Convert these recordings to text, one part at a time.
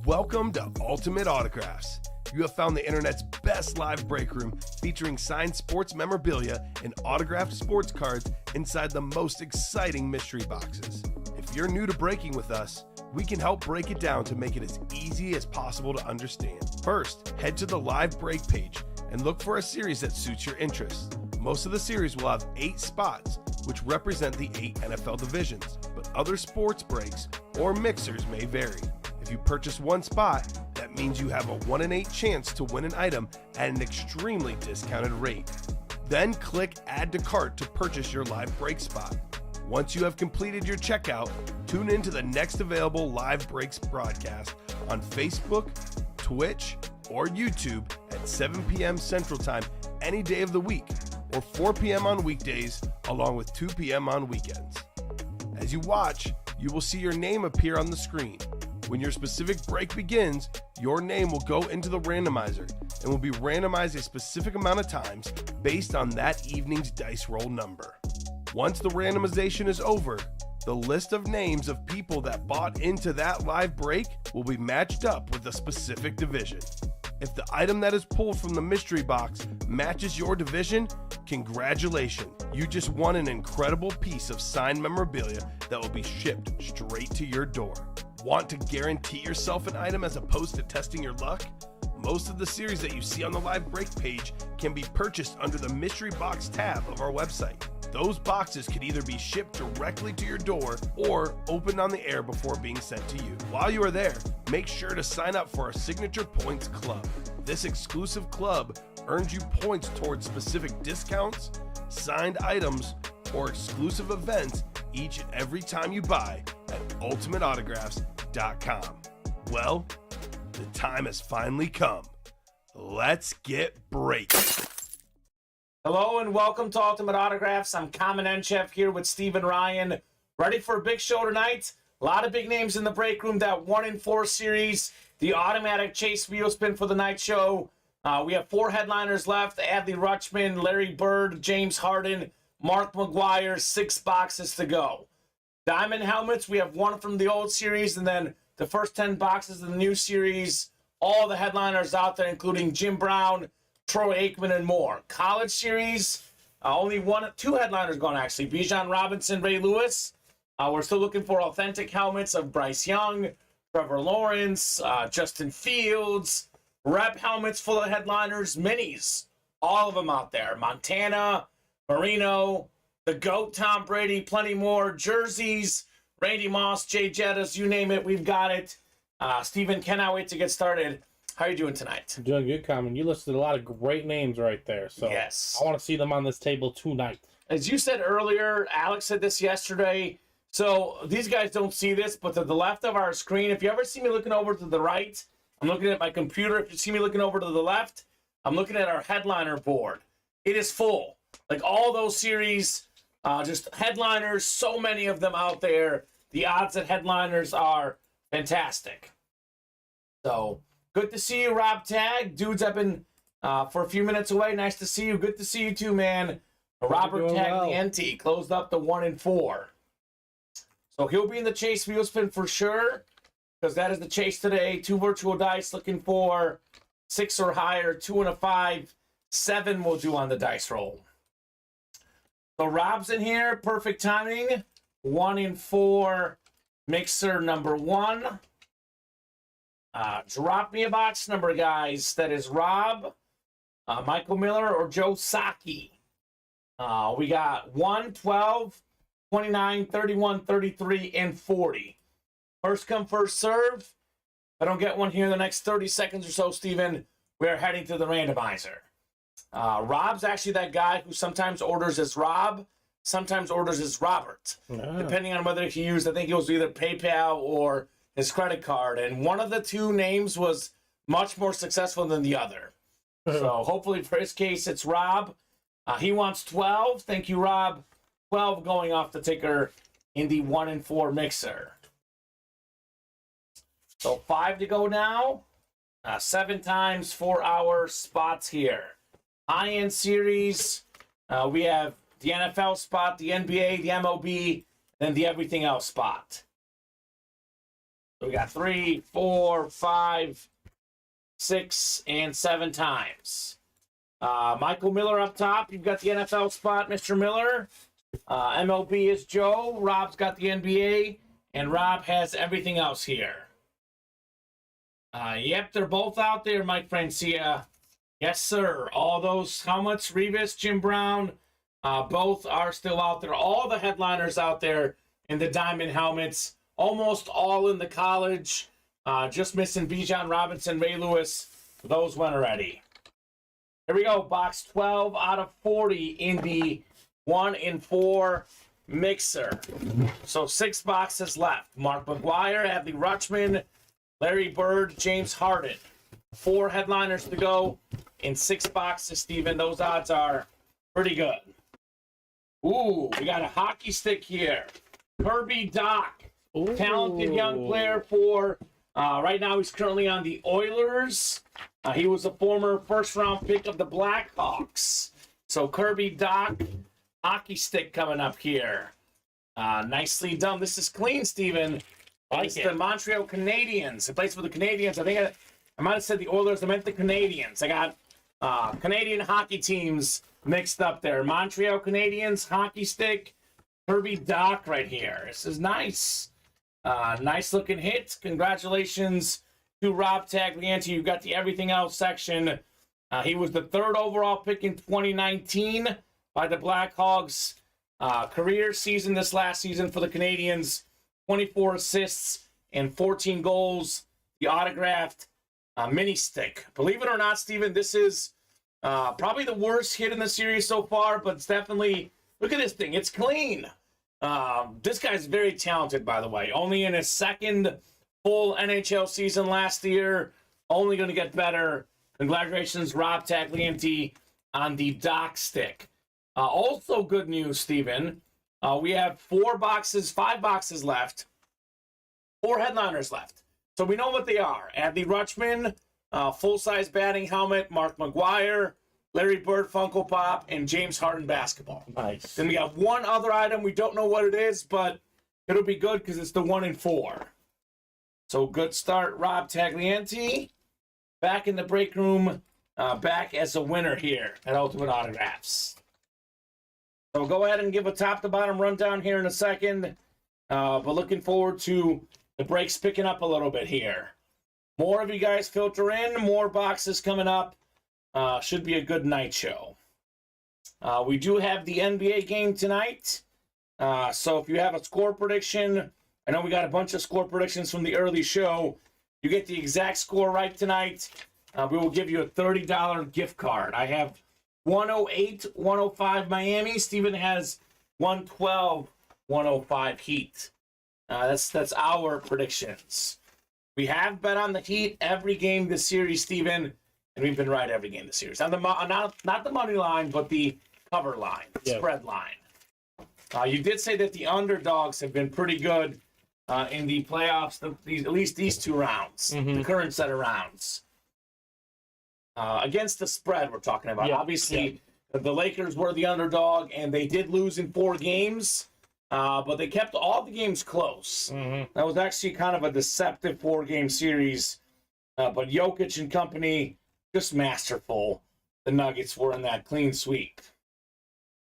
Welcome to Ultimate Autographs. You have found the internet's best live break room featuring signed sports memorabilia and autographed sports cards inside the most exciting mystery boxes. If you're new to breaking with us, we can help break it down to make it as easy as possible to understand. First, head to the live break page and look for a series that suits your interests. Most of the series will have 8 spots, which represent the 8 NFL divisions, but other sports breaks or mixers may vary. If you purchase one spot, that means you have a 1 in 8 chance to win an item at an extremely discounted rate. Then click Add to Cart to purchase your live break spot. Once you have completed your checkout, tune in to the next available live breaks broadcast on Facebook, Twitch, or YouTube at 7 p.m. Central Time any day of the week, or 4 p.m. on weekdays, along with 2 p.m. on weekends. As you watch, you will see your name appear on the screen. When your specific break begins, your name will go into the randomizer and will be randomized a specific amount of times based on that evening's dice roll number. Once the randomization is over, the list of names of people that bought into that live break will be matched up with a specific division. If the item that is pulled from the mystery box matches your division, congratulations, you just won an incredible piece of signed memorabilia that will be shipped straight to your door. Want to guarantee yourself an item as opposed to testing your luck? Most of the series that you see on the live break page can be purchased under the mystery box tab of our website. Those boxes could either be shipped directly to your door or opened on the air before being sent to you. While you are there, make sure to sign up for our Signature Points Club. This exclusive club earns you points towards specific discounts, signed items, or exclusive events each and every time you buy at ultimateautographs.com. Well, the time has finally come. Let's get breaking. Hello and welcome to Ultimate Autographs. I'm Kamen Entchev here with Steven Ryan. Ready for a big show tonight? A lot of big names in the break room. That 1 in 4 series, the automatic chase wheel spin for the night show. We have 4 headliners left: Adley Rutschman, Larry Bird, James Harden, Mark McGuire. 6 boxes to go. Diamond helmets, we have 1 from the old series, and then the first 10 boxes of the new series. All the headliners out there, including Jim Brown, Troy Aikman, and more. College series, only 2 headliners gone, actually. Bijan Robinson, Ray Lewis. We're still looking for authentic helmets of Bryce Young, Trevor Lawrence, Justin Fields. Rep helmets full of headliners, minis, all of them out there. Montana, Marino, the GOAT, Tom Brady, plenty more. Jerseys, Randy Moss, Jay Jettis, you name it, we've got it. Steven, cannot wait to get started. How are you doing tonight? I'm doing good, Kamen. You listed a lot of great names right there, so yes, I want to see them on this table tonight. As you said earlier, Alex said this yesterday, so these guys don't see this, but to the left of our screen, if you ever see me looking over to the right, I'm looking at my computer. If you see me looking over to the left, I'm looking at our headliner board. It is full. Like all those series, just headliners, so many of them out there. The odds at headliners are fantastic. So, good to see you, Rob Tag. Dudes, I've been for a few minutes away. Nice to see you. Good to see you too, man. Robert Taglienti closed up the 1 in 4. So he'll be in the chase wheel spin for sure, because that is the chase today. 2 virtual dice looking for 6 or higher, 2 and a 5. 7 will do on the dice roll. So Rob's in here. Perfect timing. 1 in 4 mixer number 1. Drop me a box number, guys. That is Rob, Michael Miller, or Joe Saki. We got 1, 12, 29, 31, 33, and 40. First come, first serve. If I don't get one here in the next 30 seconds or so, Steven, we're heading to the randomizer. Rob's actually that guy who sometimes orders as Rob, sometimes orders as Robert, depending on whether he used, I think it was either PayPal or his credit card, and one of the 2 names was much more successful than the other. So hopefully for his case, it's Rob. He wants 12. Thank you, Rob. 12 going off the ticker in the 1 in 4 mixer. So 5 to go now. 7 times 4-hour spots here. High-end series. We have the NFL spot, the NBA, the MLB, and the everything else spot. So we got 3, 4, 5, 6, and 7 times. Michael Miller up top. You've got the NFL spot, Mr. Miller. MLB is Joe. Rob's got the NBA. And Rob has everything else here. Yep, they're both out there, Mike Francia. Yes, sir. All those helmets, Revis, Jim Brown, both are still out there. All the headliners out there in the diamond helmets. Almost all in the college. Just missing Bijan Robinson, Ray Lewis. Those went already. Here we go. Box 12 out of 40 in the 1 in 4 mixer. So 6 boxes left. Mark McGuire, Adley Rutschman, Larry Bird, James Harden. 4 headliners to go in 6 boxes, Steven. Those odds are pretty good. Ooh, we got a hockey stick here. Kirby Doc. Ooh. Talented young player for, right now he's currently on the Oilers. He was a former first-round pick of the Blackhawks. So Kirby Doc, hockey stick coming up here. Nicely done. This is clean, Steven. It's the Montreal Canadiens. It plays for the Canadiens. I think I might have said the Oilers. I meant the Canadiens. I got Canadian hockey teams mixed up there. Montreal Canadiens, hockey stick, Kirby Doc right here. This is nice. Nice looking hit. Congratulations to Rob Taglianti. You got the everything else section. He was the 3rd overall pick in 2019 by the Blackhawks. Career season this last season for the Canadiens. 24 assists and 14 goals. The autographed mini stick. Believe it or not, Steven, this is probably the worst hit in the series so far, but it's definitely, look at this thing. It's clean. This guy's very talented, by the way. Only in his 2nd full NHL season last year. Only going to get better. Congratulations, Rob Taglianti, on the Doc stick. Also good news, Steven. We have 5 boxes left. 4 headliners left. So we know what they are. Adley Rutschman, full-size batting helmet, Mark McGuire, Larry Bird Funko Pop, and James Harden basketball. Nice. Then we got one other item. We don't know what it is, but it'll be good because it's the 1 in 4. So good start, Rob Taglianti. Back in the break room, back as a winner here at Ultimate Autographs. So we'll go ahead and give a top-to-bottom rundown here in a second. But looking forward to the breaks picking up a little bit here. More of you guys filter in. More boxes coming up. Should be a good night show. We do have the NBA game tonight. So if you have a score prediction, I know we got a bunch of score predictions from the early show. You get the exact score right tonight, we will give you a $30 gift card. I have 108, 105 Miami. Steven has 112, 105 Heat. That's our predictions. We have bet on the Heat every game this series, Steven, and we've been right every game this series. Not the money line, but the cover line, spread line. You did say that the underdogs have been pretty good in the playoffs, at least these 2 rounds, the current set of rounds. Against the spread we're talking about. Obviously, the Lakers were the underdog, and they did lose in 4 games, but they kept all the games close. That was actually kind of a deceptive 4-game series, but Jokic and company, just masterful. The Nuggets were in that clean sweep.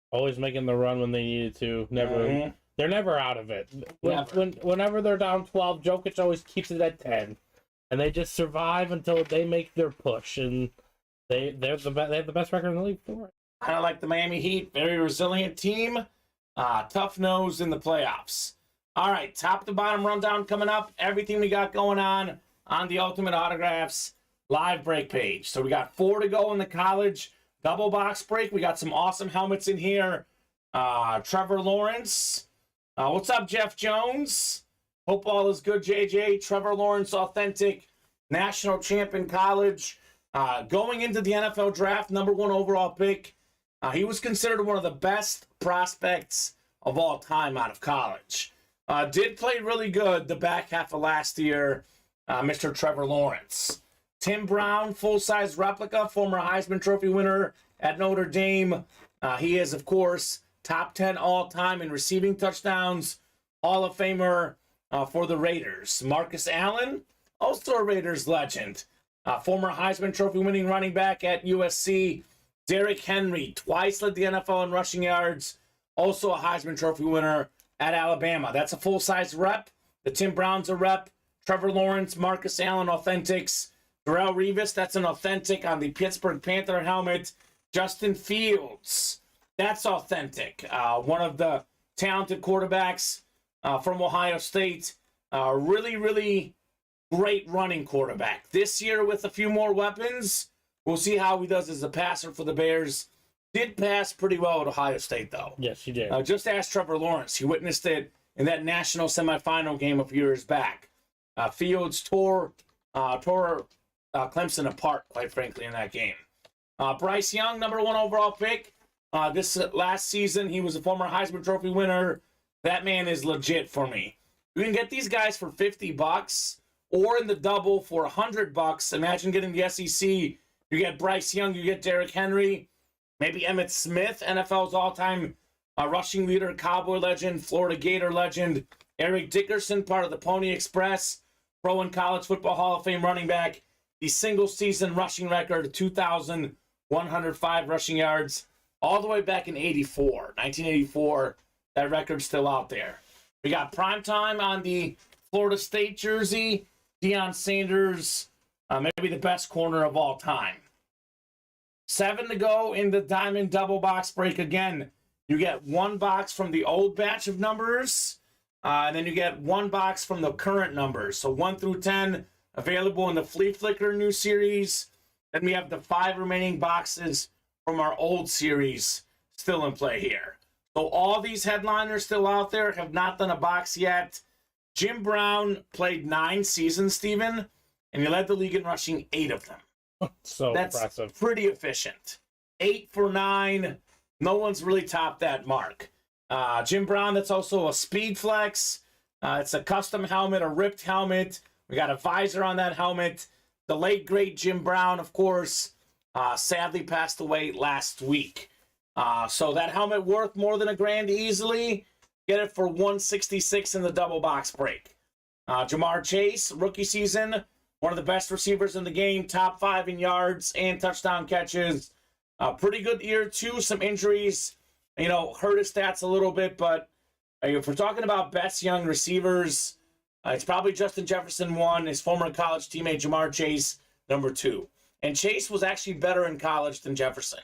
Always making the run when they needed to. Never, they're never out of it. Whenever they're down 12, Jokic always keeps it at 10, and they just survive until they make their push. And they have the best record in the league for it. Kind of like the Miami Heat, very resilient team, tough nose in the playoffs. All right, top to bottom rundown coming up. Everything we got going on the Ultimate Autographs live break page. So we got 4 to go in the college double box break. We got some awesome helmets in here. Trevor Lawrence. What's up, Jeff Jones? Hope all is good, JJ. Trevor Lawrence, authentic national champ in college. Going into the NFL draft, number 1 overall pick. He was considered one of the best prospects of all time out of college. Did play really good the back half of last year, Mr. Trevor Lawrence. Tim Brown, full-size replica, former Heisman Trophy winner at Notre Dame. He is, of course, top 10 all-time in receiving touchdowns, Hall of Famer, for the Raiders. Marcus Allen, also a Raiders legend. Former Heisman Trophy winning running back at USC. Derrick Henry, twice led the NFL in rushing yards. Also a Heisman Trophy winner at Alabama. That's a full-size rep. The Tim Brown's a rep. Trevor Lawrence, Marcus Allen, authentics. Darrelle Revis, that's an authentic on the Pittsburgh Panther helmet. Justin Fields, that's authentic. One of the talented quarterbacks from Ohio State. Really, really great running quarterback. This year with a few more weapons, we'll see how he does as a passer for the Bears. Did pass pretty well at Ohio State, though. Yes, he did. Just ask Trevor Lawrence. He witnessed it in that national semifinal game a few years back. Fields tore Clemson apart, quite frankly, in that game. Bryce Young, number 1 overall pick. This last season, he was a former Heisman Trophy winner. That man is legit for me. You can get these guys for $50 or in the double for $100. Imagine getting the SEC. You get Bryce Young, you get Derrick Henry, maybe Emmitt Smith, NFL's all-time rushing leader, Cowboy legend, Florida Gator legend, Eric Dickerson, part of the Pony Express, Pro and College Football Hall of Fame running back, the single-season rushing record, 2,105 rushing yards, all the way back in 1984. That record's still out there. We got primetime on the Florida State jersey, Deion Sanders, maybe the best corner of all time. 7 to go in the Diamond Double Box break again. You get 1 box from the old batch of numbers, and then you get 1 box from the current numbers. So 1 through 10 available in the Flea Flicker new series. Then we have the 5 remaining boxes from our old series still in play here. So all these headliners still out there, have not done a box yet. Jim Brown played 9 seasons, Steven, and he led the league in rushing 8 of them. That's impressive. Pretty efficient. 8 for 9. No one's really topped that mark. Jim Brown, that's also a speed flex. It's a custom helmet, a ripped helmet. We got a visor on that helmet. The late, great Jim Brown, of course, sadly passed away last week. So that helmet worth more than $1,000 easily. Get it for $166 in the double box break. Jamar Chase, rookie season, one of the best receivers in the game, top 5 in yards and touchdown catches. Pretty good year, too. Some injuries, hurt his stats a little bit, but if we're talking about best young receivers, it's probably Justin Jefferson 1, his former college teammate Jamar Chase number 2. And Chase was actually better in college than Jefferson.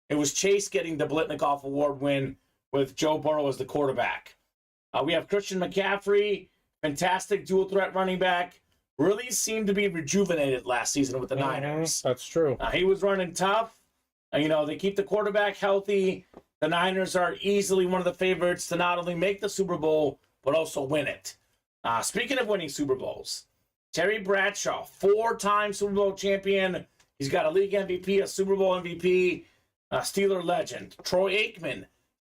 It was Chase getting the Blitnikoff Award win with Joe Burrow as the quarterback. We have Christian McCaffrey, fantastic dual threat running back. Really seemed to be rejuvenated last season with the Niners. That's true. He was running tough. They keep the quarterback healthy. The Niners are easily one of the favorites to not only make the Super Bowl, but also win it. Speaking of winning Super Bowls, Terry Bradshaw, 4-time Super Bowl champion. He's got a league MVP, a Super Bowl MVP, Steeler legend. Troy Aikman,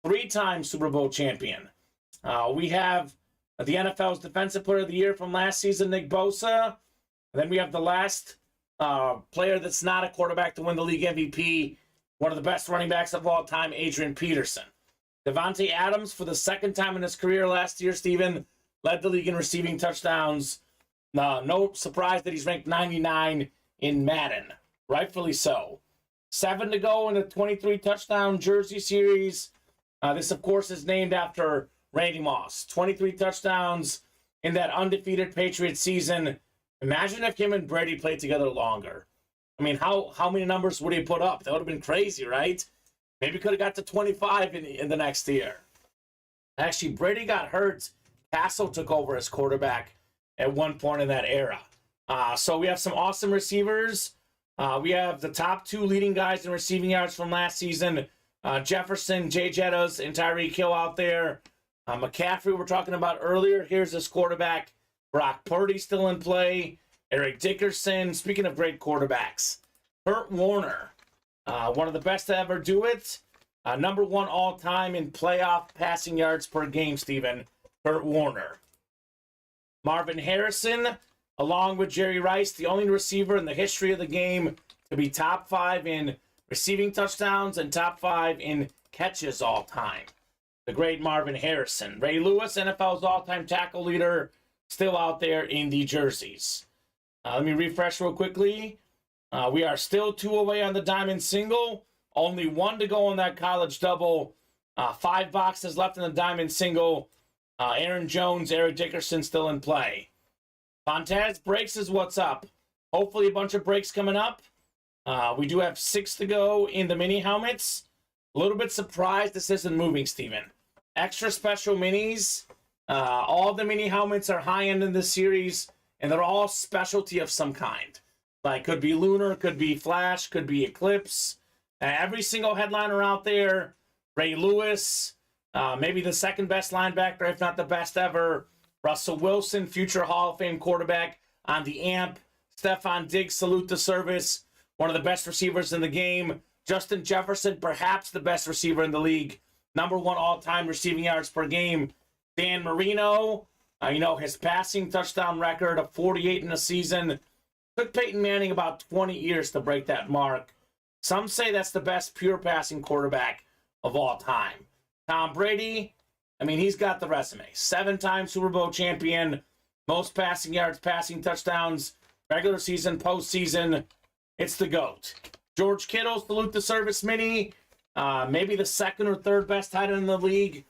3-time Super Bowl champion. We have the NFL's Defensive Player of the Year from last season, Nick Bosa. And then we have the last player that's not a quarterback to win the league MVP, one of the best running backs of all time, Adrian Peterson. Devontae Adams, for the 2nd time in his career last year, Steven, led the league in receiving touchdowns. No surprise that he's ranked 99 in Madden. Rightfully so. 7 to go in the 23 touchdown jersey series. This, of course, is named after Randy Moss. 23 touchdowns in that undefeated Patriots season. Imagine if him and Brady played together longer. I mean, how many numbers would he put up? That would have been crazy, right? Maybe could have got to 25 in the next year. Actually, Brady got hurt. Castle took over as quarterback at one point in that era. So we have some awesome receivers. We have the top 2 leading guys in receiving yards from last season. Jefferson, Jay Jettas, and Tyreek Hill out there. McCaffrey, we're talking about earlier. Here's this quarterback. Brock Purdy still in play. Eric Dickerson. Speaking of great quarterbacks, Kurt Warner, one of the best to ever do it. Number 1 all-time in playoff passing yards per game, Steven. Kurt Warner. Marvin Harrison, along with Jerry Rice, the only receiver in the history of the game to be top 5 in receiving touchdowns and top 5 in catches all time. The great Marvin Harrison. Ray Lewis, NFL's all-time tackle leader, still out there in the jerseys. Let me refresh real quickly. We are still 2 away on the diamond single. Only 1 to go on that college double. 5 boxes left in the diamond single. Aaron Jones, Eric Dickerson still in play. Fontez, breaks is what's up. Hopefully a bunch of breaks coming up. We do have 6 to go in the mini helmets. A little bit surprised this isn't moving, Steven. Extra special minis. All the mini helmets are high end in this series, and they're all specialty of some kind. Like, could be Lunar, could be Flash, could be Eclipse. Every single headliner out there, Ray Lewis, maybe the second best linebacker, if not the best ever. Russell Wilson, future Hall of Fame quarterback on the AMP. Stephon Diggs, salute the service. One of the best receivers in the game. Justin Jefferson, perhaps the best receiver in the league. #1 all-time receiving yards per game. Dan Marino, his passing touchdown record of 48 in a season. Took Peyton Manning about 20 years to break that mark. Some say that's the best pure passing quarterback of all time. Tom Brady, he's got the resume. 7-time Super Bowl champion, most passing yards, passing touchdowns, regular season, postseason. It's the GOAT. George Kittle, salute the service mini. Maybe the second or third best tight end in the league,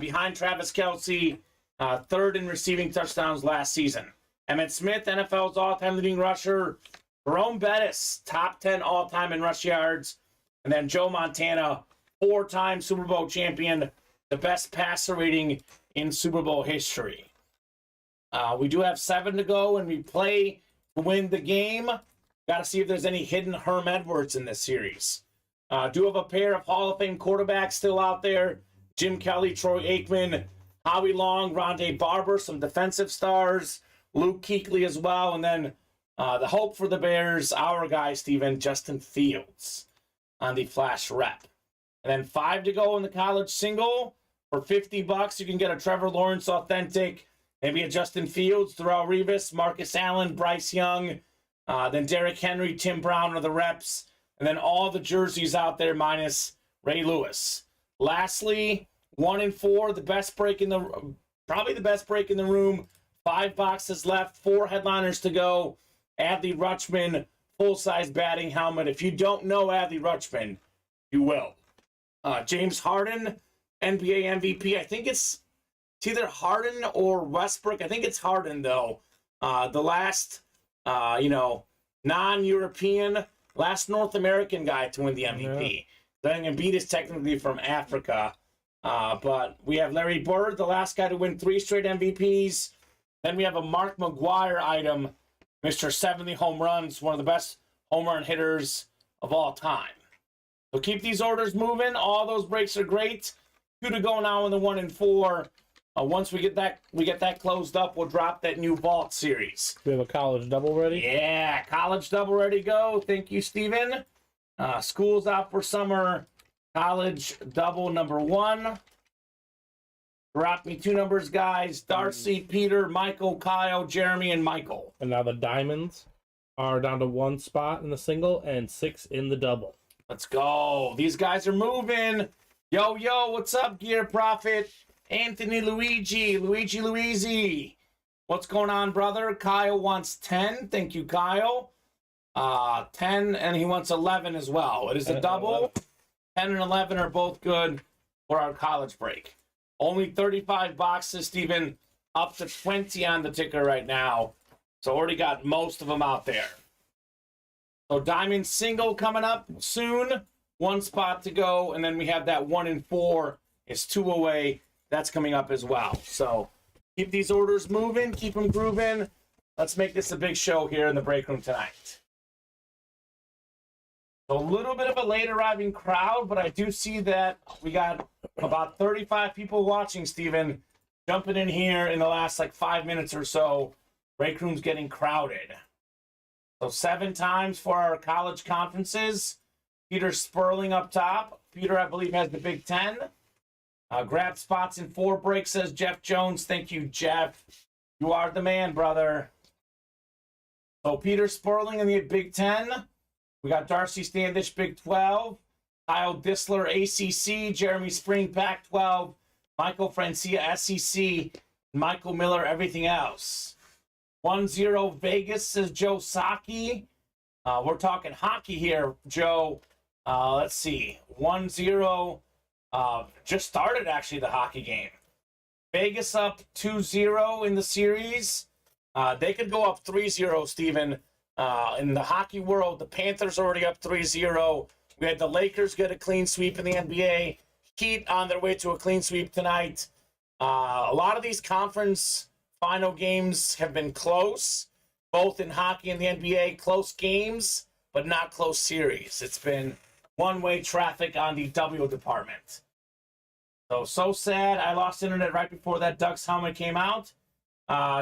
behind Travis Kelce, 3rd in receiving touchdowns last season. Emmitt Smith, NFL's all-time leading rusher. Jerome Bettis, top 10 all-time in rush yards. And then Joe Montana, 4-time Super Bowl champion, the best passer rating in Super Bowl history. We do have 7 to go, and we play to win the game. Got to see if there's any hidden Herm Edwards in this series. Do have a pair of Hall of Fame quarterbacks still out there. Jim Kelly, Troy Aikman, Howie Long, Rondé Barber, some defensive stars. Luke Kuechly as well. And then the hope for the Bears, our guy, Steven, Justin Fields on the Flash rep. And then 5 to go in the college single. For $50, you can get a Trevor Lawrence authentic, maybe a Justin Fields, Darrelle Revis, Marcus Allen, Bryce Young, then Derrick Henry, Tim Brown are the reps, and then all the jerseys out there minus Ray Lewis. Lastly, 1 and 4, the best break in the, probably the best break in the room. 5 boxes left, 4 headliners to go. Adley Rutschman, full-size batting helmet. If you don't know Adley Rutschman, you will. James Harden, NBA MVP. I think it's either Harden or Westbrook. I think it's Harden, though. The last, non-European, last North American guy to win the MVP. Then Embiid is technically from Africa. But we have Larry Bird, the last guy to win 3 straight MVPs. Then we have a Mark McGwire item, Mr. 70 home runs, one of the best home run hitters of all time. So keep these orders moving. All those breaks are great. 2 to go now in the 1 and 4. Once we get that closed up, we'll drop that new Vault series. We have a college double ready? Yeah, college double ready to go. Thank you, Steven. School's out for summer. College double #1. Drop me 2 numbers, guys. Darcy, Peter, Michael, Kyle, Jeremy, and Michael. And now the diamonds are down to 1 spot in the single and 6 in the double. Let's go. These guys are moving. Yo, what's up, Gear Prophet? Anthony Luigi. What's going on, brother? Kyle wants 10. Thank you, Kyle. 10, and he wants 11 as well. It is a double. 10 and 11 are both good for our college break. Only 35 boxes, Steven. Up to 20 on the ticker right now. So already got most of them out there. So diamond single coming up soon. 1 spot to go. And then we have that 1 and 4 is 2 away. That's coming up as well. So keep these orders moving. Keep them grooving. Let's make this a big show here in the break room tonight. So a little bit of a late arriving crowd, but I do see that we got about 35 people watching, Steven, jumping in here in the last 5 minutes or so. Break room's getting crowded. So 7 times for our college conferences. Peter Sperling up top. Peter, I believe, has the Big Ten. Grab spots in 4 breaks, says Jeff Jones. Thank you, Jeff. You are the man, brother. So Peter Sperling in the Big Ten. We got Darcy Standish, Big 12. Kyle Disler, ACC. Jeremy Spring, Pac-12. Michael Francia, SEC. Michael Miller, everything else. 1-0 Vegas, says Joe Saki. We're talking hockey here, Joe. Let's see. 1-0. Just started, actually, the hockey game. Vegas up 2-0 in the series. They could go up 3-0, Steven. In the hockey world, the Panthers already up 3-0. We had the Lakers get a clean sweep in the NBA. Heat on their way to a clean sweep tonight. A lot of these conference final games have been close, both in hockey and the NBA. Close games, but not close series. It's been one-way traffic on the W department. So sad. I lost internet right before that Ducks helmet came out.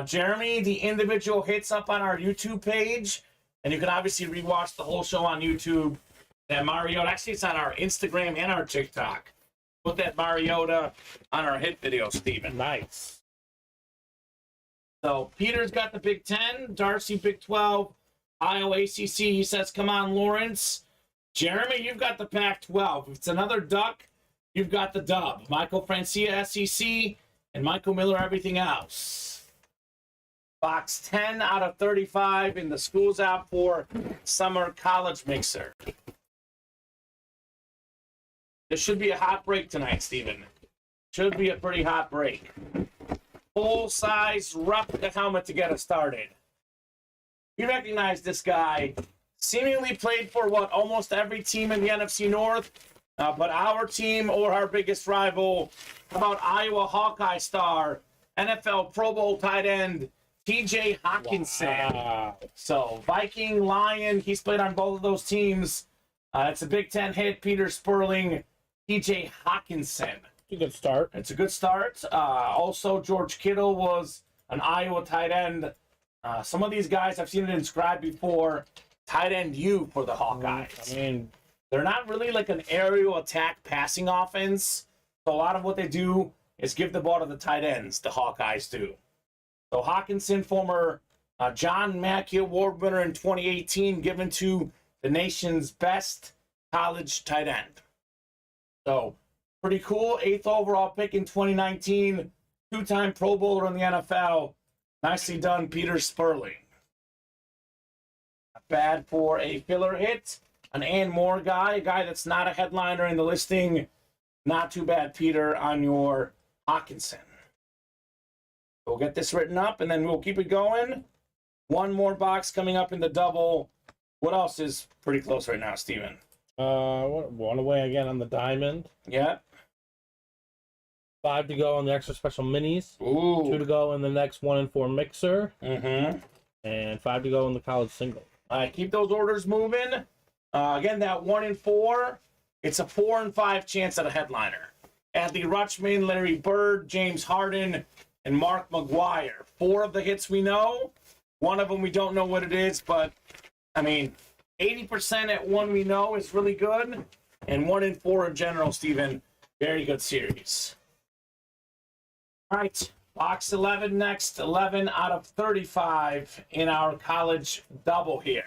Jeremy, the individual hits up on our YouTube page, and you can obviously rewatch the whole show on YouTube. That Mariota, actually it's on our Instagram and our TikTok. Put that Mariota on our hit video, Steven. Nice. So Peter's got the Big 10, Darcy Big 12, Iowa ACC. He says, come on, Lawrence. Jeremy, you've got the Pac-12. If it's another Duck, you've got the dub. Michael Francia, SEC, and Michael Miller, everything else. Box 10 out of 35 in the Schools Out for Summer College Mixer. This should be a hot break tonight, Steven. Should be a pretty hot break. Full-size replica helmet to get us started. You recognize this guy. Seemingly played for, almost every team in the NFC North. But our team or our biggest rival, how about Iowa Hawkeye star, NFL Pro Bowl tight end, TJ Hawkinson. Wow. So Viking, Lion, he's played on both of those teams. It's a Big Ten hit. Peter Sperling, TJ Hawkinson. It's a good start. It's a good start. Also, George Kittle was an Iowa tight end. Some of these guys, I've seen it inscribed before, tight end U for the Hawkeyes. I mean, they're not really like an aerial attack passing offense. So a lot of what they do is give the ball to the tight ends, the Hawkeyes do. So Hawkinson, former John Mackey Award winner in 2018, given to the nation's best college tight end. So pretty cool. 8th overall pick in 2019. 2-time Pro Bowler in the NFL. Nicely done, Peter Sperling. Not bad for a filler hit. An and more guy, a guy that's not a headliner in the listing. Not too bad, Peter, on your Hawkinson. We'll get this written up, and then we'll keep it going. One more box coming up in the double. What else is pretty close right now, Steven? One away again on the diamond. Yeah. 5 to go on the extra special minis. Ooh. 2 to go in the next 1 and 4 mixer. Mm-hmm. And 5 to go in the college single. All right, keep those orders moving. Again, that 1 and 4, it's a 4 and 5 chance at a headliner. Adley Rutschman, Larry Bird, James Harden, and Mark McGuire. 4 of the hits we know. 1 of them we don't know what it is, but, 80% at 1 we know is really good. And 1 and 4 in general, Steven, very good series. All right, box 11 next. 11 out of 35 in our college double here.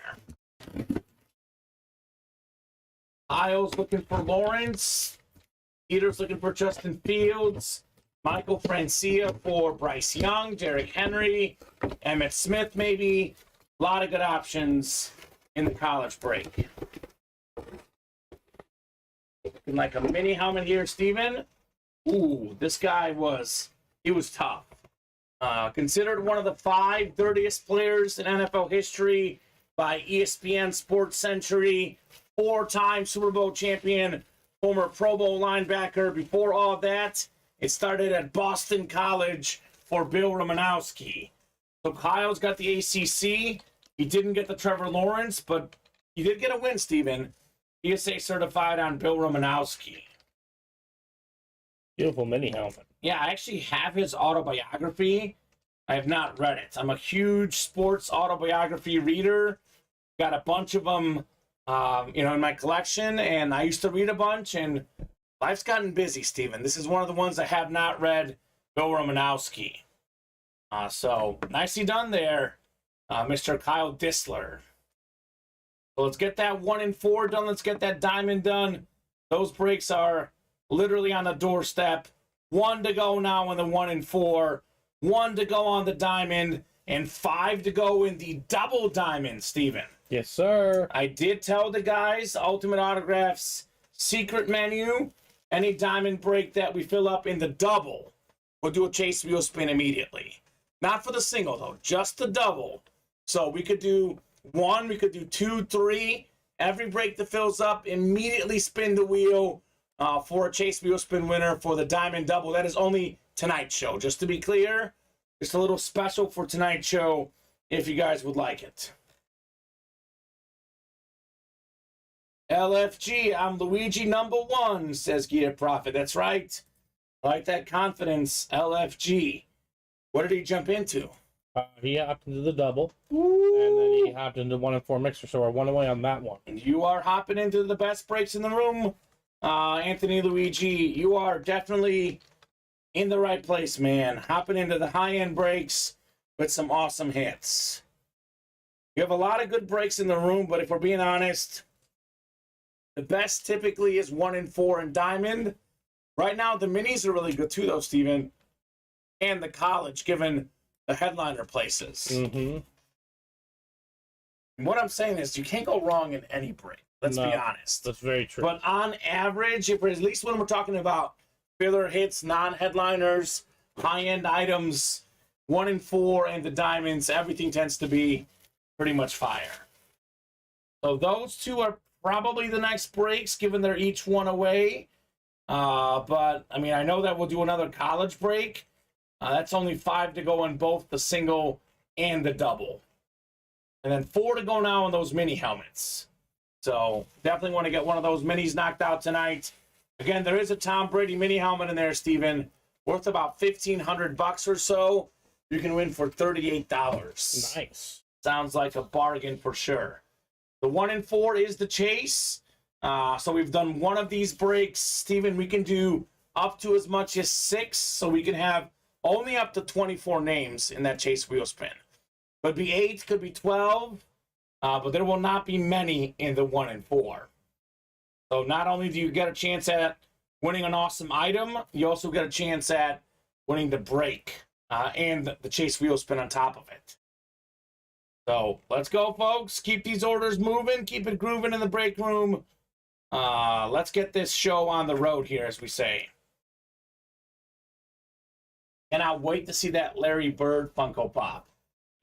Isles looking for Lawrence. Peter's looking for Justin Fields. Michael Francia for Bryce Young. Derrick Henry. Emmitt Smith, maybe. A lot of good options in the college break. Looking like a mini helmet here, Steven. Ooh, this guy was tough. Considered one of the 5 dirtiest players in NFL history by ESPN Sports Century. 4-time Super Bowl champion, former Pro Bowl linebacker. Before all of that, it started at Boston College for Bill Romanowski. So Kyle's got the ACC. He didn't get the Trevor Lawrence, but he did get a win, Steven. PSA certified on Bill Romanowski. Beautiful mini helmet. Yeah, I actually have his autobiography. I have not read it. I'm a huge sports autobiography reader. Got a bunch of them, in my collection, and I used to read a bunch, and life's gotten busy, Steven. This is one of the ones I have not read, Bill Romanowski. So, nicely done there, Mr. Kyle Disler. So let's get that 1 and 4 done. Let's get that diamond done. Those breaks are literally on the doorstep. 1 to go now in the 1 and 4. 1 to go on the diamond, and 5 to go in the double diamond, Steven. Yes, sir. I did tell the guys, Ultimate Autographs secret menu, any diamond break that we fill up in the double, we'll do a chase wheel spin immediately. Not for the single, though, just the double. So we could do 1, we could do 2, 3. Every break that fills up, immediately spin the wheel for a chase wheel spin winner for the diamond double. That is only tonight's show, just to be clear. Just a little special for tonight's show, if you guys would like it. LFG, I'm Luigi #1, says Gear Profit. That's right. I like that confidence, LFG. What did he jump into? He hopped into the double, and then he hopped into 1 and 4 mixer, so we're 1 away on that one. And you are hopping into the best breaks in the room, Anthony Luigi. You are definitely in the right place, man. Hopping into the high-end breaks with some awesome hits. You have a lot of good breaks in the room, but if we're being honest, the best typically is 1 and 4 in diamond. Right now, the minis are really good too, though, Steven. And the college, given the headliner places. Mm-hmm. And what I'm saying is you can't go wrong in any break. Let's be honest. That's very true. But on average, if we're, at least when we're talking about filler hits, non-headliners, high-end items, 1 and 4 and the diamonds, everything tends to be pretty much fire. So those two are probably the next breaks, given they're each 1 away. But, I mean, I know that we'll do another college break. That's only 5 to go in both the single and the double. And then 4 to go now on those mini helmets. So, definitely want to get one of those minis knocked out tonight. Again, there is a Tom Brady mini helmet in there, Steven, worth about $1,500 or so. You can win for $38. Nice. Sounds like a bargain for sure. The 1 and 4 is the chase. So we've done 1 of these breaks. Steven, we can do up to as much as 6. So we can have only up to 24 names in that chase wheel spin. Could be 8, could be 12. But there will not be many in the 1 and 4. So not only do you get a chance at winning an awesome item, you also get a chance at winning the break and the chase wheel spin on top of it. So let's go, folks. Keep these orders moving. Keep it grooving in the break room. Let's get this show on the road here, as we say. And I'll wait to see that Larry Bird Funko Pop.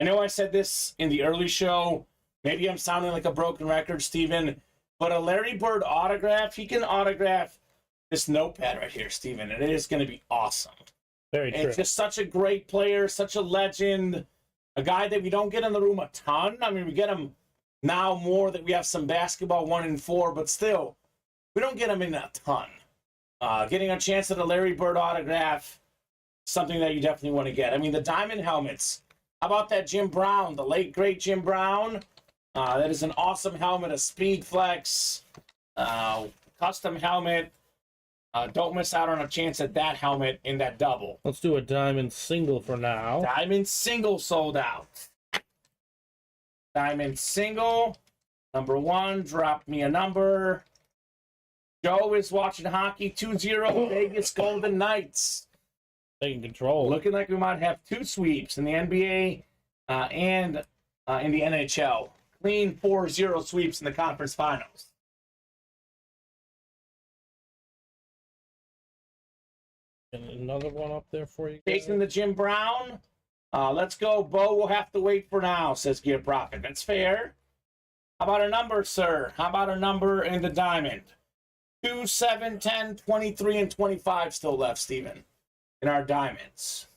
I know I said this in the early show. Maybe I'm sounding like a broken record, Steven. But a Larry Bird autograph, he can autograph this notepad right here, Steven. And it is going to be awesome. Very true. It's just such a great player, such a legend. A guy that we don't get in the room a ton. I mean, we get him now more that we have some basketball 1 and 4, but still, we don't get him in a ton. Getting a chance at a Larry Bird autograph, something that you definitely want to get. I mean, the diamond helmets. How about that Jim Brown, the late, great Jim Brown? That is an awesome helmet, a Speed Flex, custom helmet. Don't miss out on a chance at that helmet in that double. Let's do a diamond single for now. Diamond single sold out. Diamond single. Number 1, drop me a number. Joe is watching hockey 2-0 Vegas Golden Knights. Taking control. Looking like we might have 2 sweeps in the NBA and in the NHL. Clean 4-0 sweeps in the conference finals. And another one up there for you. Chasing the Jim Brown. Let's go. Bo will have to wait for now, says Gear Profit. That's fair. How about a number, sir? How about a number in the diamond? 2, 7, 10, 23, and 25 still left, Steven, in our diamonds.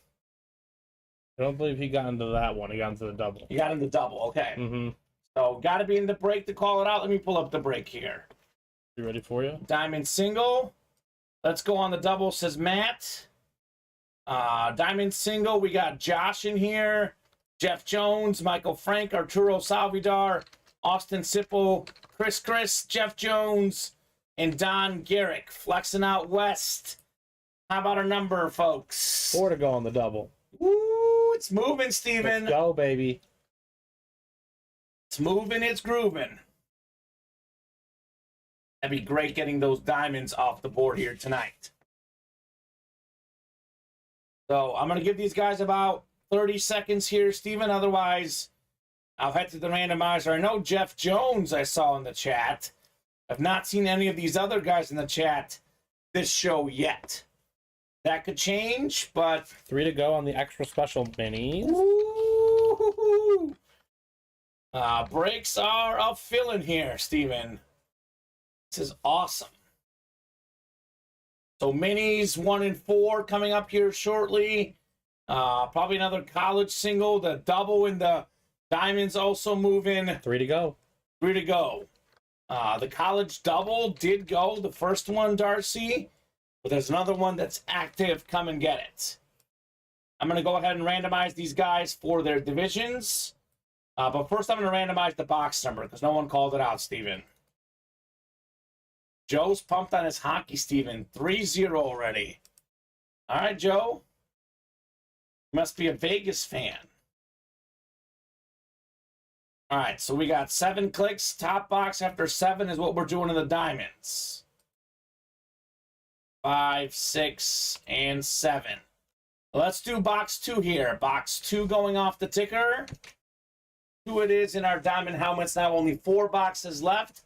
I don't believe he got into that one. He got into the double. You got in the double. Okay. Mm-hmm. So, got to be in the break to call it out. Let me pull up the break here. You ready for you? Diamond single. Let's go on the double, says Matt. Diamond single, we got Josh in here. Jeff Jones, Michael Frank, Arturo Salvidar, Austin Sipple, Chris, Jeff Jones, and Don Garrick. Flexing out west. How about a number, folks? 4 to go on the double. Woo, it's moving, Steven. Let's go, baby. It's moving, it's grooving. That'd be great getting those diamonds off the board here tonight. So I'm going to give these guys about 30 seconds here, Steven. Otherwise, I'll head to the randomizer. I know Jeff Jones I saw in the chat. I've not seen any of these other guys in the chat this show yet. That could change, but 3 to go on the extra special minis. Woo-hoo-hoo. Breaks are a filling here, Steven. This is awesome. So minis 1 and 4 coming up here shortly. Probably another college single. The double in the diamonds also moving. 3 to go. 3 to go. The college double did go. The first one, Darcy. But there's another one that's active. Come and get it. I'm going to go ahead and randomize these guys for their divisions. But first I'm going to randomize the box number because no one called it out, Steven. Joe's pumped on his hockey, Steven. 3-0 already. All right, Joe. Must be a Vegas fan. All right, so we got 7 clicks. Top box after 7 is what we're doing in the diamonds. 5, 6, and 7. Let's do box 2 here. Box 2 going off the ticker. 2 it is in our diamond helmets. Now only 4 boxes left.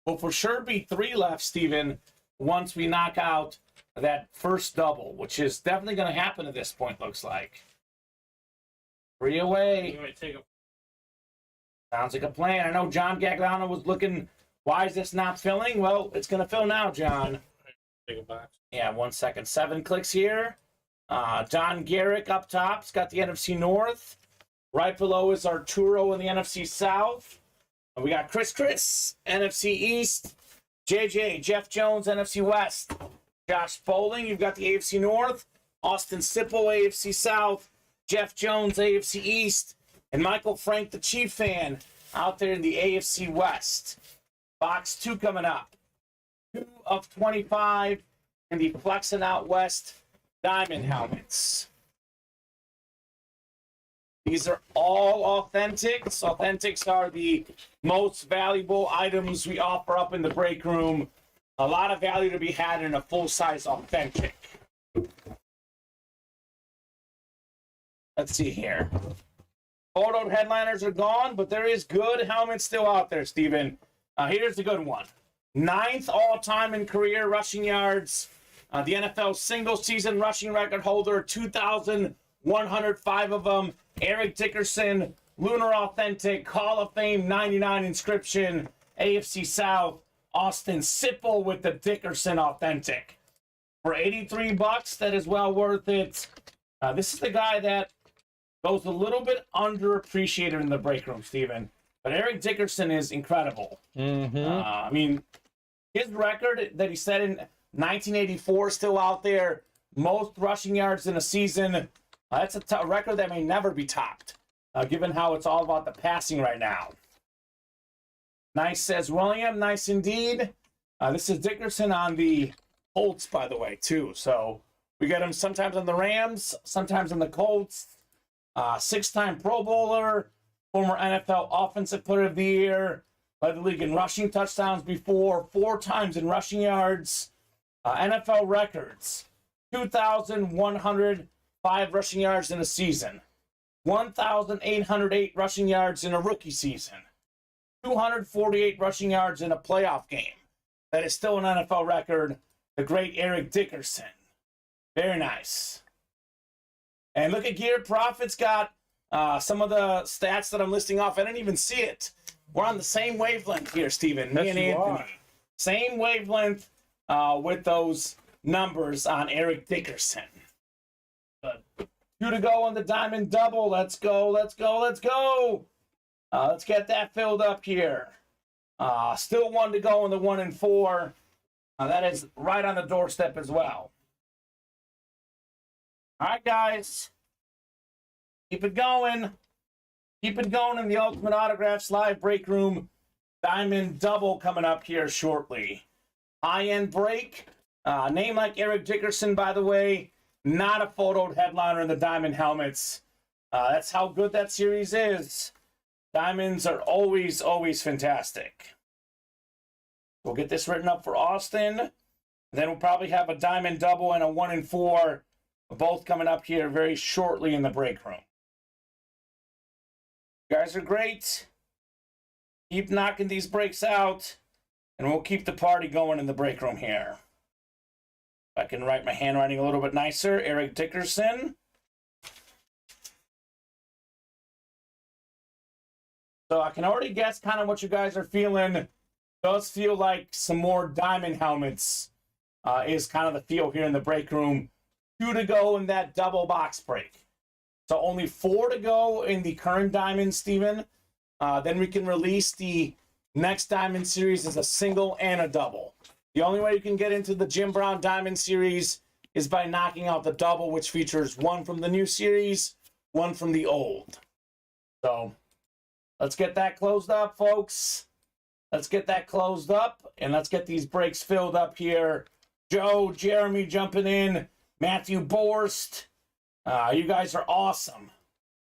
Will for sure be 3 left, Steven, once we knock out that first double, which is definitely going to happen at this point, looks like. 3 away. Sounds like a plan. I know John Gagliano was looking, why is this not filling? Well, it's going to fill now, John. Take a box. Yeah, 1 second. 7 clicks here. Don Garrick up top. He's got the NFC North. Right below is Arturo in the NFC South. We got Chris, NFC East. JJ, Jeff Jones, NFC West. Josh Bowling, you've got the AFC North. Austin Sipple, AFC South. Jeff Jones, AFC East. And Michael Frank, the Chief fan, out there in the AFC West. Box 2 coming up. 2 of 25 in the Flexing Out West diamond helmets. These are all authentics. Authentics are the most valuable items we offer up in the break room. A lot of value to be had in a full-size authentic. Let's see here. Photo headliners are gone, but there is good helmets still out there, Steven. Here's the good one. 9th all-time in career rushing yards. The NFL single-season rushing record holder, 2,105 of them. Eric Dickerson, Lunar Authentic, Hall of Fame 99 inscription, AFC South, Austin Sipple with the Dickerson Authentic. For $83, that is well worth it. This is the guy that goes a little bit underappreciated in the break room, Steven. But Eric Dickerson is incredible. I mean, his record that he set in 1984 is still out there. Most rushing yards in a season. That's a record that may never be topped, given how it's all about the passing right now. Nice, says William. Nice indeed. This is Dickerson on the Colts, by the way, too. So we get him sometimes on the Rams, sometimes on the Colts. 6-time Pro Bowler, former NFL Offensive Player of the Year, led the league in rushing touchdowns before, 4 times in rushing yards. NFL records, 2,105 rushing yards in a season, 1,808 rushing yards in a rookie season, 248 rushing yards in a playoff game. That is still an NFL record. The great Eric Dickerson. Very nice. And look at Gear Profits got some of the stats that I'm listing off. I didn't even see it. We're on the same wavelength here, Steven. Me and Anthony. Same wavelength with those numbers on Eric Dickerson. But 2 to go on the diamond double. Let's go, let's go, let's go. Let's get that filled up here. Still 1 to go on the 1 and 4. That is right on the doorstep as well. All right, guys. Keep it going. Keep it going in the Ultimate Autographs Live Break Room. Diamond double coming up here shortly. High-end break. Name like Eric Dickerson, by the way. Not a photoed headliner in the diamond helmets. That's how good that series is. Diamonds are always, always fantastic. We'll get this written up for Austin. Then we'll probably have a diamond double and a 1 and 4 Both coming up here very shortly in the break room. You guys are great. Keep knocking these breaks out, and we'll keep the party going in the break room here. If I can write my handwriting a little bit nicer, Eric Dickerson. So I can already guess kind of what you guys are feeling. Does feel like some more diamond helmets is kind of the feel here in the break room. 2 to go in that double box break. So only 4 to go in the current diamond, Steven. Then we can release the next diamond series as a single and a double. The only way you can get into the Jim Brown Diamond Series is by knocking out the double, which features 1 from the new series, 1 from the old. So let's get that closed up, folks. Let's get that closed up, and let's get these breaks filled up here. Joe, Jeremy jumping in, Matthew Borst. You guys are awesome.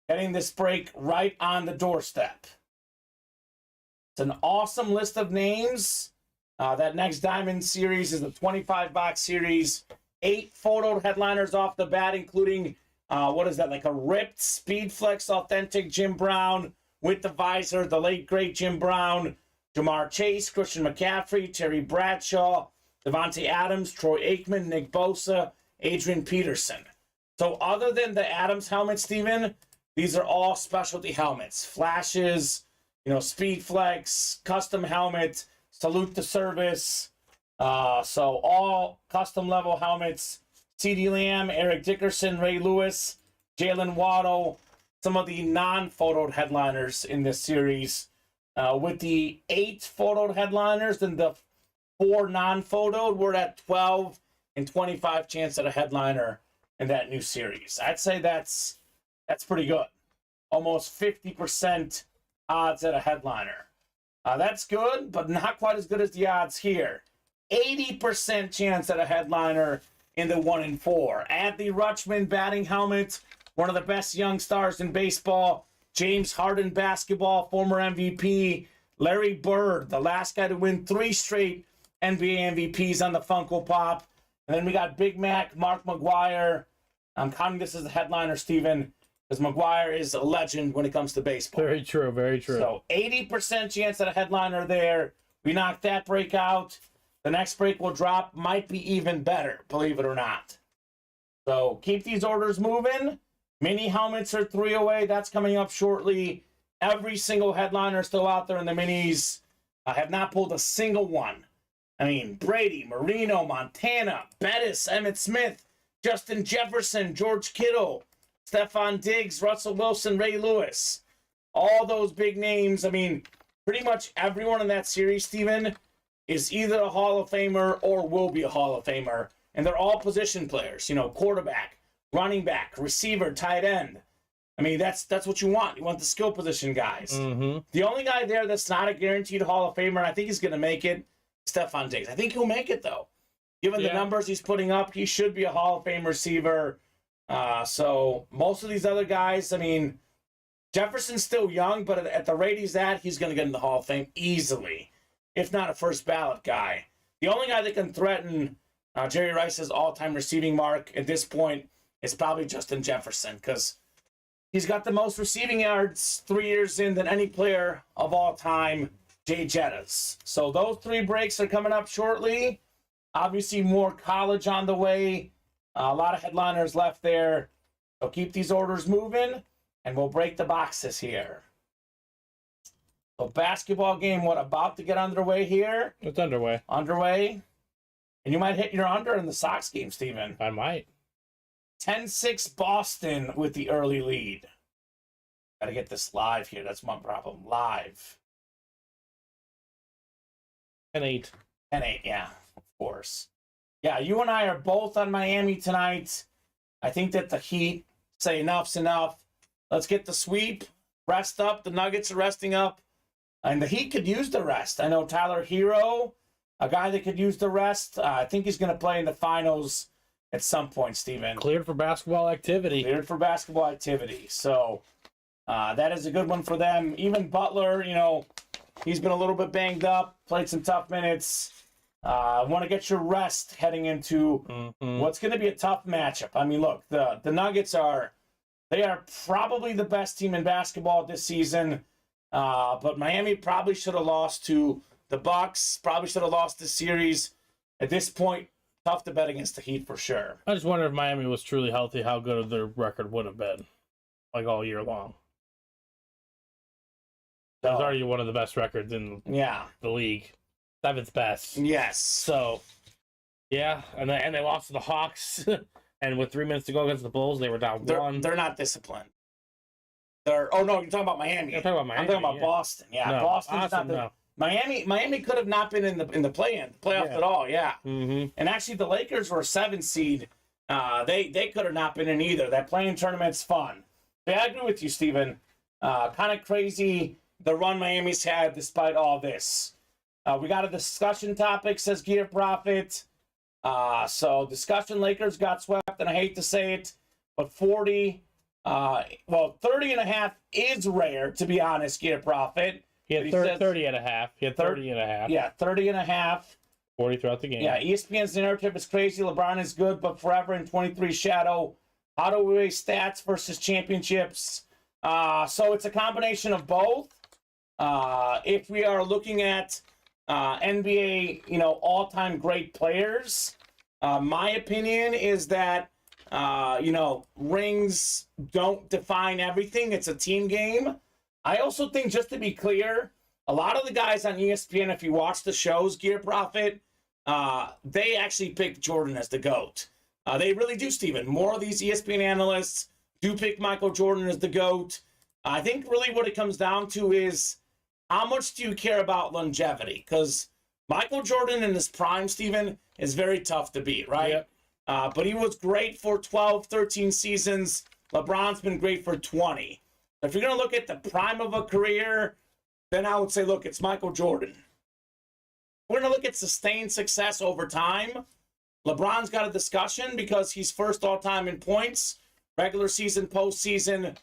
Getting this break right on the doorstep. It's an awesome list of names. That next Diamond Series is the 25-box series. 8 photoed headliners off the bat, including, what is that, like a ripped Speedflex Authentic Jim Brown with the visor, the late, great Jim Brown, Jamar Chase, Christian McCaffrey, Terry Bradshaw, Devontae Adams, Troy Aikman, Nick Bosa, Adrian Peterson. So other than the Adams helmet, Steven, these are all specialty helmets. Flashes, Speedflex, custom helmet, salute to service. So all custom level helmets. CeeDee Lamb, Eric Dickerson, Ray Lewis, Jalen Waddle, some of the non-photoed headliners in this series. With the 8 photoed headliners and the 4 non-photoed, we're at 12 and 25 chance at a headliner in that new series. I'd say that's pretty good. Almost 50% odds at a headliner. That's good, but not quite as good as the odds here. 80% chance at a headliner in the 1 and 4. Adley Rutschman batting helmet, one of the best young stars in baseball. James Harden basketball, former MVP. Larry Bird, the last guy to win 3 straight NBA MVPs on the Funko Pop. And then we got Big Mac, Mark McGwire. I'm counting this as a headliner, Steven, because McGwire is a legend when it comes to baseball. Very true, very true. So 80% chance at a headliner there. We knocked that break out. The next break will drop, might be even better, believe it or not. So keep these orders moving. Mini helmets are 3 away. That's coming up shortly. Every single headliner still out there in the minis. I have not pulled a single one. I mean, Brady, Marino, Montana, Bettis, Emmitt Smith, Justin Jefferson, George Kittle, Stephon Diggs, Russell Wilson, Ray Lewis. All those big names. I mean, pretty much everyone in that series, Steven, is either a Hall of Famer or will be a Hall of Famer. And they're all position players. Quarterback, running back, receiver, tight end. I mean, that's what you want. You want the skill position guys. Mm-hmm. The only guy there that's not a guaranteed Hall of Famer, and I think he's going to make it, Stephon Diggs. I think he'll make it, though. Given the numbers he's putting up, he should be a Hall of Fame receiver. So most of these other guys, I mean, Jefferson's still young, but at the rate he's at, he's going to get in the Hall of Fame easily, if not a first ballot guy. The only guy that can threaten Jerry Rice's all-time receiving mark at this point is probably Justin Jefferson, because he's got the most receiving yards 3 years in than any player of all time, Jay Jettas. So those 3 breaks are coming up shortly. Obviously, more college on the way. A lot of headliners left there. So keep these orders moving, and we'll break the boxes here. So basketball game, about to get underway here? It's underway. Underway. And you might hit your under in the Sox game, Steven. I might. 10-6 Boston with the early lead. Got to get this live here. That's my problem. Live. 10-8. 10-8, yeah, of course. Yeah, you and I are both on Miami tonight. I think that the Heat say enough's enough. Let's get the sweep. Rest up. The Nuggets are resting up. And the Heat could use the rest. I know Tyler Hero, a guy that could use the rest. I think he's going to play in the finals at some point, Steven. Cleared for basketball activity. Cleared for basketball activity. So that is a good one for them. Even Butler, he's been a little bit banged up, played some tough minutes. I want to get your rest heading into what's going to be a tough matchup. I mean, look, the Nuggets are probably the best team in basketball this season, but Miami probably should have lost to the Bucks, probably should have lost the series. At this point, tough to bet against the Heat for sure. I just wonder if Miami was truly healthy, how good their record would have been, like all year long. That was already one of the best records in the league. 7th best. Yes. So, yeah, and they lost to the Hawks, and with 3 minutes to go against the Bulls, they were down 1. They're not disciplined. You're talking about Miami. I'm talking about Miami. I'm talking about Boston. Yeah, no, Boston's not no. Miami could have not been in the playoffs at all. Yeah. Mm-hmm. And actually, the Lakers were a 7 seed. They could have not been in either. That playing tournament's fun. But yeah, I agree with you, Steven. Kind of crazy the run Miami's had despite all this. We got a discussion topic, says Gear Profit. So discussion, Lakers got swept, and I hate to say it, but 30 and a half is rare, to be honest, Gear Profit. He had 30 and a half. He had 30 and a half. Yeah, 30 and a half. 40 throughout the game. Yeah, ESPN's narrative is crazy. LeBron is good, but forever in 23 shadow. How do we weigh stats versus championships? So it's a combination of both. If we are looking at NBA, all-time great players, my opinion is that, rings don't define everything. It's a team game. I also think, just to be clear, a lot of the guys on ESPN, if you watch the shows, Gear Profit, they actually pick Jordan as the GOAT. They really do, Steven. More of these ESPN analysts do pick Michael Jordan as the GOAT. I think really what it comes down to is, how much do you care about longevity? Because Michael Jordan in his prime, Steven, is very tough to beat, right? Yep. But he was great for 12, 13 seasons. LeBron's been great for 20. If you're going to look at the prime of a career, then I would say, look, it's Michael Jordan. We're going to look at sustained success over time. LeBron's got a discussion because he's first all-time in points, regular season, postseason.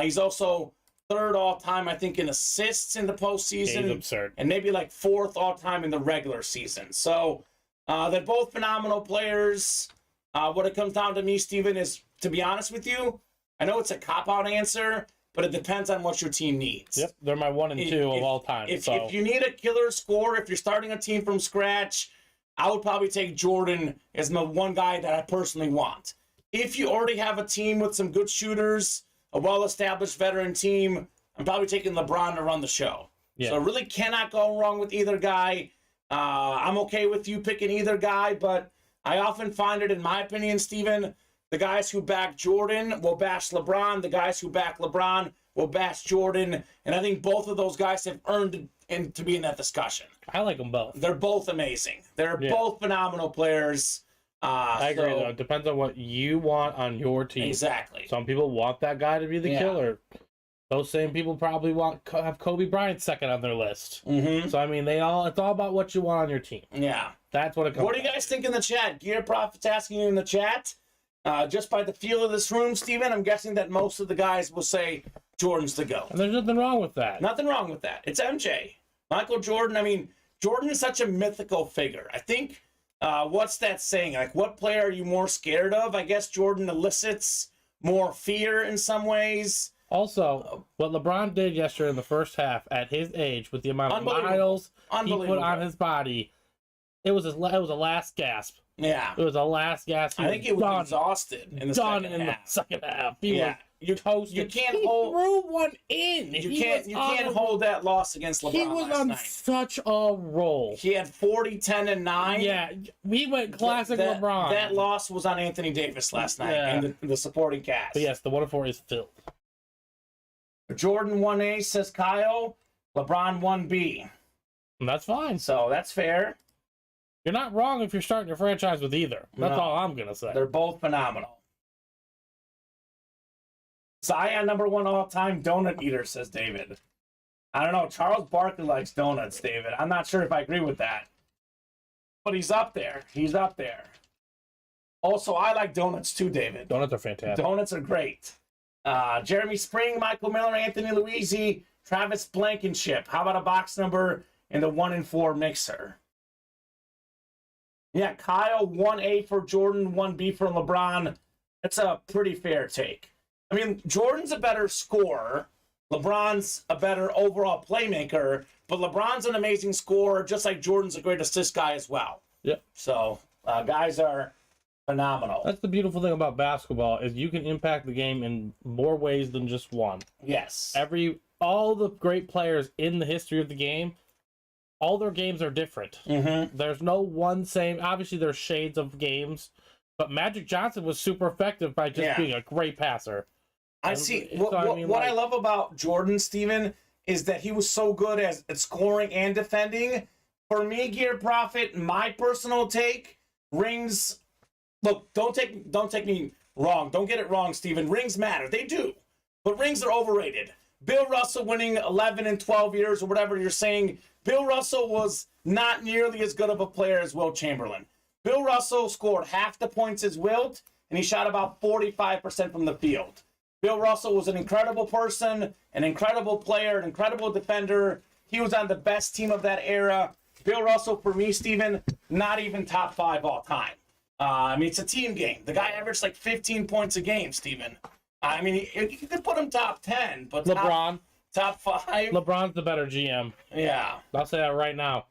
He's also third all-time, I think, in assists in the postseason. He's absurd. And maybe like fourth all-time in the regular season. So they're both phenomenal players. What it comes down to me, Steven, is, to be honest with you, I know it's a cop-out answer, but it depends on what your team needs. Yep, they're my 1 and 2 of all time. If you need a killer score, if you're starting a team from scratch, I would probably take Jordan as my one guy that I personally want. If you already have a team with some good shooters, a well-established veteran team, I'm probably taking LeBron to run the show. Yeah. So I really cannot go wrong with either guy. I'm okay with you picking either guy, but I often find it, in my opinion, Steven, the guys who back Jordan will bash LeBron. The guys who back LeBron will bash Jordan. And I think both of those guys have earned to be in that discussion. I like them both. They're both amazing. They're both phenomenal players. I agree, though. It depends on what you want on your team. Exactly. Some people want that guy to be the killer. Those same people probably have Kobe Bryant second on their list. Mm-hmm. So, I mean, it's all about what you want on your team. Yeah. That's what it comes What do you guys think in the chat? Gear Profit's asking you in the chat. Just by the feel of this room, Steven, I'm guessing that most of the guys will say Jordan's the GOAT. And there's nothing wrong with that. Nothing wrong with that. It's MJ. Michael Jordan, I mean, Jordan is such a mythical figure. I think, what's that saying? Like, what player are you more scared of? I guess Jordan elicits more fear in some ways. Also, what LeBron did yesterday in the first half at his age with the amount of miles he put on his body, it was a last gasp. Yeah. It was a last gasp. I think he was exhausted in the second half. He was toasted. You can't threw one in. You can't hold that loss against LeBron. He was on such a roll. He had 40, 10, and 9. Yeah, we went classic LeBron. That loss was on Anthony Davis last night and the supporting cast. But yes, the 1-4 is filled. Jordan 1A, says Kyle. LeBron 1B. And that's fine. So that's fair. You're not wrong if you're starting your franchise with either. That's all I'm going to say. They're both phenomenal. Zion, #1 all-time donut eater, says David. I don't know. Charles Barkley likes donuts, David. I'm not sure if I agree with that. But he's up there. He's up there. Also, I like donuts too, David. Donuts are fantastic. Donuts are great. Jeremy Spring, Michael Miller, Anthony Luisi, Travis Blankenship. How about a box number in the 1 and 4 mixer? Yeah, Kyle, 1A for Jordan, 1B for LeBron. That's a pretty fair take. I mean, Jordan's a better scorer. LeBron's a better overall playmaker, but LeBron's an amazing scorer, just like Jordan's a great assist guy as well. Yep. So, guys are phenomenal. That's the beautiful thing about basketball is you can impact the game in more ways than just one. Yes. All the great players in the history of the game, all their games are different. Mm-hmm. There's no one same. Obviously, there's shades of games, but Magic Johnson was super effective by just being a great passer. I see. What I love about Jordan, Steven, is that he was so good at scoring and defending. For me, Gear Profit, my personal take, rings. Look, don't take me wrong. Don't get it wrong, Steven. Rings matter. They do. But rings are overrated. Bill Russell winning 11 and 12 years or whatever you're saying, Bill Russell was not nearly as good of a player as Wilt Chamberlain. Bill Russell scored half the points as Wilt, and he shot about 45% from the field. Bill Russell was an incredible person, an incredible player, an incredible defender. He was on the best team of that era. Bill Russell, for me, Steven, not even top 5 all time. I mean, it's a team game. The guy averaged like 15 points a game, Steven. I mean, you could put him top 10, but LeBron. Top 5. LeBron's the better GM. Yeah. I'll say that right now.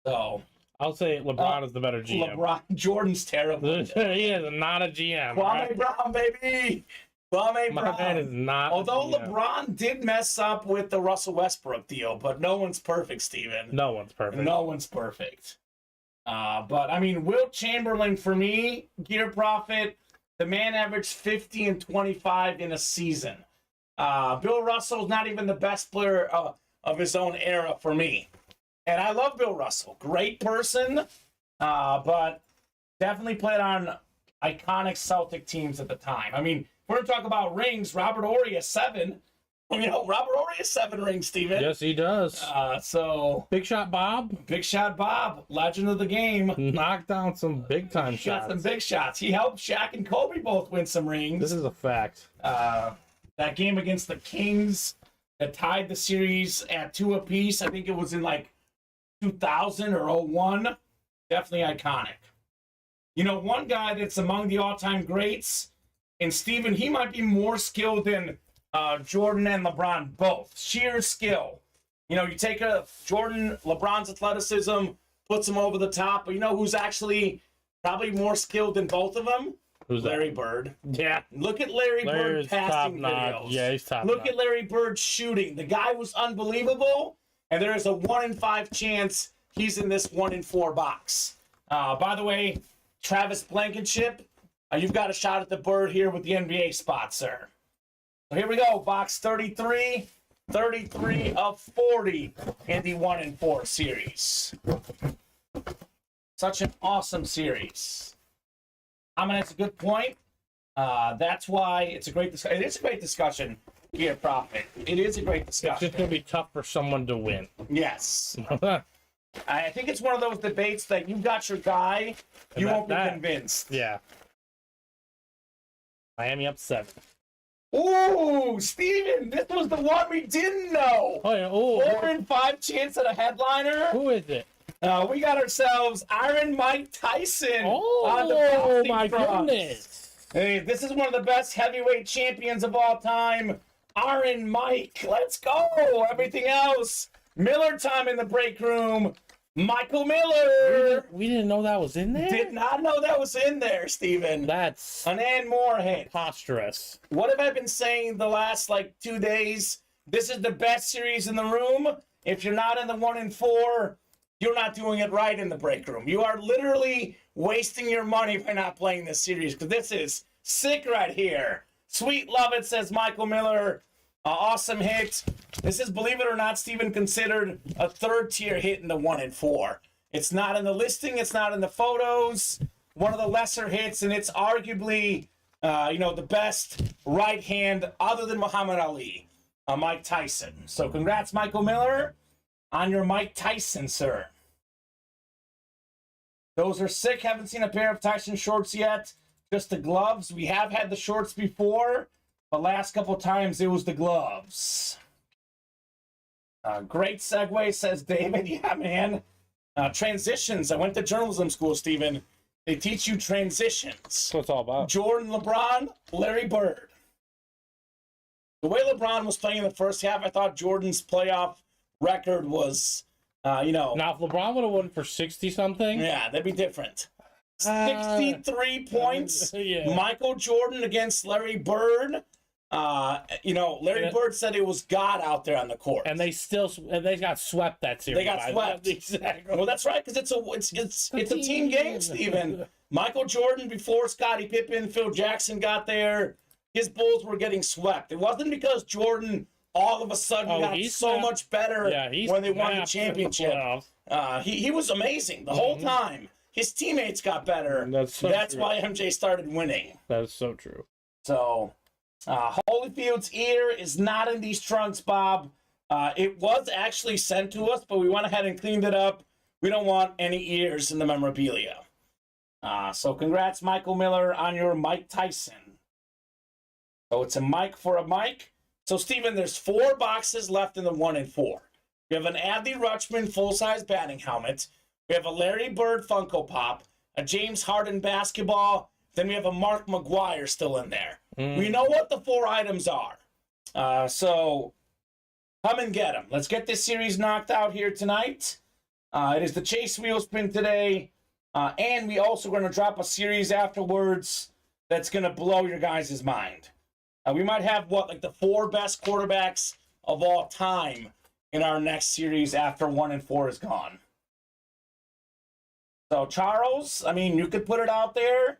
So I'll say LeBron is the better GM. LeBron, Jordan's terrible. He is not a GM. Kwame right? Brown, baby. Kwame My Brown. man is not. Although LeBron did mess up with the Russell Westbrook deal, but no one's perfect, Steven. No one's perfect. No one's perfect. But I mean, Wilt Chamberlain for me, Gear Profit, the man averaged 50 and 25 in a season. Bill Russell's not even the best player of his own era for me. And I love Bill Russell. Great person, but definitely played on iconic Celtic teams at the time. I mean, we're going to talk about rings. Robert Horry has 7. You know, Robert Horry has 7 rings, Steven. Yes, he does. So Big Shot Bob. Big Shot Bob, legend of the game. Knocked down some big time Shot shots. some big shots. He helped Shaq and Kobe both win some rings. This is a fact. That game against the Kings that tied the series at 2 apiece. I think it was in like 2000 or 01. Definitely iconic. You know, one guy that's among the all-time greats, and Steven, he might be more skilled than Jordan and LeBron both. Sheer skill. You know, you take Jordan, LeBron's athleticism, puts him over the top, but you know who's actually probably more skilled than both of them? Who's Larry that? Bird. Yeah. Look at Larry Larry's Bird passing videos. Yeah, he's top Look notch. at Larry Bird shooting. The guy was unbelievable, and there is a 1 in 5 chance he's in this 1 in 4 box. By the way, Travis Blankenship, you've got a shot at the Bird here with the NBA spot, sir. So here we go, box 33, 33 of 40 in the 1 in 4 series. Such an awesome series. I mean, it's a good point. That's why it's a great discussion. It is a great discussion, Gear Profit. It is a great It's discussion. just going to be tough for someone to win. Yes. I think it's one of those debates that you've got your guy, you won't be convinced. Yeah. Miami up 7. Ooh, Steven, this was the one we didn't know. Oh, yeah. Oh, 4 in 5 chance at a headliner. who is it? We got ourselves Iron Mike Tyson. on the Oh, boxing my front. goodness. Hey, this is one of the best heavyweight champions of all time. Iron Mike, let's go. Everything else, Miller time in the break room. Michael Miller. We didn't know that was in there? Did not know that was in there, Steven. That's An and more hit. preposterous. What have I been saying the last 2 days? This is the best series in the room. If you're not in the 1 in 4, you're not doing it right in the break room. You are literally wasting your money by not playing this series, because this is sick right here. Sweet Love It, says Michael Miller. Awesome hit. This is, believe it or not, Steven, considered a 3rd tier hit in the 1 in 4. It's not in the listing. It's not in the photos. One of the lesser hits, and it's arguably, the best right hand other than Muhammad Ali, Mike Tyson. So congrats, Michael Miller, on your Mike Tyson, sir. Those are sick. Haven't seen a pair of Tyson shorts yet. Just the gloves. We have had the shorts before, but last couple times it was the gloves. Great segue, says David. Yeah, man. Transitions. I went to journalism school, Steven. They teach you transitions. That's what it's all about. Jordan, LeBron, Larry Bird. The way LeBron was playing in the first half, I thought Jordan's playoff record was, Now, if LeBron would have won for 60-something... Yeah, that'd be different. 63 points. Yeah. Michael Jordan against Larry Bird. Larry Bird said it was God out there on the court. And they got swept that series. They got swept. Exactly. Well, that's right, because it's a team game, Steven. Michael Jordan before Scottie Pippen, Phil Jackson got there. His Bulls were getting swept. It wasn't because Jordan all of a sudden got so much better when they won the championship. He was amazing the whole time. His teammates got better. That's why MJ started winning. That's so true. So, Holyfield's ear is not in these trunks, Bob. It was actually sent to us, but we went ahead and cleaned it up. We don't want any ears in the memorabilia. So congrats, Michael Miller, on your Mike Tyson. So it's a Mike for a Mike. So, Steven, there's 4 boxes left in the 1 and 4. We have an Adley Rutschman full-size batting helmet. We have a Larry Bird Funko Pop, a James Harden basketball. Then we have a Mark McGuire still in there. We know what the 4 items are. So come and get them. Let's get this series knocked out here tonight. It is the Chase Wheel Spin today. And we also going to drop a series afterwards that's going to blow your guys' mind. We might have, the 4 best quarterbacks of all time in our next series after 1 and 4 is gone. So, Charles, you could put it out there.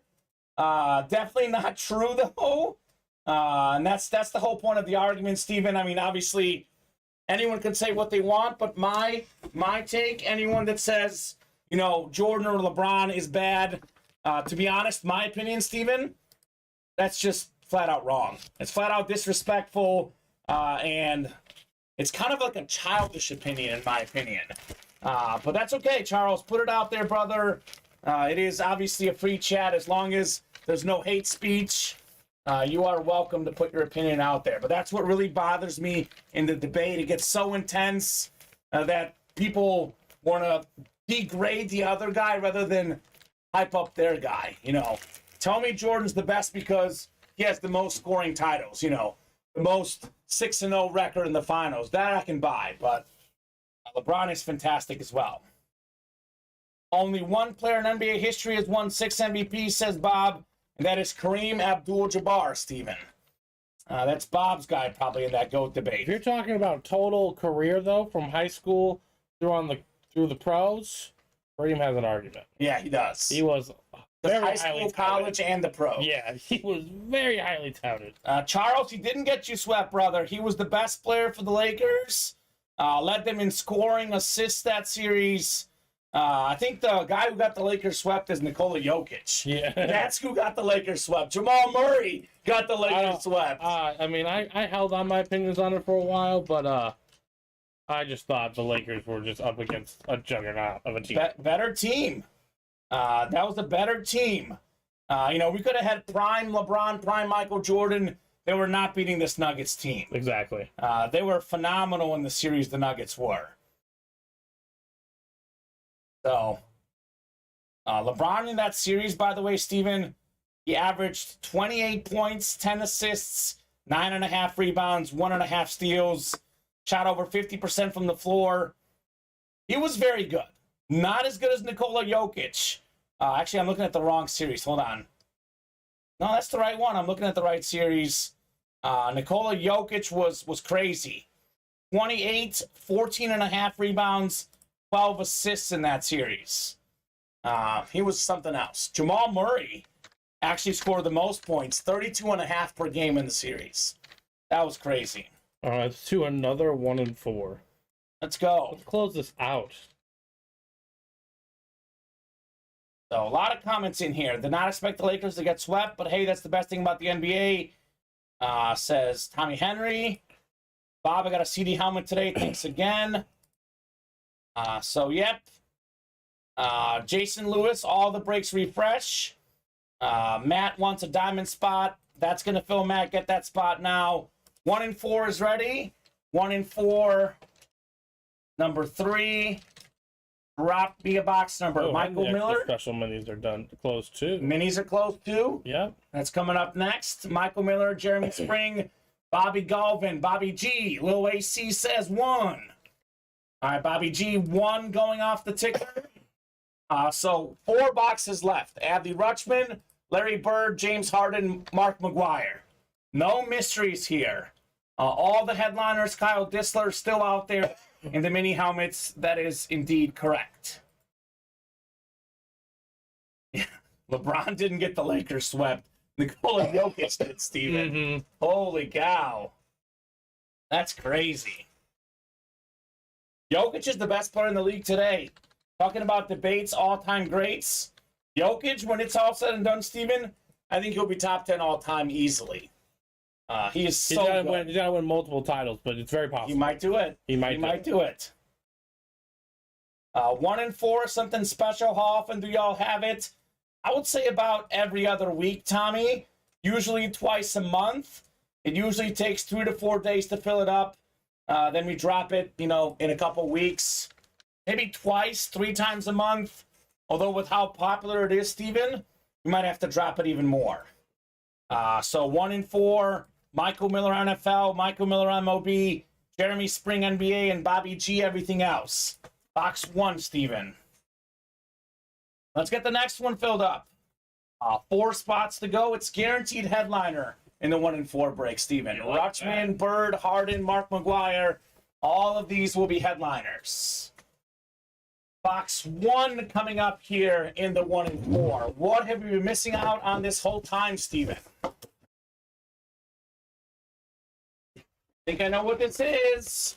Definitely not true, though. And that's the whole point of the argument, Steven. Obviously, anyone can say what they want, but my take, anyone that says, Jordan or LeBron is bad, to be honest, my opinion, Steven, that's just flat out wrong. It's flat out disrespectful, and it's kind of like a childish opinion, in my opinion. But that's okay, Charles. Put it out there, brother. It is obviously a free chat. As long as there's no hate speech, you are welcome to put your opinion out there. But that's what really bothers me in the debate. It gets so intense that people want to degrade the other guy rather than hype up their guy. Tell me Jordan's the best because he has the most scoring titles, the most 6-0 record in the finals. That I can buy, but LeBron is fantastic as well. Only one player in NBA history has won 6 MVPs, says Bob, and that is Kareem Abdul-Jabbar, Steven. That's Bob's guy probably in that GOAT debate. If you're talking about total career, though, from high school through the pros, Kareem has an argument. Yeah, he does. He was the high school, college, and the pro. Yeah, he was very highly touted. Charles, he didn't get you swept, brother. He was the best player for the Lakers. Led them in scoring, assists that series. I think the guy who got the Lakers swept is Nikola Jokic. Yeah. That's who got the Lakers swept. Jamal Murray got the Lakers swept. I held on my opinions on it for a while, but I just thought the Lakers were just up against a juggernaut of a team. Better team. That was a better team. We could have had prime LeBron, prime Michael Jordan. They were not beating this Nuggets team. Exactly. They were phenomenal in the series the Nuggets were. So, LeBron in that series, by the way, Steven, he averaged 28 points, 10 assists, 9.5 rebounds, 1.5 steals, shot over 50% from the floor. He was very good. Not as good as Nikola Jokic. Actually, I'm looking at the wrong series. Hold on. No, that's the right one. I'm looking at the right series. Nikola Jokic was crazy. 28, 14.5 rebounds, 12 assists in that series. He was something else. Jamal Murray actually scored the most points, 32.5 per game in the series. That was crazy. All right, to another 1 and 4. Let's go. Let's close this out. So, a lot of comments in here. Did not expect the Lakers to get swept, but hey, that's the best thing about the NBA, says Tommy Henry. Bob, I got a CD helmet today. Thanks again. Yep. Jason Lewis, all the breaks refresh. Matt wants a diamond spot. That's going to fill Matt. Get that spot now. 1 and 4 is ready. 1 and 4. Number 3. Drop me a box number. Oh, Michael and the extra Miller. special minis are done closed too. Minis are closed too. Yep. That's coming up next. Michael Miller, Jeremy Spring, Bobby Galvin, Bobby G. Lil AC says 1. All right, Bobby G, 1 going off the ticker. So 4 boxes left. Adley Rutschman, Larry Bird, James Harden, Mark McGuire. No mysteries here. All the headliners, Kyle Dissler, still out there in the mini helmets. That is indeed correct. Yeah. LeBron didn't get the Lakers swept. Nikola Jokic did, Steven. Mm-hmm. Holy cow. That's crazy. Jokic is the best player in the league today. Talking about debates, all-time greats. Jokic, when it's all said and done, Steven, I think he'll be top 10 all-time easily. He is so good. He's got to win multiple titles, but it's very possible. He might do it. He might do it. 1 and 4, something special. How often do y'all have it? I would say about every other week, Tommy. Usually twice a month. It usually takes 3 to 4 days to fill it up. Then we drop it, in a couple weeks. Maybe twice, 3 times a month. Although with how popular it is, Steven, we might have to drop it even more. So 1 and 4, Michael Miller NFL, Michael Miller MLB, Jeremy Spring NBA, and Bobby G everything else. Box 1, Steven. Let's get the next one filled up. 4 spots to go. It's guaranteed headliner in the 1 and 4 break, Steven. Rutschman, Bird, Harden, Mark McGuire. All of these will be headliners. Box 1 coming up here in the 1 and 4. What have we been missing out on this whole time, Steven? Think I know what this is.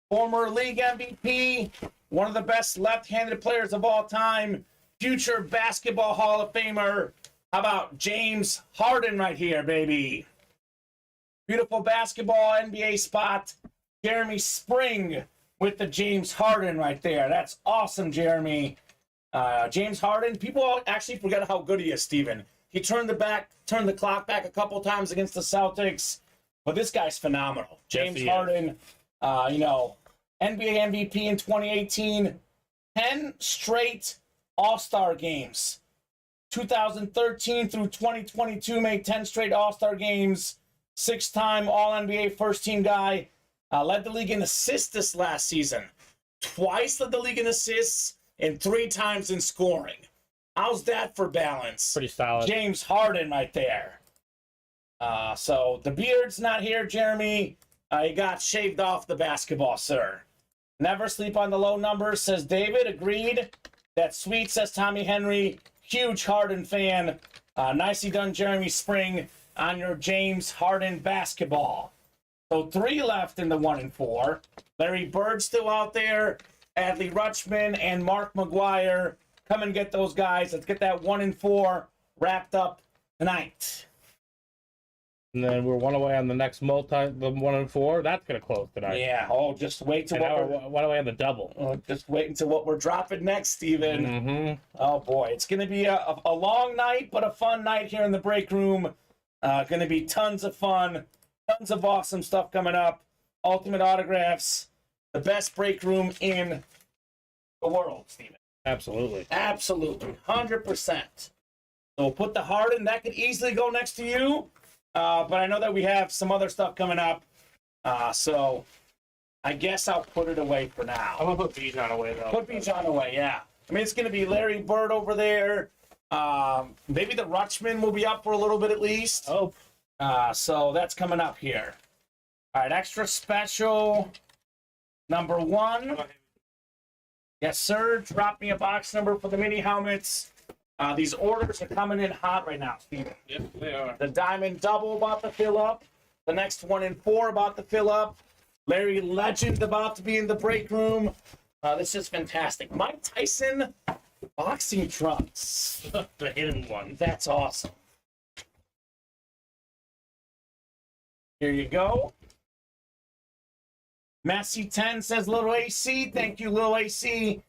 Former league MVP, one of the best left-handed players of all time, future basketball Hall of Famer. How about James Harden right here, baby? Beautiful basketball NBA spot. Jeremy Spring with the James Harden right there. That's awesome, Jeremy. James Harden, people actually forget how good he is, Steven. He turned the clock back a couple times against the Celtics, but this guy's phenomenal. James Harden, NBA MVP in 2018, 10 straight All-Star games. 2013 through 2022 made 10 straight All-Star games. 6-time All-NBA first-team guy. Led the league in assists this last season. Twice led the league in assists and 3 times in scoring. How's that for balance? Pretty solid. James Harden right there. So the beard's not here, Jeremy. You got shaved off the basketball, sir. Never sleep on the low numbers, says David. Agreed. That's sweet, says Tommy Henry. Huge Harden fan. Nicely done, Jeremy Spring, on your James Harden basketball. So 3 left in the 1 and 4. Larry Bird still out there. Adley Rutschman and Mark McGuire. Come and get those guys. Let's get that 1 and 4 wrapped up tonight. And then we're 1 away on the next the 1 and 4. That's going to close tonight. Yeah. Oh, just wait till we're 1 away on the double. Just wait until what we're dropping next, Steven. Mm-hmm. Oh, boy. It's going to be a long night, but a fun night here in the break room. Going to be tons of fun. Tons of awesome stuff coming up. Ultimate autographs. The best break room in the world, Steven. Absolutely. Absolutely. 100%. So we'll put the Harden. That could easily go next to you. But I know that we have some other stuff coming up. So I guess I'll put it away for now. I'm going to put Bijan away, though. Put Bijan away, yeah. I mean, it's going to be Larry Bird over there. Maybe the Rutschman will be up for a little bit at least. Oh. So that's coming up here. All right, extra special number 1. Yes, sir. Drop me a box number for the mini helmets. These orders are coming in hot right now, Steven. Yes, they are. The Diamond Double about to fill up. The next 1 and 4 about to fill up. Larry Legend about to be in the break room. This is fantastic. Mike Tyson boxing trunks. The hidden one. That's awesome. Here you go. Messi 10 says Little AC. Thank you, Little AC.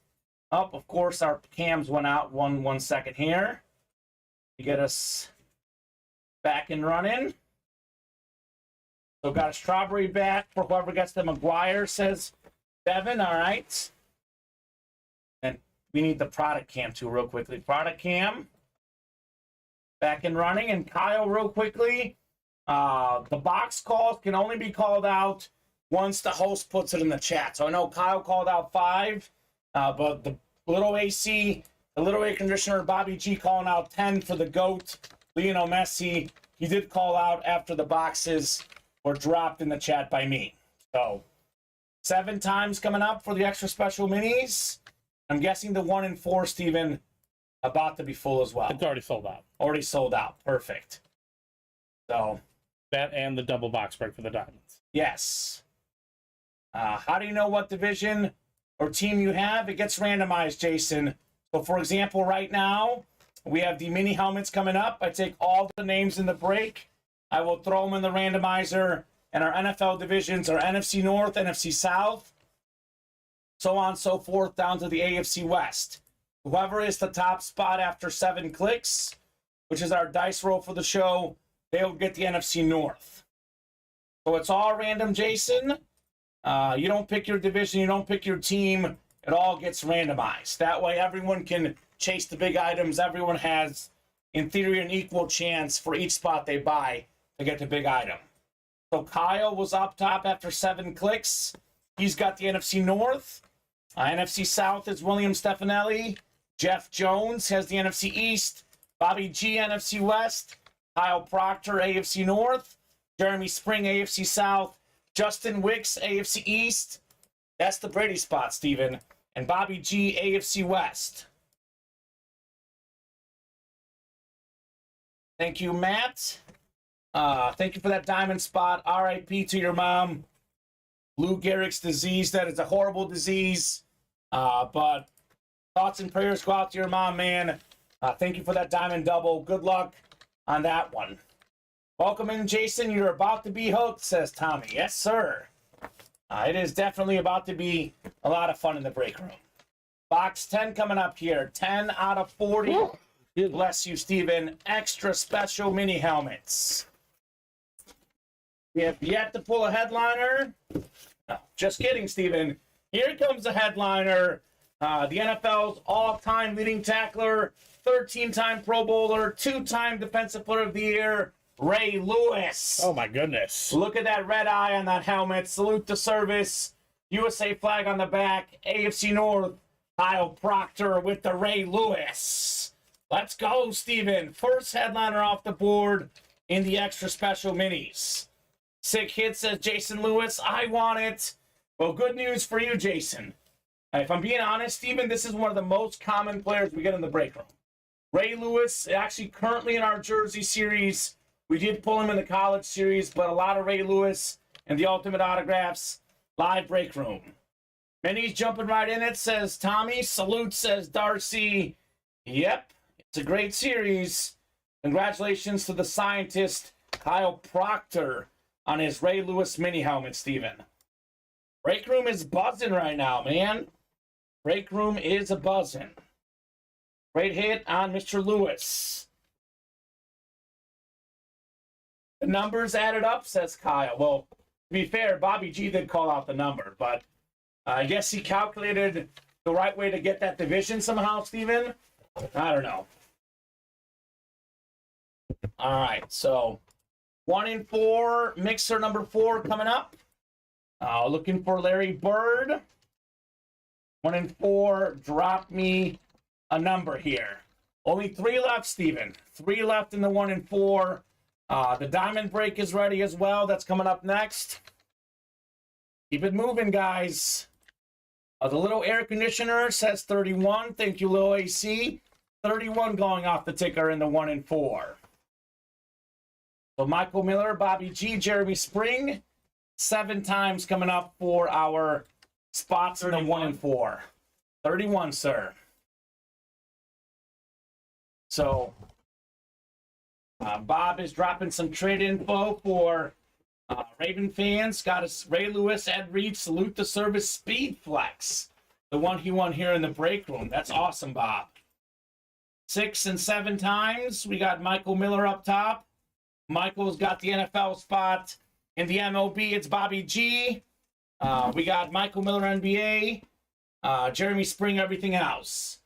Up, of course, our cams went out. One second here. You get us back and running. So got a strawberry bat for whoever gets the McGuire, says 7, all right. And we need the product cam too, real quickly. Product cam. Back and running. And Kyle, real quickly. The box calls can only be called out once the host puts it in the chat. So I know Kyle called out 5, but the little AC, the little air conditioner, Bobby G calling out 10 for the GOAT, Lionel Messi. He did call out after the boxes were dropped in the chat by me. So 7 times coming up for the extra special minis. I'm guessing the 1 and 4, Steven, about to be full as well. It's already sold out. Already sold out. Perfect. So that and the double box break for the diamonds. Yes. How do you know what division or team you have? It gets randomized, Jason. So, for example, right now, we have the mini helmets coming up. I take all the names in the break. I will throw them in the randomizer. And our NFL divisions are NFC North, NFC South, so on and so forth, down to the AFC West. Whoever is the top spot after 7 clicks, which is our dice roll for the show, they'll get the NFC North. So it's all random, Jason. You don't pick your division, you don't pick your team. It all gets randomized. That way everyone can chase the big items. Everyone has, in theory, an equal chance for each spot they buy to get the big item. So Kyle was up top after 7 clicks. He's got the NFC North. NFC South is William Stefanelli. Jeff Jones has the NFC East. Bobby G, NFC West. Kyle Proctor, AFC North. Jeremy Spring, AFC South. Justin Wicks, AFC East. That's the Brady spot, Steven. And Bobby G, AFC West. Thank you, Matt. Thank you for that diamond spot. RIP to your mom. Lou Gehrig's disease. That is a horrible disease. But thoughts and prayers go out to your mom, man. Thank you for that diamond double. Good luck on that one. Welcome in, Jason. You're about to be hooked, says Tommy. Yes, sir. It is definitely about to be a lot of fun in the break room. Box 10 coming up here. 10 out of 40. Bless you, Steven. Extra special mini helmets. We have yet to pull a headliner. No, just kidding, Steven. Here comes a headliner. The NFL's all-time leading tackler, 13-time Pro Bowler, 2-time Defensive Player of the Year, Ray Lewis. Oh, my goodness. Look at that red eye on that helmet. Salute to service. USA flag on the back. AFC North, Kyle Proctor with the Ray Lewis. Let's go, Steven. First headliner off the board in the extra special minis. Sick hit, says Jason Lewis. I want it. Well, good news for you, Jason. If I'm being honest, Steven, this is one of the most common players we get in the break room. Ray Lewis, actually currently in our jersey series. We did pull him in the college series, but a lot of Ray Lewis and the Ultimate Autographs live break room. Minnie's jumping right in it, says Tommy. Salute, says Darcy. Yep, it's a great series. Congratulations to the scientist, Kyle Proctor, on his Ray Lewis mini helmet, Steven. Break room is buzzing right now, man. Break room is a buzzing. Great hit on Mr. Lewis. The numbers added up, says Kyle. Well, to be fair, Bobby G did call out the number, but I guess he calculated the right way to get that division somehow, Steven. I don't know. All right, so 1 and 4, mixer number 4 coming up. Looking for Larry Bird. 1 and 4, drop me a number here. Only 3 left, Steven. 3 left in the 1 and 4. The diamond break is ready as well. That's coming up next. Keep it moving, guys. The little air conditioner says 31. Thank you, Lil AC. 31 going off the ticker in the 1 and 4. So Michael Miller, Bobby G, Jeremy Spring. 7 times coming up for our spots 31. In the 1 and 4. 31, sir. So Bob is dropping some trade info for Raven fans. Got us Ray Lewis, Ed Reed, salute the service, Speed Flex. The one he won here in the break room. That's awesome, Bob. 6 and 7 times. We got Michael Miller up top. Michael's got the NFL spot. In the MLB, it's Bobby G. We got Michael Miller, NBA. Jeremy Spring, everything else.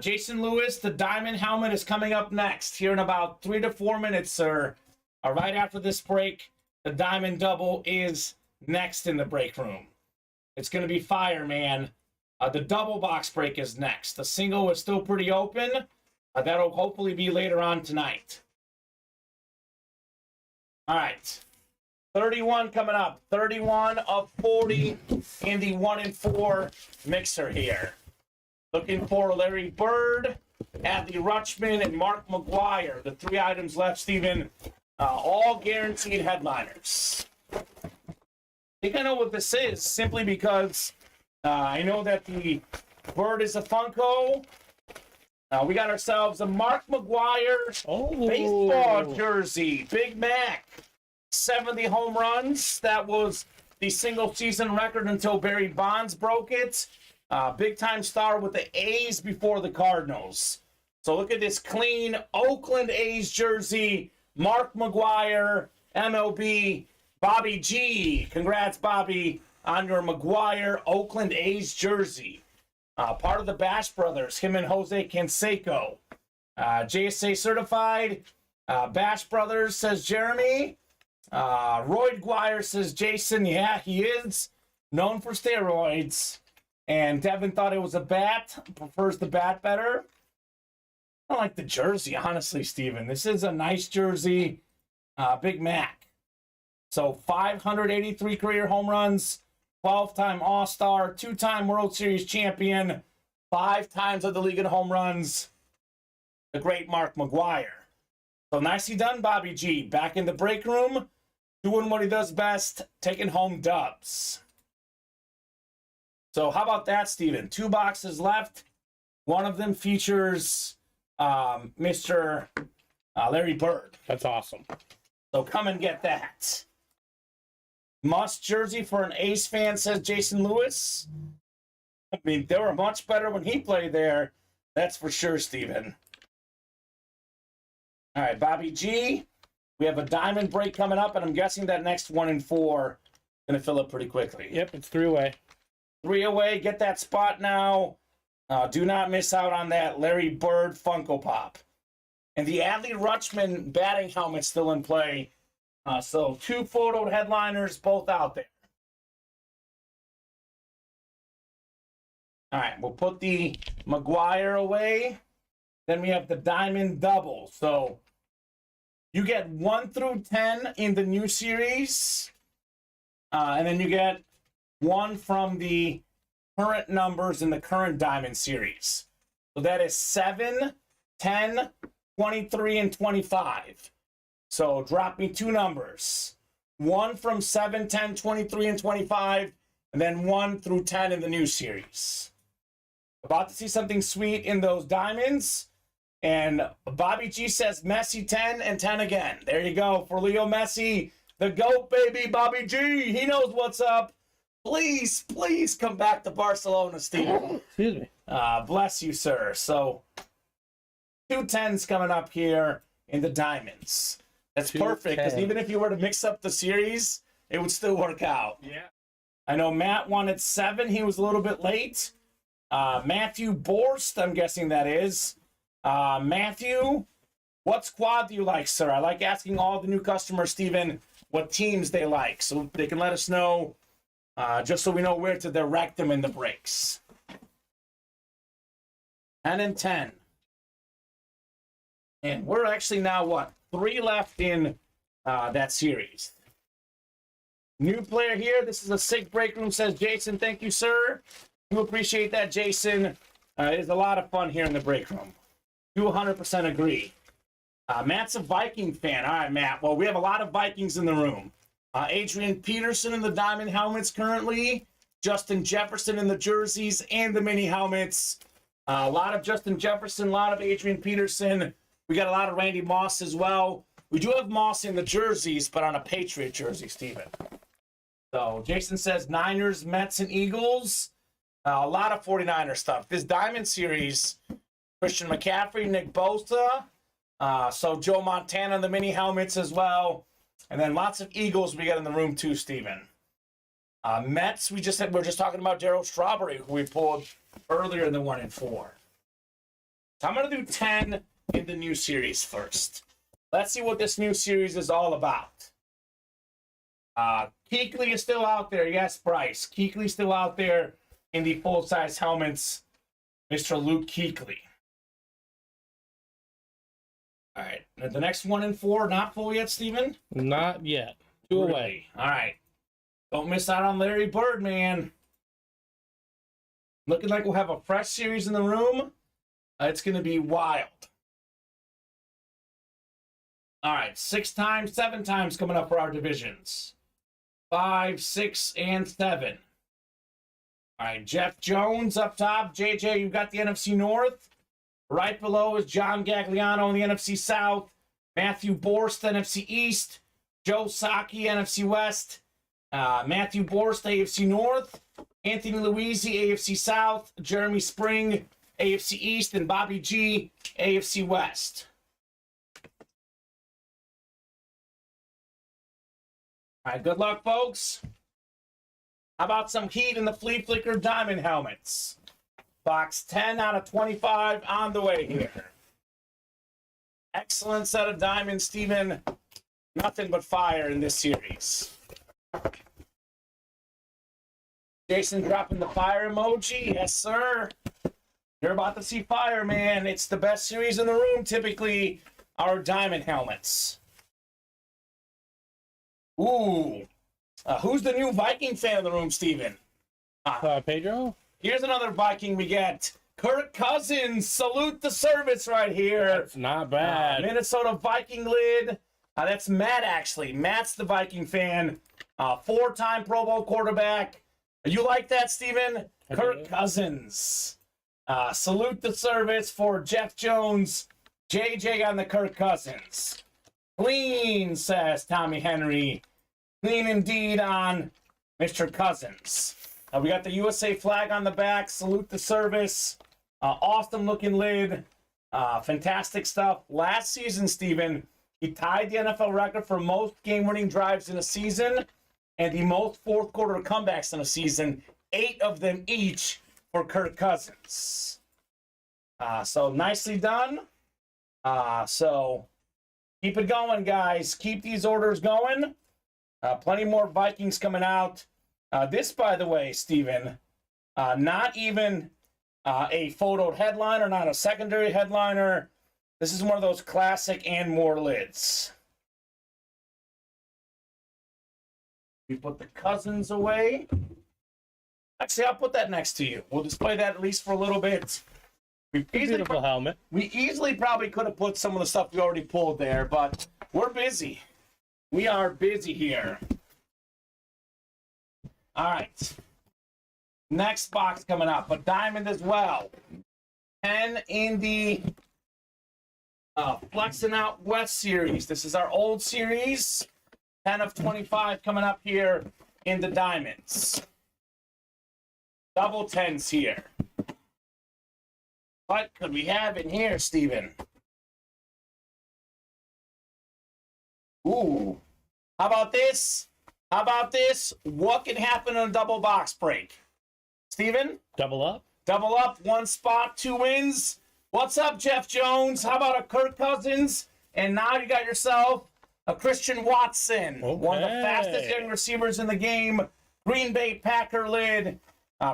Jason Lewis, the diamond helmet is coming up next here in about 3 to 4 minutes, sir. Right after this break, the diamond double is next in the break room. It's going to be fire, man. The double box break is next. The single is still pretty open. That'll hopefully be later on tonight. All right. 31 coming up. 31 of 40 in the 1 and 4 mixer here. Looking for Larry Bird, Adley Rutschman, and Mark McGuire. The 3 items left, Steven. All guaranteed headliners. I think I know what this is, simply because I know that the Bird is a Funko. We got ourselves a Mark McGuire baseball jersey. Big Mac. 70 home runs. That was the single season record until Barry Bonds broke it. Big time star with the A's before the Cardinals. So look at this clean Oakland A's jersey. Mark McGuire, MLB, Bobby G. Congrats, Bobby, on your McGuire Oakland A's jersey. Part of the Bash Brothers, him and Jose Canseco. JSA certified. Bash Brothers, says Jeremy. Roy Dwyer says Jason, yeah, he is known for steroids. And Devin thought it was a bat, prefers the bat better. I like the jersey, honestly, Steven. This is a nice jersey. Big Mac. So 583 career home runs, 12-time All-Star, 2-time World Series champion, 5 times of the league in home runs. The great Mark McGuire. So nicely done, Bobby G. Back in the break room, doing what he does best, taking home dubs. So how about that, Steven? 2 boxes left. One of them features Mr. Larry Bird. That's awesome. So come and get that. Must jersey for an Ace fan, says Jason Lewis. I mean, they were much better when he played there. That's for sure, Steven. All right, Bobby G. We have a diamond break coming up, and I'm guessing that next 1 and 4 going to fill up pretty quickly. Yep, it's 3 away. 3 away. Get that spot now. Do not miss out on that Larry Bird Funko Pop. And the Adley Rutschman batting helmet still in play. So 2 photoed headliners, both out there. All right, we'll put the McGuire away. Then we have the diamond double. So you get 1 through 10 in the new series. And then you get 1 from the current numbers in the current diamond series. So that is 7, 10, 23, and 25. So drop me 2 numbers. 1 from 7, 10, 23, and 25, and then 1 through 10 in the new series. About to see something sweet in those diamonds. And Bobby G says Messi 10 and 10 again. There you go for Leo Messi, the GOAT, baby. Bobby G, he knows what's up. Please, please come back to Barcelona, Steve. Excuse me. Bless you, sir. So 2 10s coming up here in the diamonds. That's perfect, because even if you were to mix up the series, it would still work out. Yeah. I know Matt wanted 7. He was a little bit late. Matthew Borst, I'm guessing that is. Matthew, what squad do you like, sir? I like asking all the new customers, Steven, what teams they like, so they can let us know, just so we know where to direct them in the breaks. 10 and 10. And we're actually now, what, 3 left in that series. New player here. This is a sick break room, says Jason. Thank you, sir. You appreciate that, Jason. It is a lot of fun here in the break room. You 100% agree. Matt's a Viking fan. All right, Matt. Well, we have a lot of Vikings in the room. Adrian Peterson in the diamond helmets currently. Justin Jefferson in the jerseys and the mini helmets. A lot of Justin Jefferson, a lot of Adrian Peterson. We got a lot of Randy Moss as well. We do have Moss in the jerseys, but on a Patriot jersey, Steven. So Jason says Niners, Mets, and Eagles. A lot of 49er stuff. This Diamond Series, Christian McCaffrey, Nick Bosa. So Joe Montana in the mini helmets as well. And then lots of Eagles we got in the room too, Steven. Mets, we're just talking about Darryl Strawberry, who we pulled earlier in the 1 and 4. So I'm going to do 10 in the new series first. Let's see what this new series is all about. Kuechly is still out there. Yes, Bryce. Kuechly still out there in the full-size helmets. Mr. Luke Kuechly. All right. The next 1 and 4, not full yet, Steven? Not yet. 2 away. All right. Don't miss out on Larry Bird, man. Looking like we'll have a fresh series in the room. It's going to be wild. All right. 6 times, 7 times coming up for our divisions. 5, 6, and 7. All right. Jeff Jones up top. JJ, you've got the NFC North. Right below is John Gagliano in the NFC South. Matthew Borst, NFC East. Joe Saki, NFC West. Matthew Borst, AFC North. Anthony Luisi, AFC South. Jeremy Spring, AFC East. And Bobby G, AFC West. All right, good luck, folks. How about some heat in the Flea Flicker Diamond helmets? Box 10 out of 25 on the way here. Excellent set of diamonds, Steven. Nothing but fire in this series. Jason dropping the fire emoji. Yes, sir. You're about to see fire, man. It's the best series in the room, typically, our diamond helmets. Ooh. Who's the new Viking fan in the room, Steven? Pedro? Here's another Viking we get. Kirk Cousins. Salute the service right here. That's not bad. Minnesota Viking lid. That's Matt, actually. Matt's the Viking fan. 4-time Pro Bowl quarterback. You like that, Steven? Kirk Cousins. Salute the service for Jeff Jones. JJ on the Kirk Cousins. Clean, says Tommy Henry. Clean indeed on Mr. Cousins. We got the USA flag on the back. Salute the service. Awesome looking lid. Fantastic stuff. Last season, Steven, he tied the NFL record for most game-winning drives in a season and the most fourth-quarter comebacks in a season. 8 of them each for Kirk Cousins. So nicely done. So keep it going, guys. Keep these orders going. Plenty more Vikings coming out. This, by the way, Steven, not even a photoed headliner, not a secondary headliner. This is one of those classic and more lids. We put the Cousins away. Actually, I'll put that next to you. We'll display that at least for a little bit. Beautiful helmet. We easily probably could have put some of the stuff we already pulled there, but we're busy. We are busy here. All right. Next box coming up, but diamond as well. 10 in the Flexing Out West series. This is our old series. 10 of 25 coming up here in the diamonds. Double 10s here. What could we have in here, Steven? Ooh. How about this? How about this? What can happen in a double box break? Steven? Double up? Double up, 1 spot, 2 wins. What's up, Jeff Jones? How about a Kirk Cousins? And now you got yourself a Christian Watson. Okay. One of the fastest young receivers in the game. Green Bay Packer lid.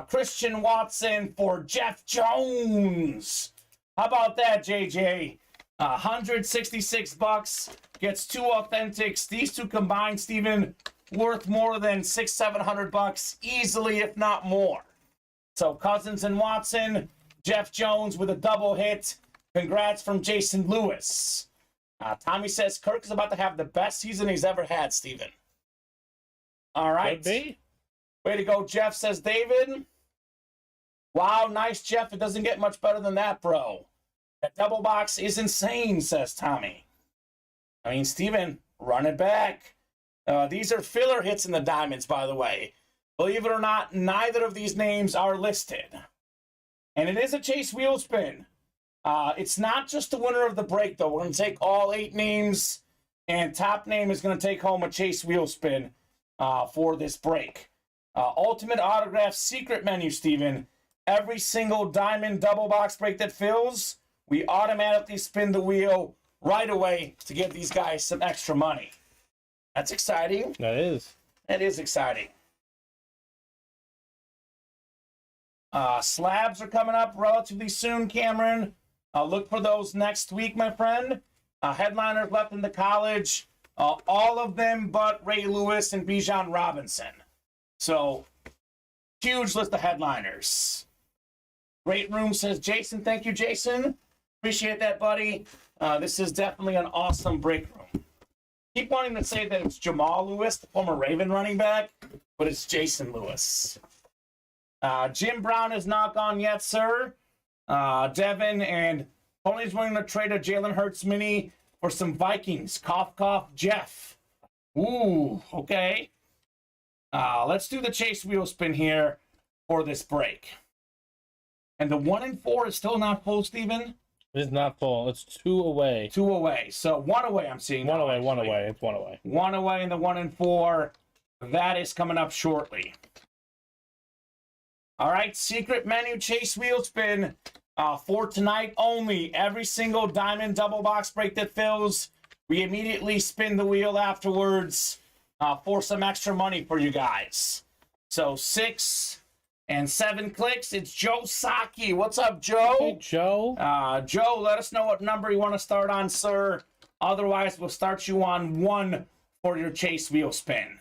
Christian Watson for Jeff Jones. How about that, JJ? $166 gets 2 authentics. These two combined, Steven, worth more than $600-700 easily, if not more. So Cousins and Watson, Jeff Jones with a double hit. Congrats from Jason Lewis. Tommy says Kirk is about to have the best season he's ever had, Steven. All right. Could be. Way to go, Jeff, says David. Wow, nice, Jeff. It doesn't get much better than that, bro. That double box is insane, says Tommy. I mean, Steven, run it back. These are filler hits in the diamonds, by the way. Believe it or not, neither of these names are listed. And it is a chase wheel spin. It's not just the winner of the break, though. We're going to take all 8 names, and top name is going to take home a chase wheel spin for this break. Ultimate Autograph secret menu, Steven. Every single diamond double box break that fills, we automatically spin the wheel right away to give these guys some extra money. That's exciting. That is. That is exciting. Slabs are coming up relatively soon, Cameron. Look for those next week, my friend. Headliners left in the college. All of them but Ray Lewis and Bijan Robinson. So, huge list of headliners. Great room, says Jason. Thank you, Jason. Appreciate that, buddy. This is definitely an awesome break room. Keep wanting to say that it's Jamal Lewis, the former Raven running back, but it's Jason Lewis. Jim Brown is not gone yet, sir. Devin and Tony's willing to trade a Jalen Hurts mini for some Vikings. Cough, cough, Jeff. Ooh, okay. Let's do the chase wheel spin here for this break. And the 1 and 4 is still not full, Steven? It is not full. It's 2 away. 2 away. So 1 away, I'm seeing. 1 now, away, actually. 1 away. It's 1 away. 1 away in the 1 and 4. That is coming up shortly. All right, secret menu chase wheel spin for tonight only. Every single diamond double box break that fills, we immediately spin the wheel afterwards for some extra money for you guys. So 6 and 7 clicks. It's Joe Saki. What's up, Joe? Hey, Joe. Joe, let us know what number you want to start on, sir. Otherwise, we'll start you on 1 for your chase wheel spin.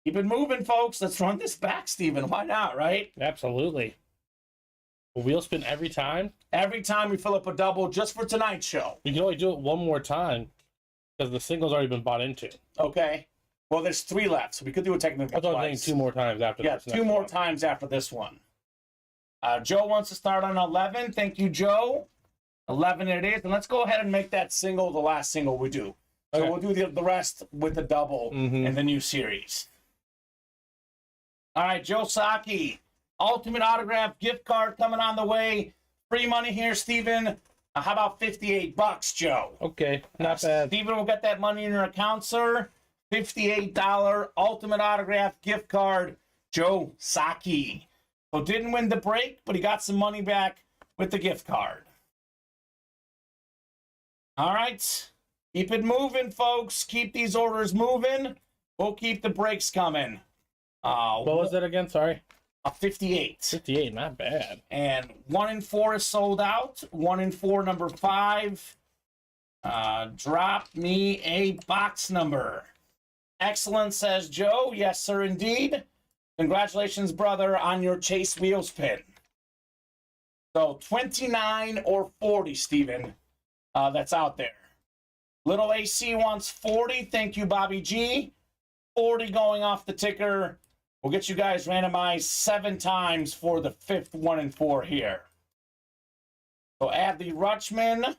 Keep it moving, folks. Let's run this back, Steven. Why not, right? Absolutely. A wheel spin every time? Every time we fill up a double just for tonight's show. We can only do it one more time because the single's already been bought into. Okay. Well, there's 3 left, so we could do it technically I thought I was twice. saying 2 more times after Yeah, this. 2 more times after this one. Joe wants to start on 11. Thank you, Joe. 11 it is. And let's go ahead and make that single the last single we do. So Okay. we'll do the rest with the double in the new series. All right, Joe Saki. Ultimate Autograph gift card coming on the way. Free money here, Steven. How about $58, Joe? Okay, not bad. Steven will get that money in your account, sir. $58 Ultimate Autograph gift card, Joe Saki. So didn't win the break, but he got some money back with the gift card. All right. Keep it moving, folks. Keep these orders moving. We'll keep the breaks coming. What was it again? Sorry. 58. 58, not bad. And 1 and 4 is sold out. 1 and 4, number 5. Drop me a box number. Excellent, says Joe. Yes, sir, indeed. Congratulations, brother, on your chase wheel spin. So 29 or 40, Steven. That's out there. Little AC wants 40. Thank you, Bobby G. 40 going off the ticker. We'll get you guys randomized 7 times for the 5th 1 and 4 here. So Adley Rutschman.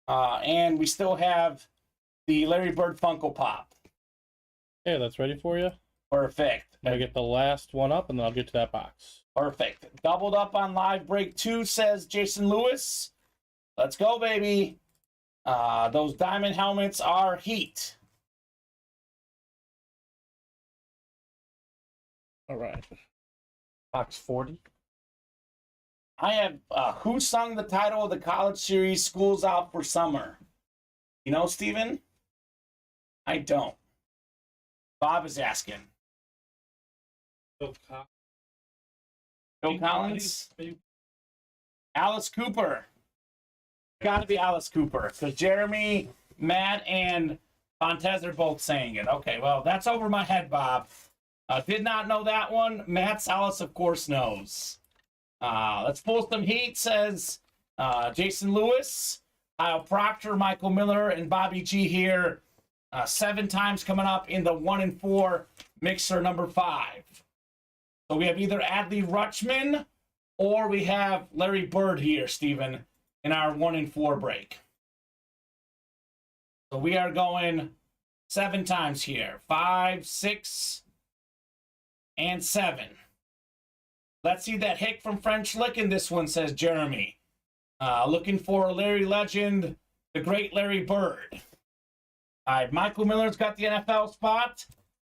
And we still have the Larry Bird Funko Pop. Okay, that's ready for you. Perfect. I'm going to get the last one up, and then I'll get to that box. Perfect. Doubled up on live break 2, says Jason Lewis. Let's go, baby. Those diamond helmets are heat. All right. Box 40. I have who sung the title of the college series School's Out for Summer? You know, Steven? I don't. Bob is asking. Phil Collins? Alice Cooper. Got to be Alice Cooper, because Jeremy, Matt, and Fontez are both saying it. Okay, well, that's over my head, Bob. Did not know that one. Matt Salas, of course, knows. Let's pull some heat, says Jason Lewis. Kyle Proctor, Michael Miller, and Bobby G here. 7 times coming up in the 1 and 4 mixer number 5. So we have either Adley Rutschman or we have Larry Bird here, Steven, in our 1 and 4 break. So we are going 7 times here. 5, 6, and 7. Let's see that hick from French Lick in this one, says Jeremy. Looking for a Larry legend, the great Larry Bird. All right, Michael Miller's got the NFL spot.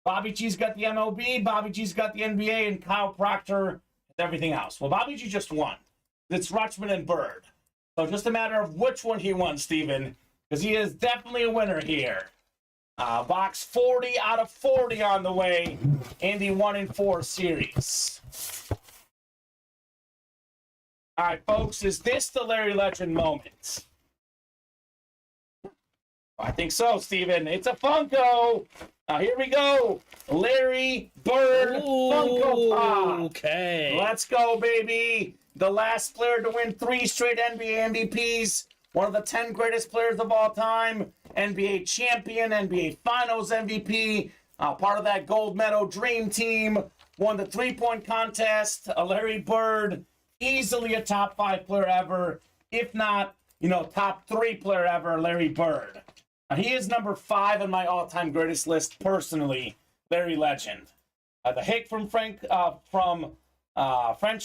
Bobby G's got the MLB, Bobby G's got the NBA, and Kyle Proctor has everything else. Well, Bobby G just won. It's Rutschman and Bird. So just a matter of which one he won, Steven, because he is definitely a winner here. Box 40 out of 40 on the way in the 1-in-4 series. All right, folks, is this the Larry Legend moment? I think so, Steven. It's a Funko. Here we go. Larry Bird Funko Pop. Okay. Let's go, baby. The last player to win 3 straight NBA MVPs. One of the 10 greatest players of all time. NBA champion, NBA Finals MVP. Part of that gold medal dream team. Won the 3-point contest. Larry Bird. Easily a top 5 player ever. If not, top 3 player ever, Larry Bird. He is number 5 on my all-time greatest list, personally. Larry Legend. The Hick from French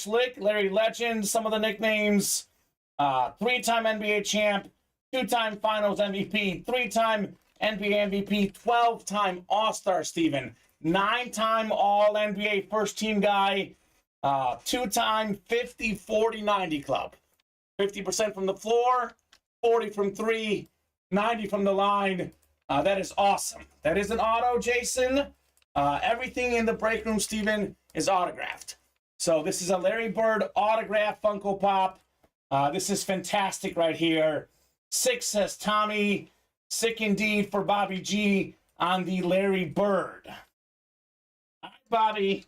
Lick, Larry Legend, some of the nicknames. 3-time NBA champ, 2-time Finals MVP, 3-time NBA MVP, 12-time All-Star, Steven. 9-time All-NBA first-team guy. 2-time 50-40-90 club. 50% from the floor, 40 from 3, 90 from the line. That is awesome. That is an auto, Jason. Everything in the break room, Steven, is autographed. So this is a Larry Bird autograph Funko Pop. This is fantastic right here. 6 says Tommy. Sick indeed for Bobby G on the Larry Bird. All right, Bobby.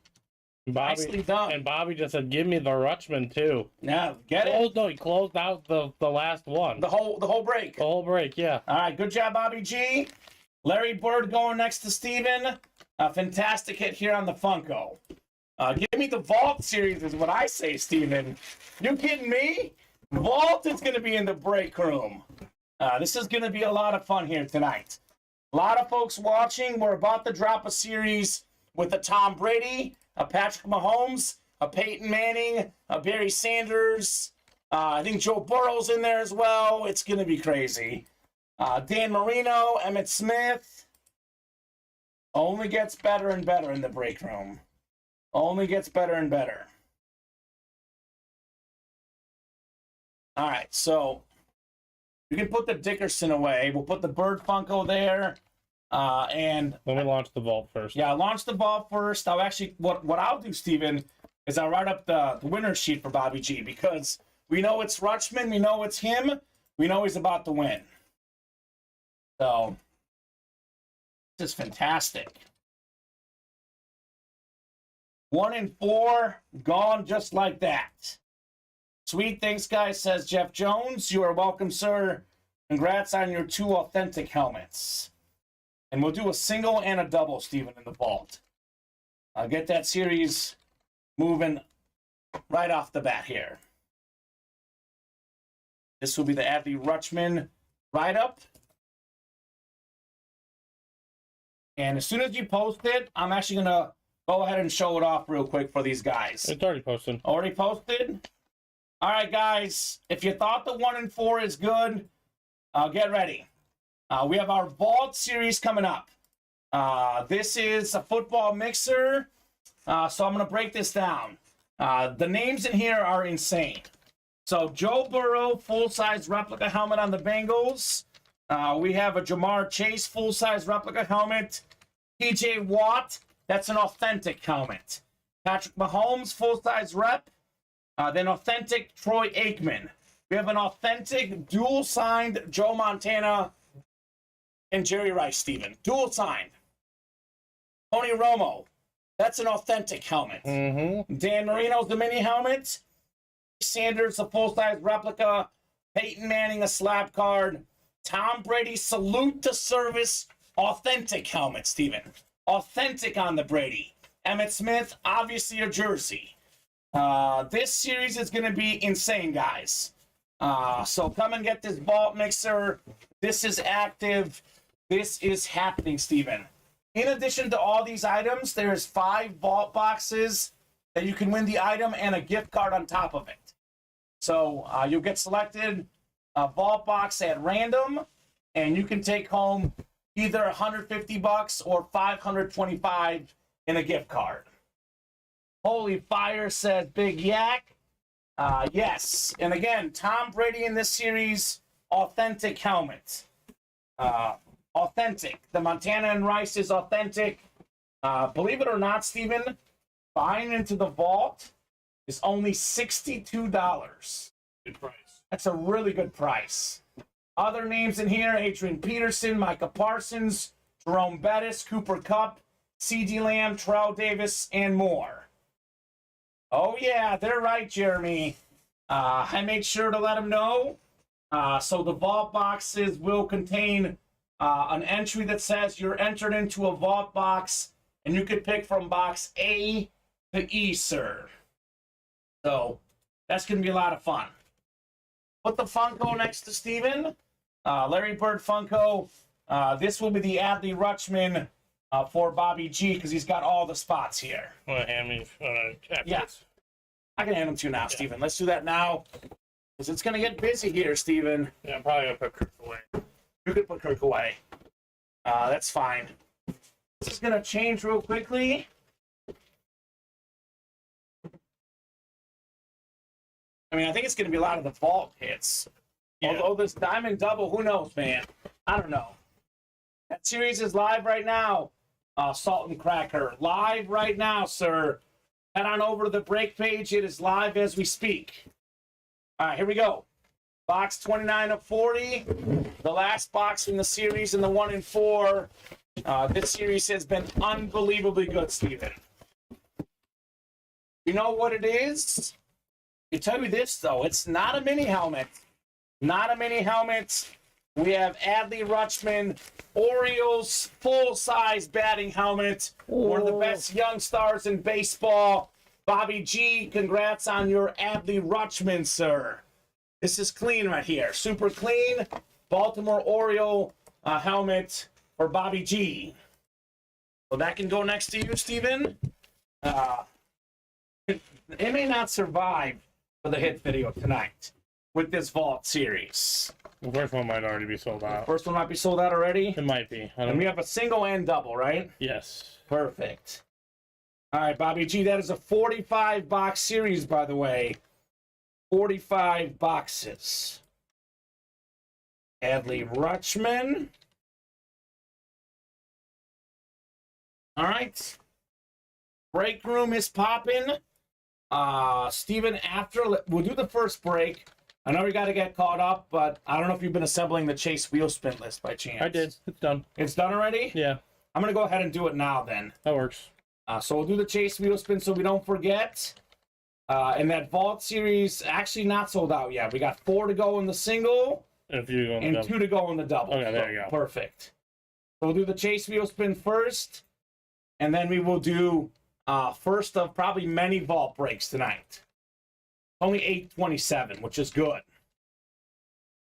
Nicely done. And Bobby just said, "Give me the Rutschman too." Yeah, get it. No, he closed out the last one. The whole break. The whole break, yeah. All right, good job, Bobby G. Larry Bird going next to Steven. A fantastic hit here on the Funko. Give me the Vault series is what I say, Steven. You kidding me? Vault is going to be in the break room. This is going to be a lot of fun here tonight. A lot of folks watching. We're about to drop a series with a Tom Brady, a Patrick Mahomes, a Peyton Manning, a Barry Sanders. I think Joe Burrow's in there as well. It's going to be crazy. Dan Marino, Emmitt Smith. Only gets better and better in the break room. Only gets better and better. All right, so you can put the Dickerson away. We'll put the Bird Funko there. And let me launch the vault first. Yeah, launch the vault first. I'll actually, what I'll do, Steven, is I'll write up the winner sheet for Bobby G, because we know it's Rutschman, we know it's him, we know he's about to win. So, this is fantastic. 1-in-4, gone just like that. Sweet, thanks, guys, says Jeff Jones. You are welcome, sir. Congrats on your 2 authentic helmets. And we'll do a single and a double, Steven, in the vault. I'll get that series moving right off the bat here. This will be the Adley Rutschman write-up. And as soon as you post it, I'm actually going to go ahead and show it off real quick for these guys. It's already posted. Already posted? All right, guys. If you thought the 1-in-4 is good, get ready. We have our Vault series coming up. This is a football mixer. So I'm going to break this down. The names in here are insane. So Joe Burrow, full-size replica helmet on the Bengals. We have a Jamar Chase full-size replica helmet. TJ Watt, that's an authentic helmet. Patrick Mahomes, full-size rep. Then authentic Troy Aikman. We have an authentic dual-signed Joe Montana and Jerry Rice, Steven. Dual-signed. Tony Romo, that's an authentic helmet. Mm-hmm. Dan Marino's the mini helmet. Sanders, a full-size replica. Peyton Manning, a slab card. Tom Brady, salute to service, authentic helmet, Steven. Authentic on the Brady. Emmitt Smith, obviously a jersey. This series is going to be insane, guys. So come and get this vault mixer. This is active. This is happening, Steven. In addition to all these items, there's 5 vault boxes that you can win the item and a gift card on top of it. So you'll get selected a vault box at random, and you can take home either $150 or $525 in a gift card. Holy Fire says Big Yak. Yes. And again, Tom Brady in this series, authentic helmet. Authentic. The Montana and Rice is authentic. Believe it or not, Steven, buying into the vault is only $62. Good price. That's a really good price. Other names in here, Adrian Peterson, Micah Parsons, Jerome Bettis, Cooper Kupp, C.D. Lamb, Terrell Davis, and more. Oh, yeah, they're right, Jeremy. I made sure to let them know. So the vault boxes will contain an entry that says you're entered into a vault box, and you could pick from box A to E, sir. So that's going to be a lot of fun. Put the Funko next to Steven. Larry Bird Funko. This will be the Adley Rutschman for Bobby G because he's got all the spots here. Want to hand me? Yes. I can hand them to you now, Steven. Let's do that now because it's going to get busy here, Steven. Yeah, I'm probably going to put Kirk away. You could put Kirk away. That's fine. This is going to change real quickly. I mean, I think it's going to be a lot of the vault hits. Yeah. Although this Diamond Double, who knows, man? I don't know. That series is live right now, Salt and Cracker. Live right now, sir. Head on over to the break page. It is live as we speak. All right, here we go. Box 29 of 40. The last box in the series in the 1 and 4. This series has been unbelievably good, Steven. You know what it is? I tell you this, though. It's not a mini helmet. Not a mini helmet. We have Adley Rutschman, Orioles full-size batting helmet. One of the best young stars in baseball. Bobby G, congrats on your Adley Rutschman, sir. This is clean right here. Super clean. Baltimore Oriole helmet for Bobby G. So that can go next to you, Steven. It may not survive for the hit video tonight with this vault series. The first one might already be sold out. The first one might be sold out already? It might be. And we have a single and double, right? Yes. Perfect. All right, Bobby G, that is a 45-box series, by the way. 45 boxes. Adley Rutschman. All right. Break room is popping. Steven, we'll do the first break. I know we got to get caught up, but I don't know if you've been assembling the Chase wheel spin list by chance. I did. It's done. It's done already? Yeah. I'm going to go ahead and do it now then. That works. So we'll do the Chase wheel spin so we don't forget. And that vault series actually not sold out yet. We got 4 to go in the single and 2 to go in the double. Okay, there you go. Perfect. So we'll do the Chase wheel spin first, and then we will do first of probably many vault breaks tonight. Only 8:27, which is good.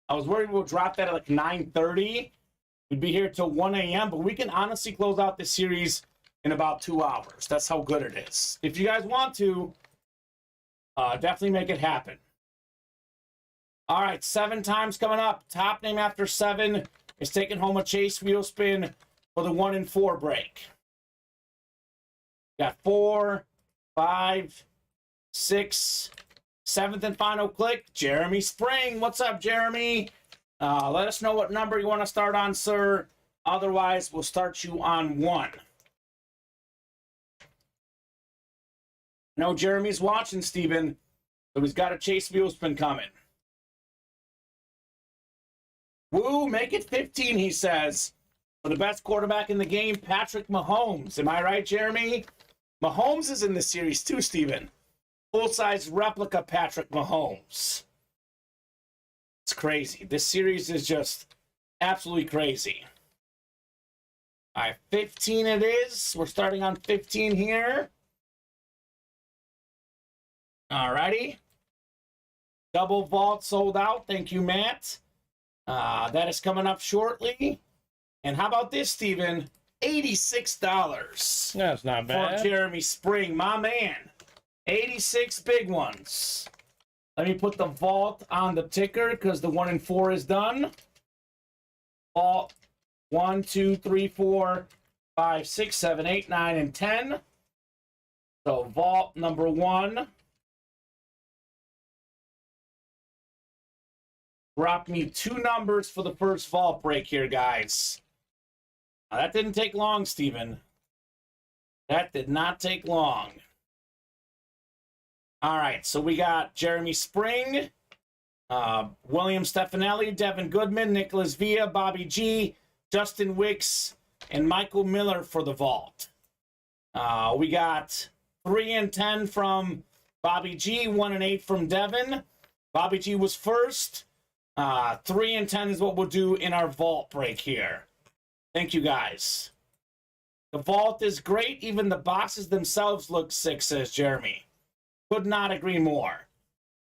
I was worried we'll drop that at like 9:30. We'd be here till 1 a.m., but we can honestly close out this series in about 2 hours. That's how good it is. If you guys want to, definitely make it happen. All right, 7 times coming up. Top name after 7 is taking home a Chase wheel spin for the 1 and 4 break. Got 4, 5, 6, 7th and final click. Jeremy Spring. What's up, Jeremy? Let us know what number you want to start on, sir. Otherwise, we'll start you on 1. No, Jeremy's watching, Steven. So he's got a Chase wheel spin coming. Woo, make it 15, he says. For the best quarterback in the game, Patrick Mahomes. Am I right, Jeremy? Mahomes is in this series too, Steven. Full-size replica Patrick Mahomes. It's crazy. This series is just absolutely crazy. All right, 15 it is. We're starting on 15 here. All righty. Double vault sold out. Thank you, Matt. That is coming up shortly. And how about this, Steven? $86. That's not bad. For Jeremy Spring, my man. 86 big ones. Let me put the vault on the ticker because the 1 and 4 is done. Vault 1, 2, 3, 4, 5, 6, 7, 8, 9, and 10. So vault number 1. Drop me 2 numbers for the first vault break here, guys. Now, that didn't take long, Steven. That did not take long. All right, so we got Jeremy Spring, William Stefanelli, Devin Goodman, Nicholas Villa, Bobby G, Justin Wicks, and Michael Miller for the vault. We got 3 and 10 from Bobby G, 1 and 8 from Devin. Bobby G was first. 3 and 10 is what we'll do in our vault break here. Thank you, guys. The vault is great. Even the boxes themselves look sick, says Jeremy. Could not agree more.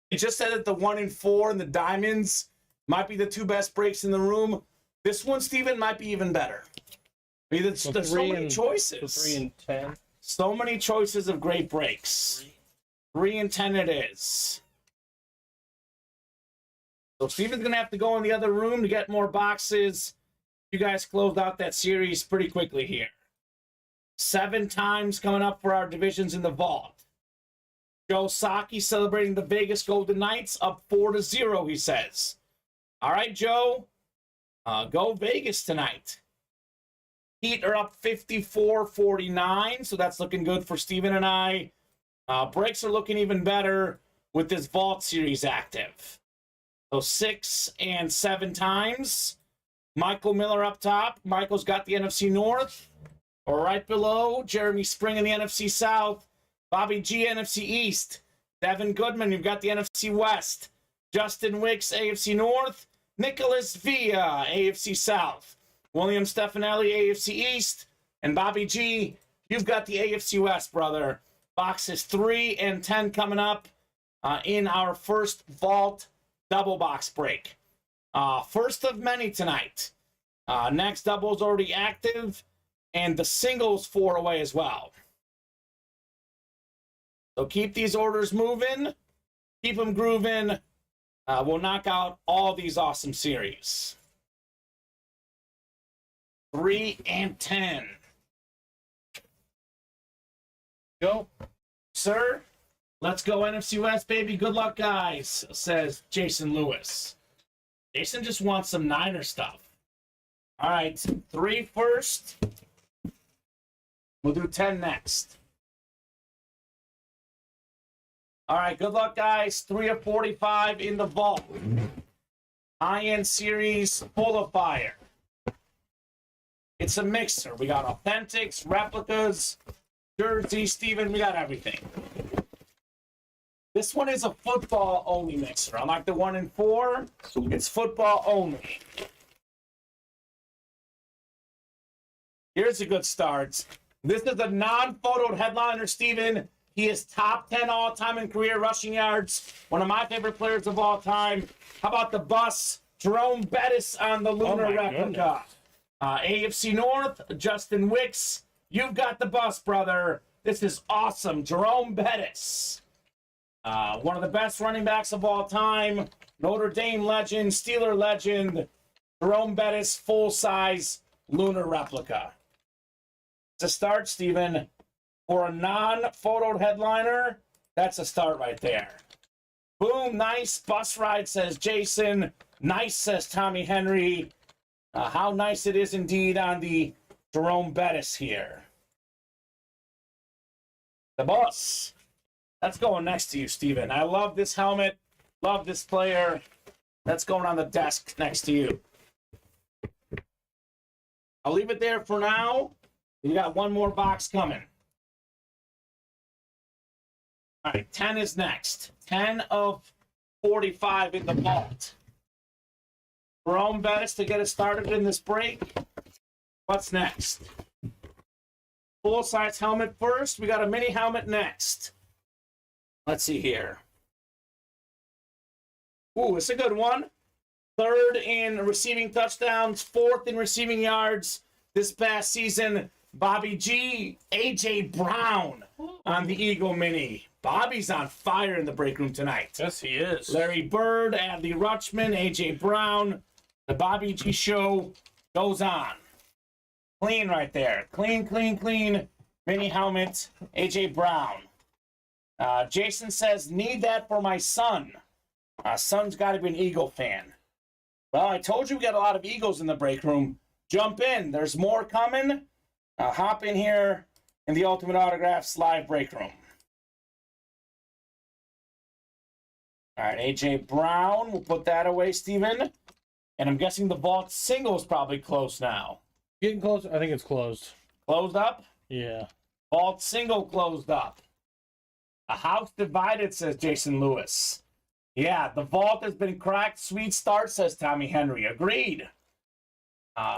He just said that the 1 and 4 and the diamonds might be the 2 best breaks in the room. This one, Steven, might be even better. I mean, there's so many choices. 3 and 10. So many choices of great breaks. 3 and 10 it is. So Steven's going to have to go in the other room to get more boxes. You guys closed out that series pretty quickly here. 7 times coming up for our divisions in the vault. Joe Saki celebrating the Vegas Golden Knights, up 4-0, he says. All right, Joe. Go Vegas tonight. Heat are up 54-49, so that's looking good for Steven and I. Breaks are looking even better with this vault series active. So 6 and 7 times. Michael Miller up top. Michael's got the NFC North. Or right below, Jeremy Spring in the NFC South. Bobby G, NFC East. Devin Goodman, you've got the NFC West. Justin Wicks, AFC North. Nicholas Villa, AFC South. William Stefanelli, AFC East. And Bobby G, you've got the AFC West, brother. Boxes 3 and 10 coming up in our first vault double box break. First of many tonight. Next double's already active. And the singles 4 away as well. So keep these orders moving. Keep them grooving. We'll knock out all these awesome series. 3 and 10. Go. Sir, let's go NFC West, baby. Good luck, guys, says Jason Lewis. Jason just wants some Niner stuff. All right, 3 first. We'll do 10 next. All right, good luck, guys. 3 of 45 in the vault. High-end series full of fire. It's a mixer. We got authentics, replicas, jerseys. Steven, we got everything. This one is a football-only mixer. Unlike the 1 and 4, it's football only. Here's a good start. This is a non-photoed headliner, Steven. He is top 10 all-time in career rushing yards. One of my favorite players of all time. How about the bus? Jerome Bettis on the lunar replica. AFC North, Justin Wicks. You've got the bus, brother. This is awesome. Jerome Bettis. One of the best running backs of all time. Notre Dame legend, Steeler legend. Jerome Bettis, full-size lunar replica. It's a start, Steven. For a non-photoed headliner, that's a start right there. Boom, nice bus ride, says Jason. Nice, says Tommy Henry. How nice it is indeed on the Jerome Bettis here. The bus. That's going next to you, Steven. I love this helmet. Love this player. That's going on the desk next to you. I'll leave it there for now. We got one more box coming. All right, 10 is next. 10 of 45 in the vault. Jerome Bettis to get us started in this break. What's next? Full-size helmet first. We got a mini helmet next. Let's see here. Ooh, it's a good one. 3rd in receiving touchdowns, 4th in receiving yards this past season. Bobby G, A.J. Brown on the Eagle Mini. Bobby's on fire in the break room tonight. Yes, he is. Larry Bird, Adley Rutschman, A.J. Brown. The Bobby G show goes on. Clean right there. Clean, clean, clean. Mini helmet, A.J. Brown. Jason says, need that for my son. Son's got to be an Eagle fan. Well, I told you we got a lot of Eagles in the break room. Jump in. There's more coming. Hop in here in the Ultimate Autographs live break room. All right, A.J. Brown. We'll put that away, Steven. And I'm guessing the vault single is probably close now. Getting close. I think it's closed. Closed up? Yeah. Vault single closed up. A house divided, says Jason Lewis. Yeah, the vault has been cracked. Sweet start, says Tommy Henry. Agreed.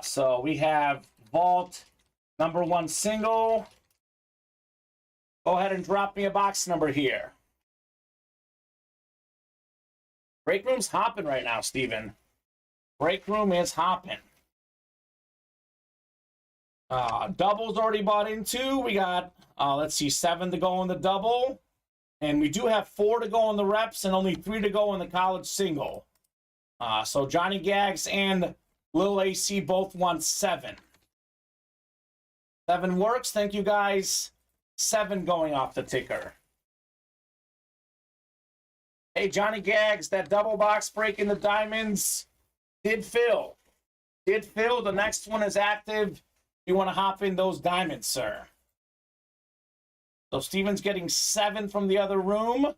So we have vault number 1 single. Go ahead and drop me a box number here. Break room's hopping right now, Steven. Break room is hopping. Double's already bought into. We got, let's see, 7 to go in the double. And we do have 4 to go in the reps and only 3 to go in the college single. So Johnny Gags and Lil AC both want 7. 7 works. Thank you, guys. 7 going off the ticker. Hey, Johnny Gags, that double box break in the diamonds did fill. Did fill. The next one is active. You want to hop in those diamonds, sir. So Steven's getting 7 from the other room.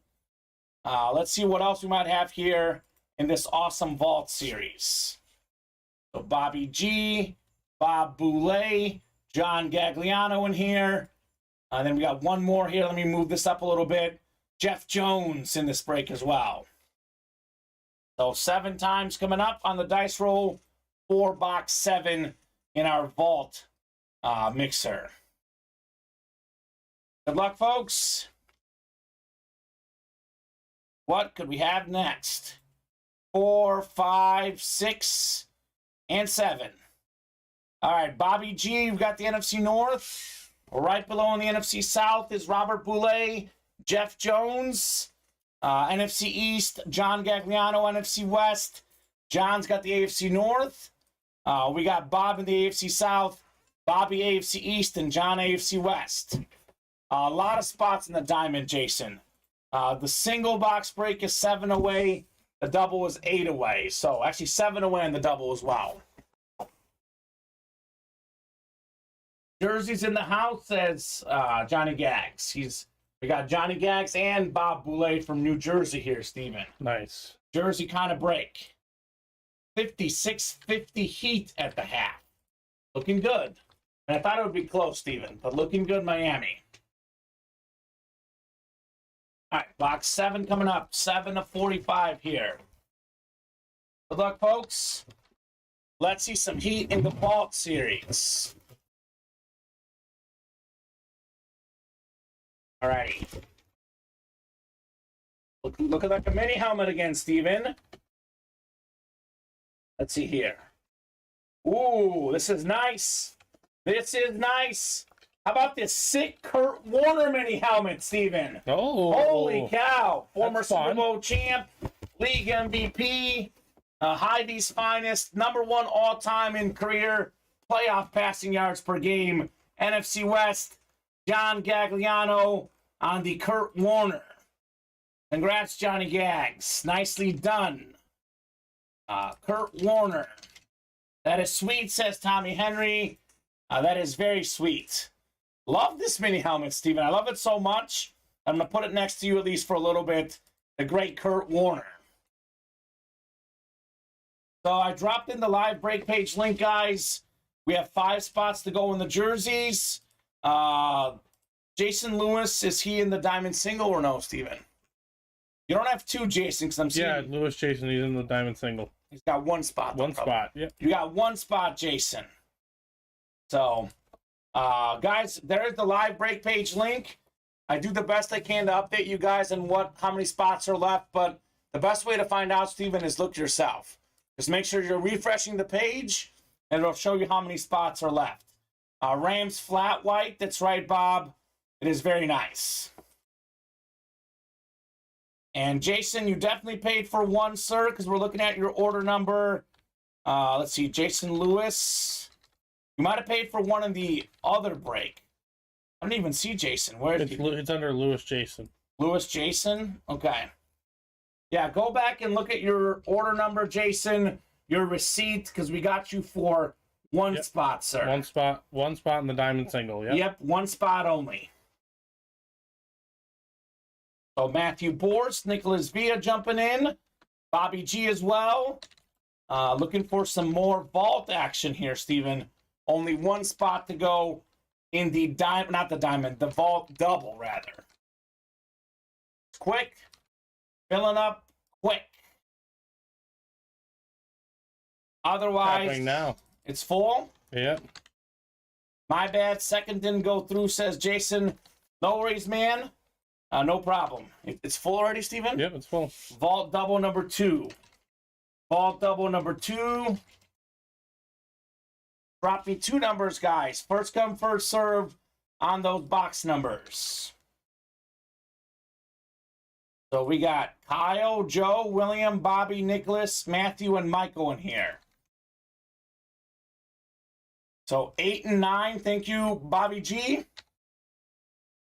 Let's see what else we might have here in this awesome vault series. So Bobby G, Bob Boulay, John Gagliano in here. And then we got one more here. Let me move this up a little bit. Jeff Jones in this break as well. So 7 times coming up on the dice roll. 4 box 7 in our vault mixer. Good luck, folks. What could we have next? 4, 5, 6, and 7. All right, Bobby G, you've got the NFC North. Right below in the NFC South is Robert Boulay, Jeff Jones. NFC East, John Gagliano. NFC West, John's got the AFC North. We got Bob in the AFC South, Bobby AFC East, and John AFC West. A lot of spots in the diamond, Jason. The single box break is 7 away. The double is 8 away. So actually 7 away in the double as well. Jersey's in the house, says Johnny Gags. We got Johnny Gags and Bob Boulay from New Jersey here, Steven. Nice. Jersey kind of break. 56-50 Heat at the half. Looking good. And I thought it would be close, Steven, but looking good, Miami. All right, box 7 coming up. 7 of 45 here. Good luck, folks. Let's see some Heat in the vault series. All righty. Looking like a mini helmet again, Steven. Let's see here. Ooh, this is nice. This is nice. How about this sick Kurt Warner mini helmet, Steven? Oh. Holy cow. Former That's Super fun. Bowl champ, league MVP, Heidi's finest, #1 all-time in career playoff passing yards per game. NFC West, John Gagliano on the Kurt Warner. Congrats, Johnny Gags. Nicely done. Kurt Warner. That is sweet, says Tommy Henry. That is very sweet. Love this mini helmet, Steven. I love it so much. I'm going to put it next to you at least for a little bit. The great Kurt Warner. So I dropped in the live break page link, guys. We have 5 spots to go in the jerseys. Jason Lewis, is he in the diamond single or no, Steven? You don't have 2, Jason, because I'm seeing... Yeah, Lewis Jason, he's in the diamond single. He's got 1 spot. One spot, yeah. You got 1 spot, Jason. So, guys, there's the live break page link. I do the best I can to update you guys on how many spots are left, but the best way to find out, Steven, is look yourself. Just make sure you're refreshing the page, and it'll show you how many spots are left. Rams flat white, that's right, Bob. It is very nice. And Jason, you definitely paid for 1, sir, because we're looking at your order number. Let's see, Jason Lewis. You might have paid for one in the other break. I don't even see Jason. Where is he? It's under Lewis Jason. Lewis Jason? Okay. Yeah, go back and look at your order number, Jason, your receipt, because we got you for one spot, sir. One spot in the diamond single, Yep, one spot only. So Matthew Borst, Nicholas Villa jumping in. Bobby G as well. Looking for some more vault action here, Steven. Only one spot to go in the the vault double, rather. It's quick. Filling up quick. Otherwise, happening now. It's full. Yep. My bad. Second didn't go through, says Jason. No worries, man. No problem. It's full already, Steven? Yep, it's full. Vault double number 2. Vault double number 2. Drop me 2 numbers, guys. First come, first serve on those box numbers. So we got Kyle, Joe, William, Bobby, Nicholas, Matthew, and Michael in here. So 8 and 9. Thank you, Bobby G.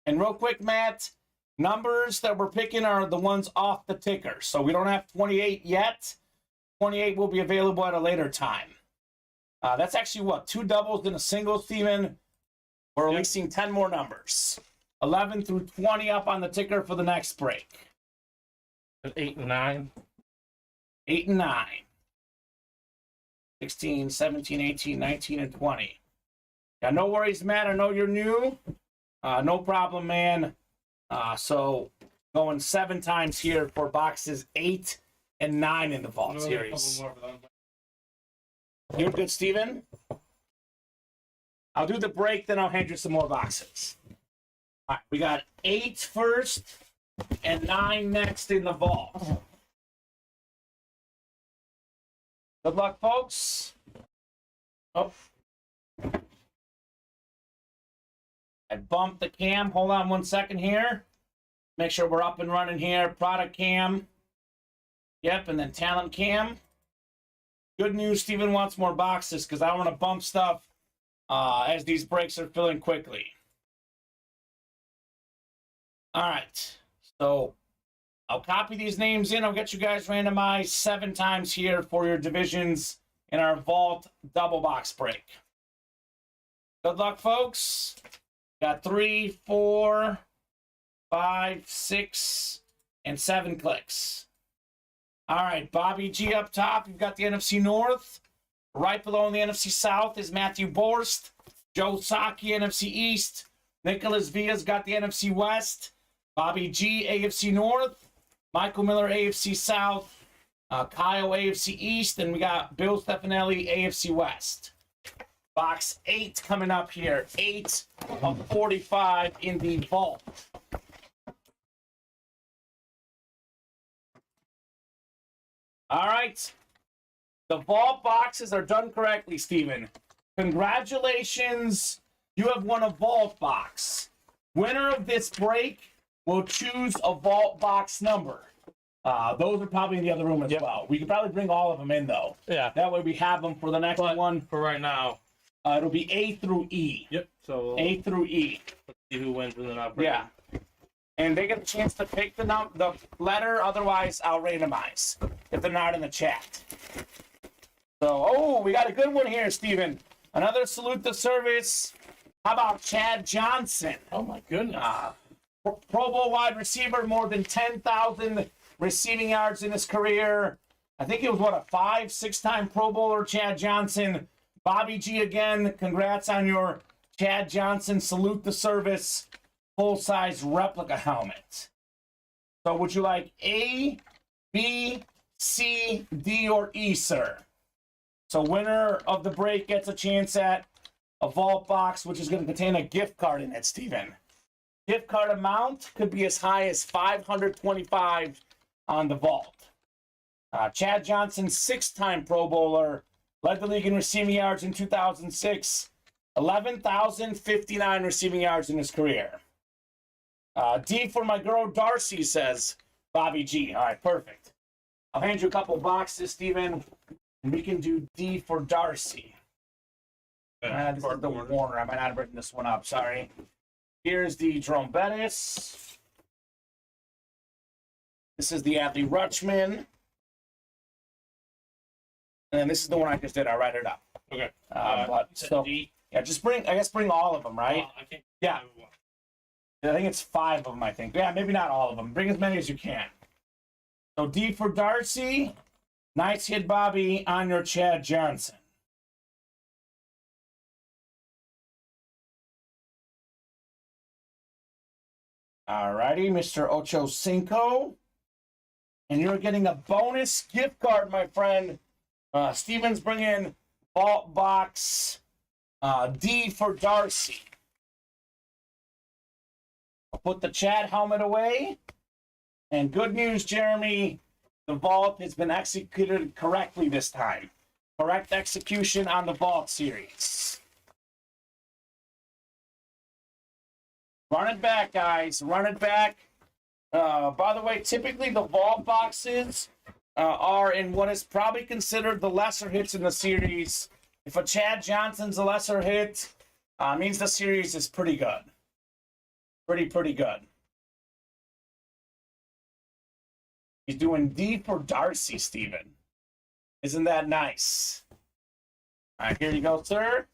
And real quick, Matt, numbers that we're picking are the ones off the ticker. So we don't have 28 yet. 28 will be available at a later time. That's actually what? 2 doubles and a single, Steven. We're releasing 10 more numbers. 11 through 20 up on the ticker for the next break. 8 and 9. 8 and 9. 16, 17, 18, 19, and 20. Yeah, no worries, Matt. I know you're new. No problem, man. So going 7 times here for boxes 8 and 9 in the Vault series. You're good, Steven? I'll do the break, then I'll hand you some more boxes. All right, we got 8 first and 9 next in the Vault. Good luck, folks. Oh. I bumped the cam. Hold on 1 second here. Make sure we're up and running here. Product cam. Yep, and then talent cam. Good news, Steven wants more boxes because I don't want to bump stuff as these breaks are filling quickly. All right, so I'll copy these names in. I'll get you guys randomized 7 times here for your divisions in our Vault double box break. Good luck, folks. Got 3, 4, 5, 6, and 7 clicks. All right, Bobby G up top. You've got the NFC North. Right below in the NFC South is Matthew Borst. Joe Saki, NFC East. Nicholas Villa's got the NFC West. Bobby G, AFC North. Michael Miller, AFC South. Kyle, AFC East. And we got Bill Stefanelli, AFC West. Box 8 coming up here. 8 of 45 in the Vault. All right. The Vault boxes are done correctly, Steven. Congratulations. You have won a Vault box. Winner of this break will choose a Vault box number. Those are probably in the other room as well. We could probably bring all of them in, though. Yeah. That way we have them for the next one. For right now. It'll be A through E. Yep. So A through E. Let's see who wins in the number. Yeah. And they get a chance to pick the letter. Otherwise, I'll randomize if they're not in the chat. So, we got a good one here, Steven. Another salute to service. How about Chad Johnson? Oh, my goodness. Pro Bowl wide receiver, more than 10,000 receiving yards in his career. I think he was, a 5-, 6-time Pro Bowler, Chad Johnson. Bobby G again, congrats on your Chad Johnson salute to service full-size replica helmet. So would you like A, B, C, D, or E, sir? So winner of the break gets a chance at a Vault box, which is going to contain a gift card in it, Steven. Gift card amount could be as high as $525 on the Vault. Chad Johnson, 6-time Pro Bowler, led the league in receiving yards in 2006, 11,059 receiving yards in his career. D for my girl Darcy, says Bobby G. All right, perfect. I'll hand you a couple boxes, Steven, and we can do D for Darcy. This is the Warner. I might not have written this one up. Sorry. Here's the Jerome Bettis. This is the Adley Rutschman. And then this is the one I just did. I'll write it up. Okay. But so, yeah, just bring all of them, right? I think Yeah. I think it's 5 of them, I think. Yeah, maybe not all of them. Bring as many as you can. So D for Darcy. Nice hit, Bobby, on your Chad Johnson. Alrighty, Mr. Ocho Cinco. And you're getting a bonus gift card, my friend. Steven's bringing Vault Box D for Darcy. I'll put the Chad helmet away. And good news, Jeremy. The vault has been executed correctly this time. Correct execution on the vault series. Run it back, guys. Run it back. By the way, typically the vault boxes are in what is probably considered the lesser hits in the series. If a Chad Johnson's a lesser hit, means the series is pretty good. Pretty good. He's doing D for Darcy, Steven. Isn't that nice? All right, here you go, sir.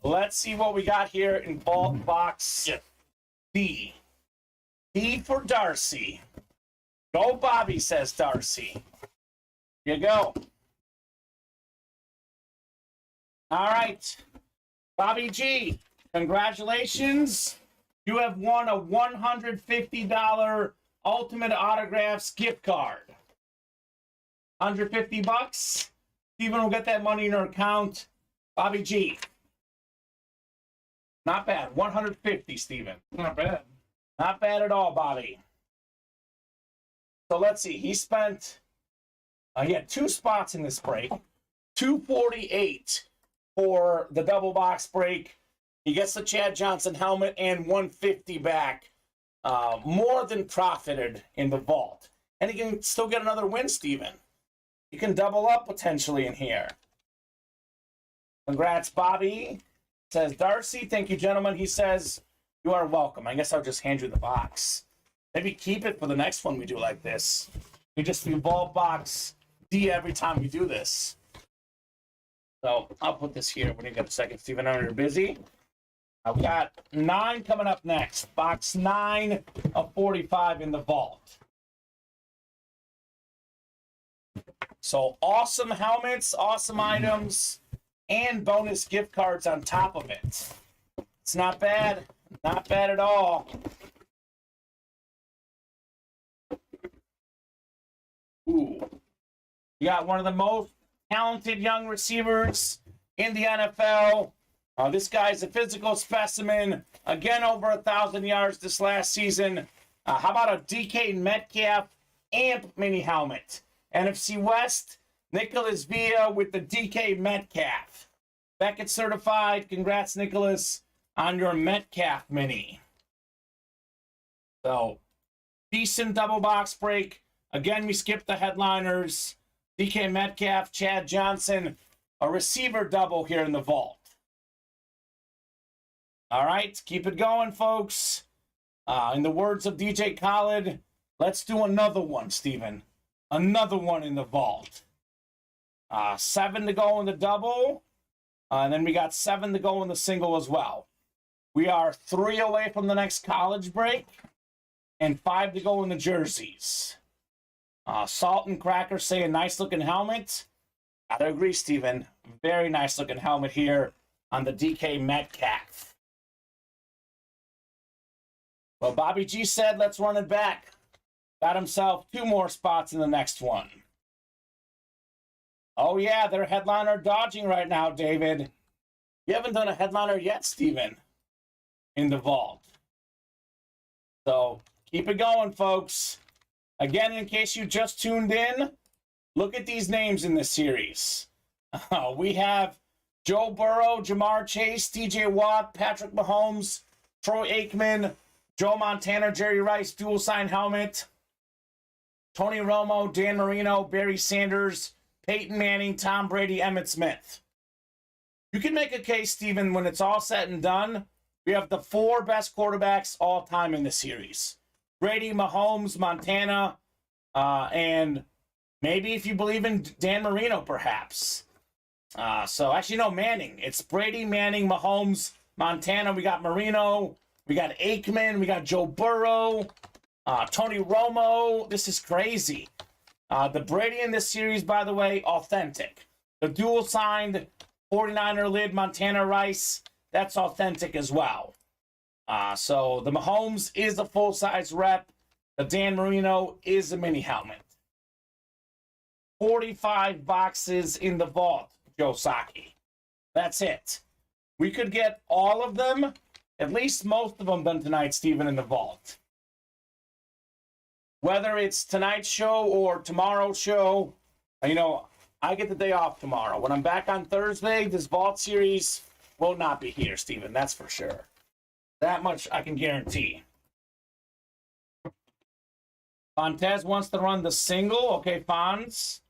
Let's see what we got here in Vault Box D. D for Darcy. Go, Bobby, says Darcy. Here you go. All right. Bobby G, congratulations. You have won a $150 Ultimate Autographs gift card. $150. Steven will get that money in your account. Bobby G. Not bad. 150, Steven. not bad. Not bad at all, Bobby. So let's see. He spent, he had 2 spots in this break. 248 for the double box break. He gets the Chad Johnson helmet and 150 back. More than profited in the vault. And he can still get another win, Steven. You can double up potentially in here. Congrats, Bobby. Says Darcy. Thank you, gentlemen. He says, you are welcome. I guess I'll just hand you the box. Maybe keep it for the next one we do like this. We just do vault box D every time we do this. So I'll put this here when you get a second, Steven. I know you're busy. We got 9 coming up next. Box 9 of 45 in the vault. So awesome helmets, awesome items, and bonus gift cards on top of it. It's not bad. Not bad at all. Ooh. You got one of the most talented young receivers in the NFL. This guy's a physical specimen. Again, over 1,000 yards this last season. How about a DK Metcalf AMP mini helmet? NFC West, Nicholas Villa with the DK Metcalf. Beckett certified. Congrats, Nicholas, on your Metcalf mini. So, decent double box break. Again, we skipped the headliners. DK Metcalf, Chad Johnson, a receiver double here in the vault. All right, keep it going, folks. In the words of DJ Khaled, let's do another one, Steven. Another one in the vault. 7 to go in the double. And then we got 7 to go in the single as well. We are 3 away from the next college break. And 5 to go in the jerseys. Salt and Cracker say a nice-looking helmet. I agree, Steven. Very nice-looking helmet here on the DK Metcalf. Well, Bobby G said, let's run it back. Got himself 2 more spots in the next one. Oh, yeah, they're headliner dodging right now, David. You haven't done a headliner yet, Steven, in the vault. So keep it going, folks. Again, in case you just tuned in, look at these names in this series. We have Joe Burrow, Jamar Chase, TJ Watt, Patrick Mahomes, Troy Aikman, Joe Montana, Jerry Rice, dual sign helmet. Tony Romo, Dan Marino, Barry Sanders, Peyton Manning, Tom Brady, Emmitt Smith. You can make a case, Steven, when it's all said and done, we have the 4 best quarterbacks all time in the series. Brady, Mahomes, Montana, and maybe if you believe in Dan Marino, perhaps. So actually, no, Manning. It's Brady, Manning, Mahomes, Montana. We got Marino. We got Aikman. We got Joe Burrow. Tony Romo. This is crazy. The Brady in this series, by the way, authentic. The dual signed 49er lid Montana Rice, that's authentic as well. So the Mahomes is a full-size rep. The Dan Marino is a mini helmet. 45 boxes in the vault, Joe Saki. That's it. We could get all of them, at least most of them done tonight, Steven, in the vault. Whether it's tonight's show or tomorrow's show, you know, I get the day off tomorrow. When I'm back on Thursday, this vault series will not be here, Steven. That's for sure. That much I can guarantee. Fontez wants to run the single. Okay, Fonz.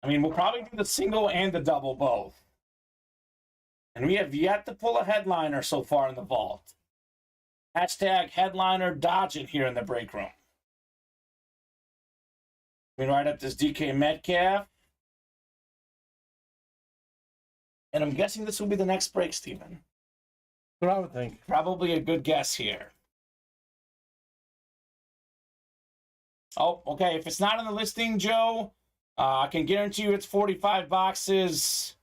I mean, we'll probably do the single and the double both. And we have yet to pull a headliner so far in the vault. Hashtag headliner dodging here in the break room. We write up this DK Metcalf. And I'm guessing this will be the next break, Steven. What I would think. Probably a good guess here. Oh, okay. If it's not on the listing, Joe, I can guarantee you it's 45 boxes.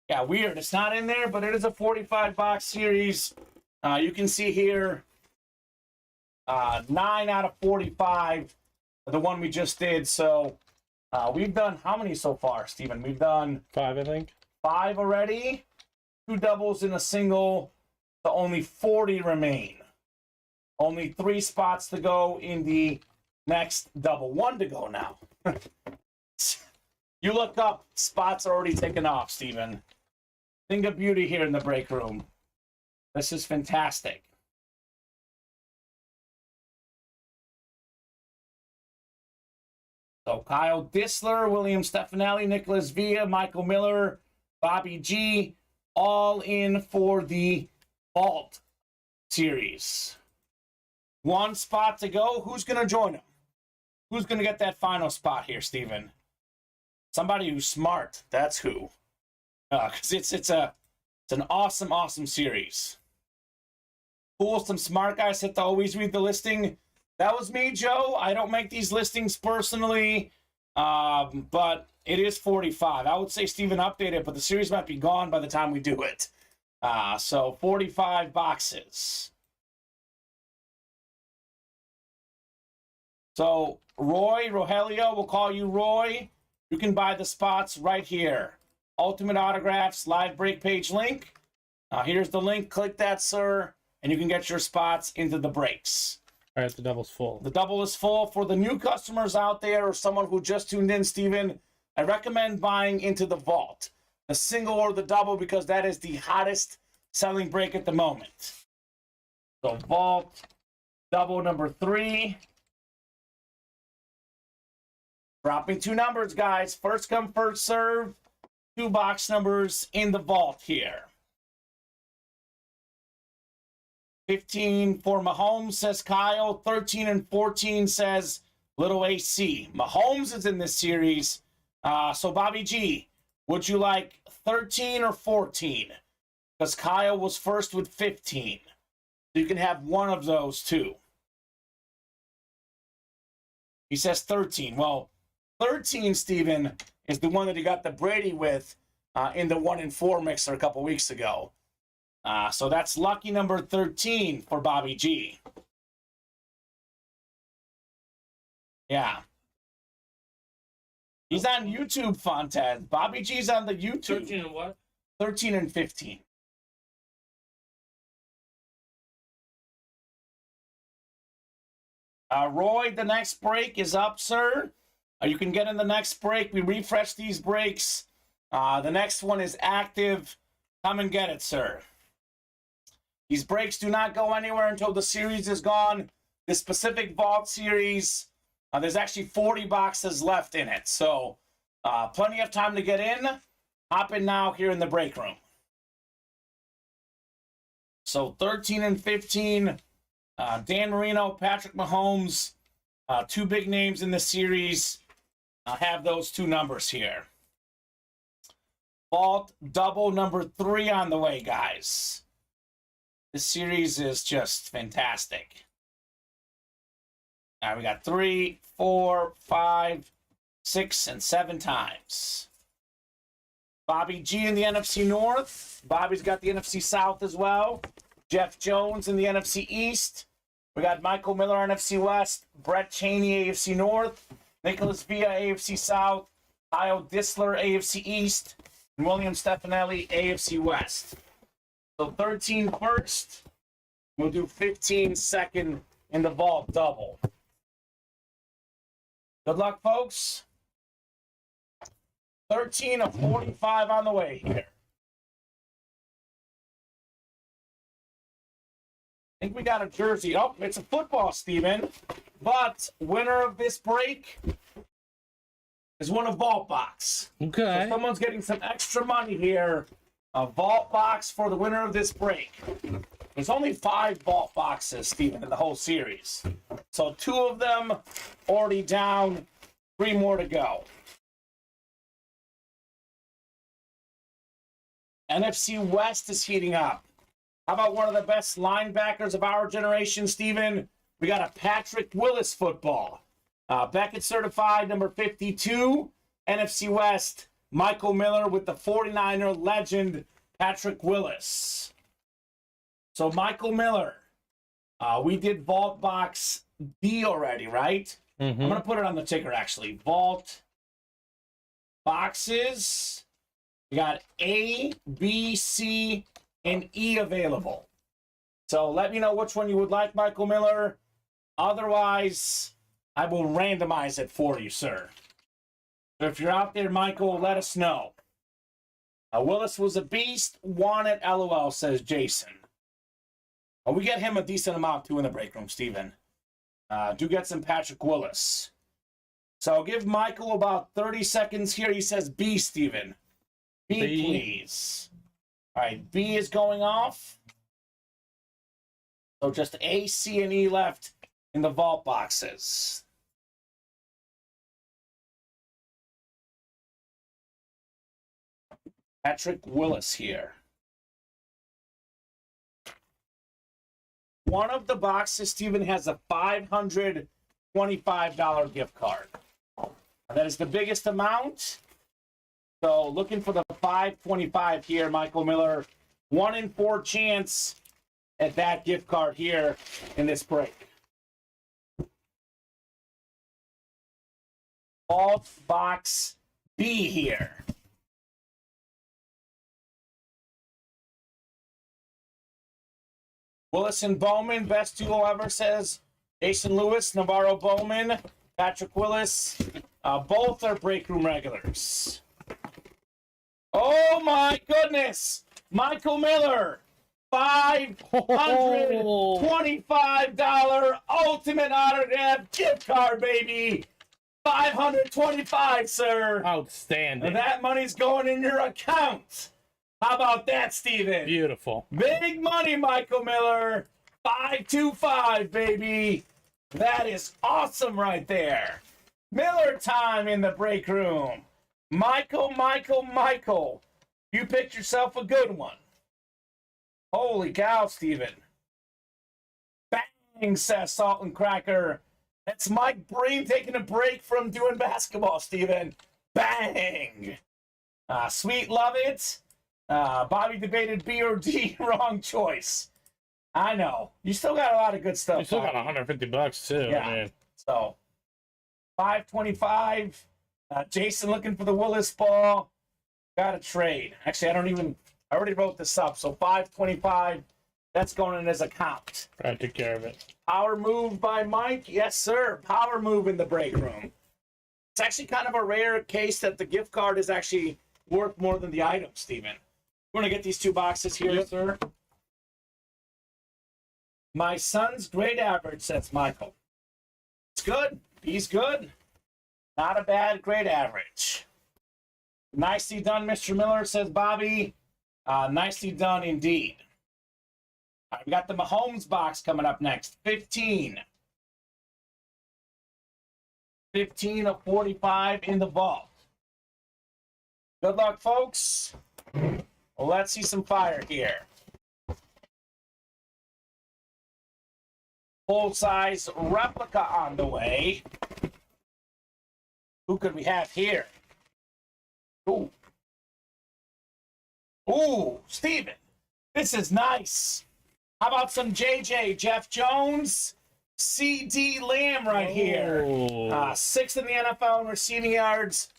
Yeah, weird. It's not in there, but it is a 45-box series. You can see here 9 out of 45 the one we just did. So we've done how many so far, Steven? We've done 5, I think. 5 already. 2 doubles and a single. So only 40 remain. Only 3 spots to go in the next double. 1 to go now. You look up, spots are already taken off, Steven. Thing of beauty here in the break room. This is fantastic. So Kyle Disler, William Stefanelli, Nicholas Villa, Michael Miller, Bobby G, all in for the vault series. 1 spot to go. Who's going to join them? Who's going to get that final spot here, Steven? Somebody who's smart. That's who. Because it's an awesome series. Cool. Some smart guys have to always read the listing. That was me, Joe. I don't make these listings personally, but it is 45. I would say Steven update it, but the series might be gone by the time we do it. So 45 boxes. So Roy, Rogelio, we'll call you Roy. You can buy the spots right here. Ultimate Autographs live break page link. Here's the link. Click that, sir, and you can get your spots into the breaks. All right, the double's full. The double is full. For the new customers out there or someone who just tuned in, Steven, I recommend buying into the vault, the single or the double, because that is the hottest selling break at the moment. So vault, double number 3. Dropping 2 numbers, guys. First come, first serve. 2 box numbers in the vault here. 15 for Mahomes, says Kyle. 13 and 14 says Little AC. Mahomes is in this series. So, Bobby G, would you like 13 or 14? Because Kyle was first with 15. So you can have one of those, too. He says 13. Well, 13, Steven, is the one that he got the Brady with in the 1 and 4 mixer a couple weeks ago. So that's lucky number 13 for Bobby G. Yeah. He's on YouTube, Fontez. Bobby G's on the YouTube. 13 and what? 13 and 15. Roy, the next break is up, sir. You can get in the next break. We refresh these breaks. The next one is active. Come and get it, sir. These breaks do not go anywhere until the series is gone. This specific vault series, there's actually 40 boxes left in it. So Plenty of time to get in. Hop in now here in the break room. So 13 and 15, Dan Marino, Patrick Mahomes, two big names in the series. Have those two numbers here. Vault double number 3 on the way, guys. This series is just fantastic. All right, we got 3, 4, 5, 6, and 7 times. Bobby G in the NFC North. Bobby's got the NFC South as well. Jeff Jones in the NFC East. We got Michael Miller, NFC West. Brett Cheney, AFC North. Nicholas Villa, AFC South. Kyle Disler, AFC East. And William Stefanelli, AFC West. So 13 first. We'll do 15 second in the vault double. Good luck, folks. 13 of 45 on the way here. I think we got a jersey. Oh, it's a football, Steven. But winner of this break is one of Vault Box. Okay. So someone's getting some extra money here. A Vault Box for the winner of this break. There's only 5 Vault Boxes, Steven, in the whole series. So 2 of them already down, 3 more to go. NFC West is heating up. How about one of the best linebackers of our generation, Steven? We got a Patrick Willis football. Beckett certified, number 52. NFC West, Michael Miller with the 49er legend, Patrick Willis. So Michael Miller, we did Vault Box D already, right? Mm-hmm. I'm going to put it on the ticker, actually. Vault Boxes. We got A, B, C, and E available. So let me know which one you would like, Michael Miller. Otherwise, I will randomize it for you, sir. So if you're out there, Michael, let us know. Willis was a beast. Wanted LOL, says Jason. We get him a decent amount, too, in the break room, Steven. Do get some Patrick Willis. So give Michael about 30 seconds here. He says B, Steven. B, please. All right, B is going off. So just A, C, and E left in the vault boxes. Patrick Willis here. One of the boxes, Steven, has a $525 gift card. And that is the biggest amount. So looking for the 525 here, Michael Miller. 1 in 4 chance at that gift card here in this break. Vault box B here. Willis and Bowman, best duo ever, says Jason Lewis. Navarro Bowman, Patrick Willis. Both are break room regulars. Oh my goodness! Michael Miller, $525 ultimate autograph gift card, baby. $525, sir. Outstanding. And that money's going in your account. How about that, Steven? Beautiful. Big money, Michael Miller. 525, baby. That is awesome right there. Miller time in the break room. Michael. You picked yourself a good one. Holy cow, Steven. Bang, says Salt and Cracker. That's Mike Breen taking a break from doing basketball, Steven. Bang. Sweet, love it. Bobby debated B or D. Wrong choice. I know. You still got a lot of good stuff. You still got Bobby. $150 too. Yeah. Man. So, 525. Jason looking for the Willis ball. Got a trade. Actually, I already wrote this up. So 525. That's going in his account. I took care of it. Power move by Mike. Yes, sir. Power move in the break room. It's actually kind of a rare case that the gift card is actually worth more than the item, Steven. We're going to get these 2 boxes here, Yep. sir. My son's grade average, says Michael. It's good. He's good. Not a bad grade average. Nicely done, Mr. Miller, says Bobby. Nicely done indeed. All right, we got the Mahomes box coming up next. 15. 15 of 45 in the vault. Good luck, folks. Well, let's see some fire here. Full-size replica on the way. Who could we have here? Ooh. Ooh, Steven. This is nice. How about some JJ, Jeff Jones, CD Lamb right here. 6th in the NFL in receiving yards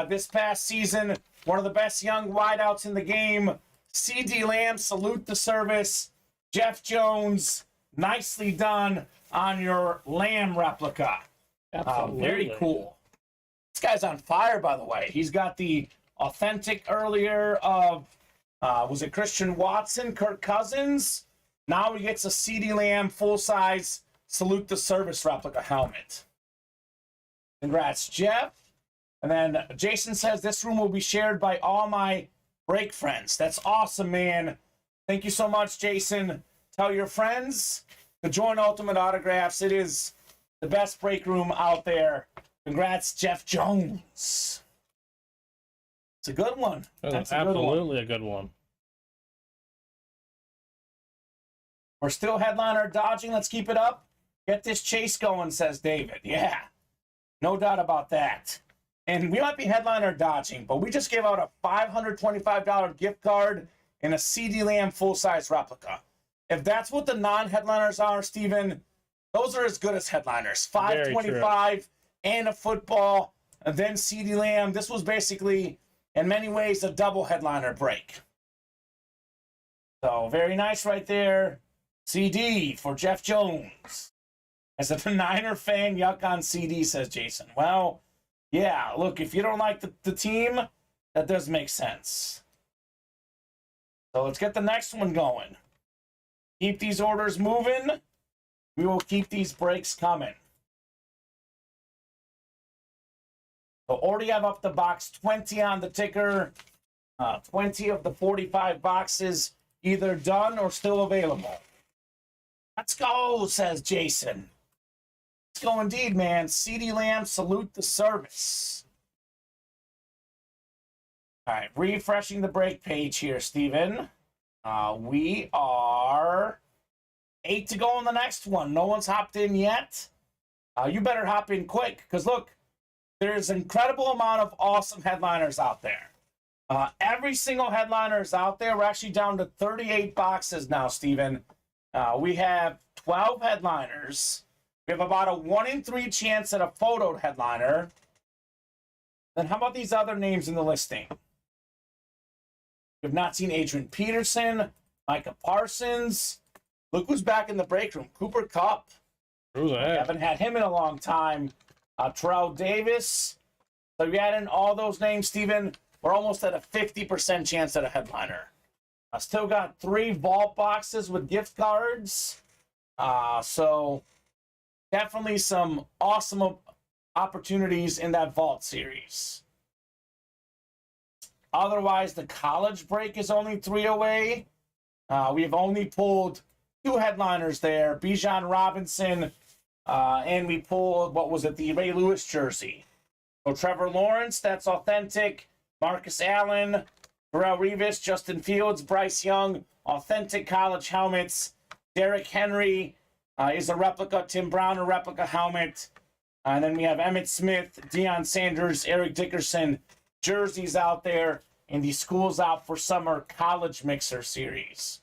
this past season. One of the best young wideouts in the game. CD Lamb, salute the service. Jeff Jones, nicely done on your Lamb replica. Very cool. This guy's on fire, by the way. He's got the authentic earlier of, was it Christian Watson, Kirk Cousins? Now he gets a CD Lamb full-size salute the service replica helmet. Congrats, Jeff. And then Jason says this room will be shared by all my break friends. That's awesome, man. Thank you so much, Jason. Tell your friends to join Ultimate Autographs. It is the best break room out there. Congrats, Jeff Jones. It's a good one. That's absolutely a good one. We're still headliner dodging. Let's keep it up. Get this chase going, says David. Yeah, no doubt about that. And we might be headliner dodging, but we just gave out a $525 gift card and a CD Lamb full-size replica. If that's what the non-headliners are, Steven, those are as good as headliners. $525 and a football, and then CD Lamb. This was basically, in many ways, a double headliner break. So very nice right there. CD for Jeff Jones. As a Niner fan, yuck on CD, says Jason. Well, yeah, look, if you don't like the team, that does make sense. So let's get the next one going. Keep these orders moving. We will keep these breaks coming. So already have up the box 20 on the ticker. 20 of the 45 boxes either done or still available. Let's go, says Jason. Let's go indeed, man. CD Lamb, salute the service. All right, refreshing the break page here, Steven. We are 8 to go on the next one. No one's hopped in yet. You better hop in quick, because look, there's an incredible amount of awesome headliners out there. Every single headliner is out there. We're actually down to 38 boxes now, Steven. We have 12 headliners. We have about a 1 in 3 chance at a photoed headliner. Then how about these other names in the listing? We've not seen Adrian Peterson, Micah Parsons. Look who's back in the break room. Cooper Kupp. Who's that? Haven't had him in a long time. Terrell Davis. So you add in all those names, Steven, we're almost at a 50% chance at a headliner. I still got 3 vault boxes with gift cards. So definitely some awesome opportunities in that vault series. Otherwise, the college break is only 3 away. We've only pulled 2 headliners there. Bijan Robinson, and we pulled, what was it, the Ray Lewis jersey. So Trevor Lawrence, that's authentic. Marcus Allen, Pharrell Revis, Justin Fields, Bryce Young, authentic college helmets. Derrick Henry is a replica. Tim Brown, a replica helmet. And then we have Emmitt Smith, Deion Sanders, Eric Dickerson, jerseys out there, and the Schools Out for Summer College Mixer series.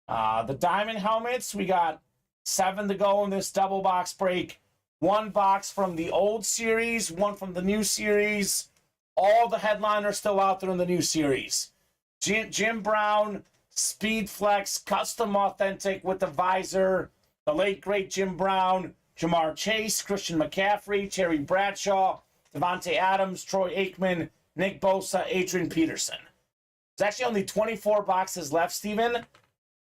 The diamond helmets, we got 7 to go in this double box break. 1 box from the old series, 1 from the new series. All the headliners still out there in the new series. Jim Brown, Speed Flex, custom authentic with the visor. The late, great Jim Brown, Jamar Chase, Christian McCaffrey, Terry Bradshaw, Devontae Adams, Troy Aikman, Nick Bosa, Adrian Peterson. There's actually only 24 boxes left, Steven.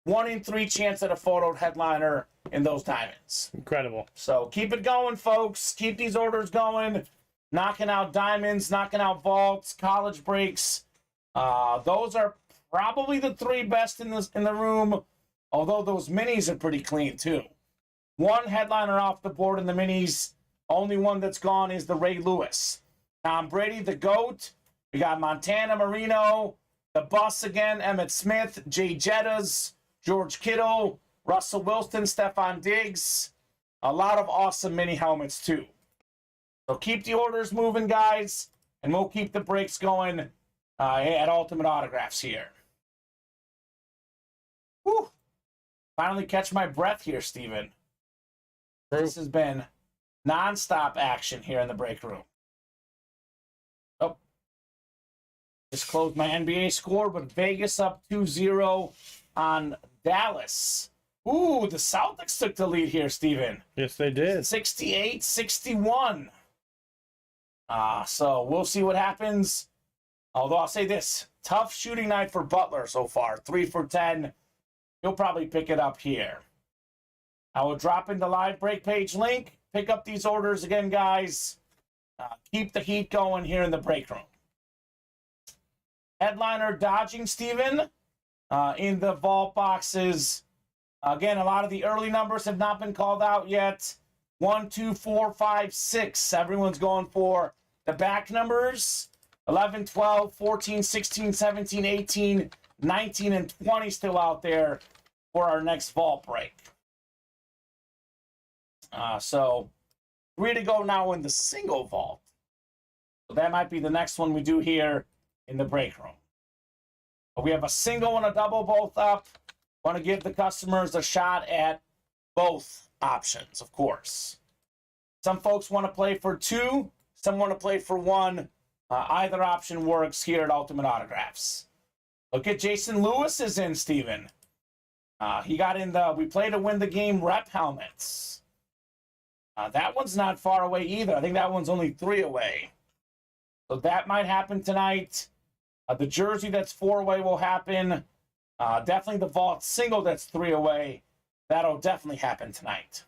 1 in 3 chance at a photoed headliner in those diamonds. Incredible. So keep it going, folks. Keep these orders going. knocking out diamonds, knocking out vaults, college breaks. Those are probably the three best in the room, although those minis are pretty clean too. One headliner off the board in the minis. Only one that's gone is the Ray Lewis. Tom Brady, the GOAT. We got Montana Marino, the Bus again, Emmitt Smith, Jay Jettas, George Kittle, Russell Wilson, Stephon Diggs. A lot of awesome mini helmets too. So keep the orders moving, guys, and we'll keep the breaks going at Ultimate Autographs here. Whew. Finally catch my breath here, Steven. This has been non-stop action here in the break room. Oh. Just closed my NBA score, but Vegas up 2-0 on Dallas. Ooh, the Celtics took the lead here, Steven. Yes, they did. 68-61. So we'll see what happens. Although I'll say this, tough shooting night for Butler so far. 3 for 10. He'll probably pick it up here. I will drop in the live break page link. Pick up these orders again, guys. Keep the heat going here in the break room. Headliner dodging, Steven, in the vault boxes. Again, a lot of the early numbers have not been called out yet. 1, 2, 4, 5, 6. Everyone's going for the back numbers. 11, 12, 14, 16, 17, 18, 19, and 20 still out there for our next vault break. So 3 to go now in the single vault. So that might be the next one we do here in the break room. But we have a single and a double both up. Want to give the customers a shot at both options, of course. Some folks want to play for 2. Some want to play for 1. Either option works here at Ultimate Autographs. Look at Jason Lewis is in, Steven. He got in the We Play to Win the Game rep helmets. That one's not far away either. I think that one's only 3 away. So that might happen tonight. The jersey that's 4 away will happen. Definitely the vault single that's 3 away. That'll definitely happen tonight.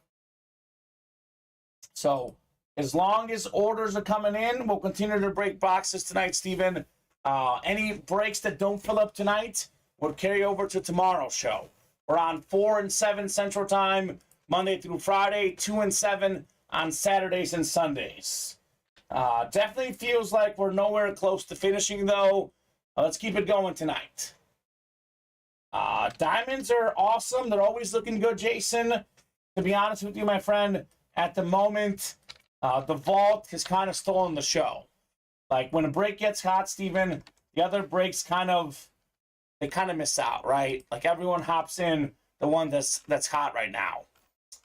So as long as orders are coming in, we'll continue to break boxes tonight, Steven. Any breaks that don't fill up tonight will carry over to tomorrow's show. We're on 4 and 7 Central Time, Monday through Friday, 2 and 7 on Saturdays and Sundays. Definitely feels like we're nowhere close to finishing, though. Let's keep it going tonight. Diamonds are awesome. They're always looking good, Jason. To be honest with you, my friend, at the moment, the vault has kind of stolen the show. Like, when a break gets hot, Steven, the other breaks they kind of miss out, right? Like, everyone hops in the one that's hot right now.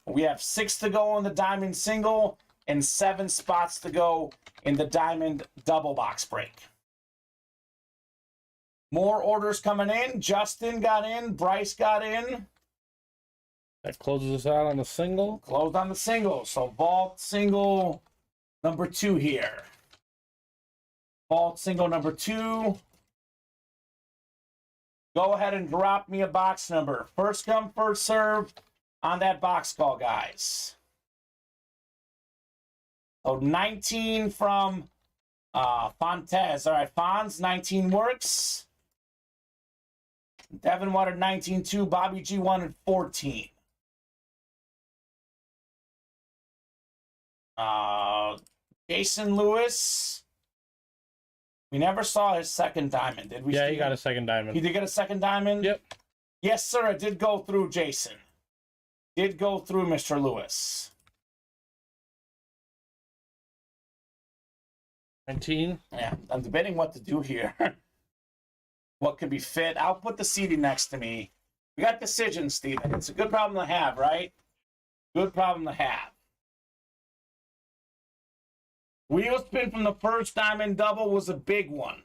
We have 6 to go in the diamond single and 7 spots to go in the diamond double box break. More orders coming in. Justin got in. Bryce got in. That closes us out on the single. Closed on the single. So vault single number 2 here. Vault single number 2. Go ahead and drop me a box number. First come, first serve on that box call, guys. So 19 from Fontez. All right, Fonz, 19 works. Devin wanted 19-2. Bobby G wanted 14. Jason Lewis. We never saw his second diamond, did we? Yeah, Steve? he got a second diamond. He did get a second diamond? Yep. Yes, sir. It did go through, Jason. Did go through, Mr. Lewis. 19. Yeah, I'm debating what to do here. What could be fit? I'll put the CD next to me. We got decisions, Steven. It's a good problem to have, right? Good problem to have. Wheel spin from the first diamond double was a big one.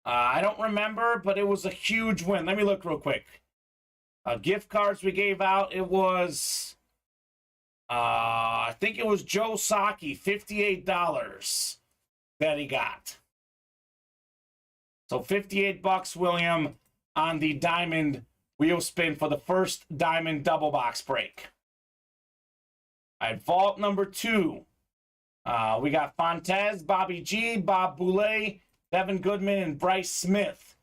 I don't remember, but it was a huge win. Let me look real quick. Gift cards we gave out, it was, I think it was Joe Saki, $58 that he got. So $58, William, on the diamond wheel spin for the first diamond double box break. All right, vault number 2. We got Fontez, Bobby G, Bob Boulay, Devin Goodman, and Bryce Smith.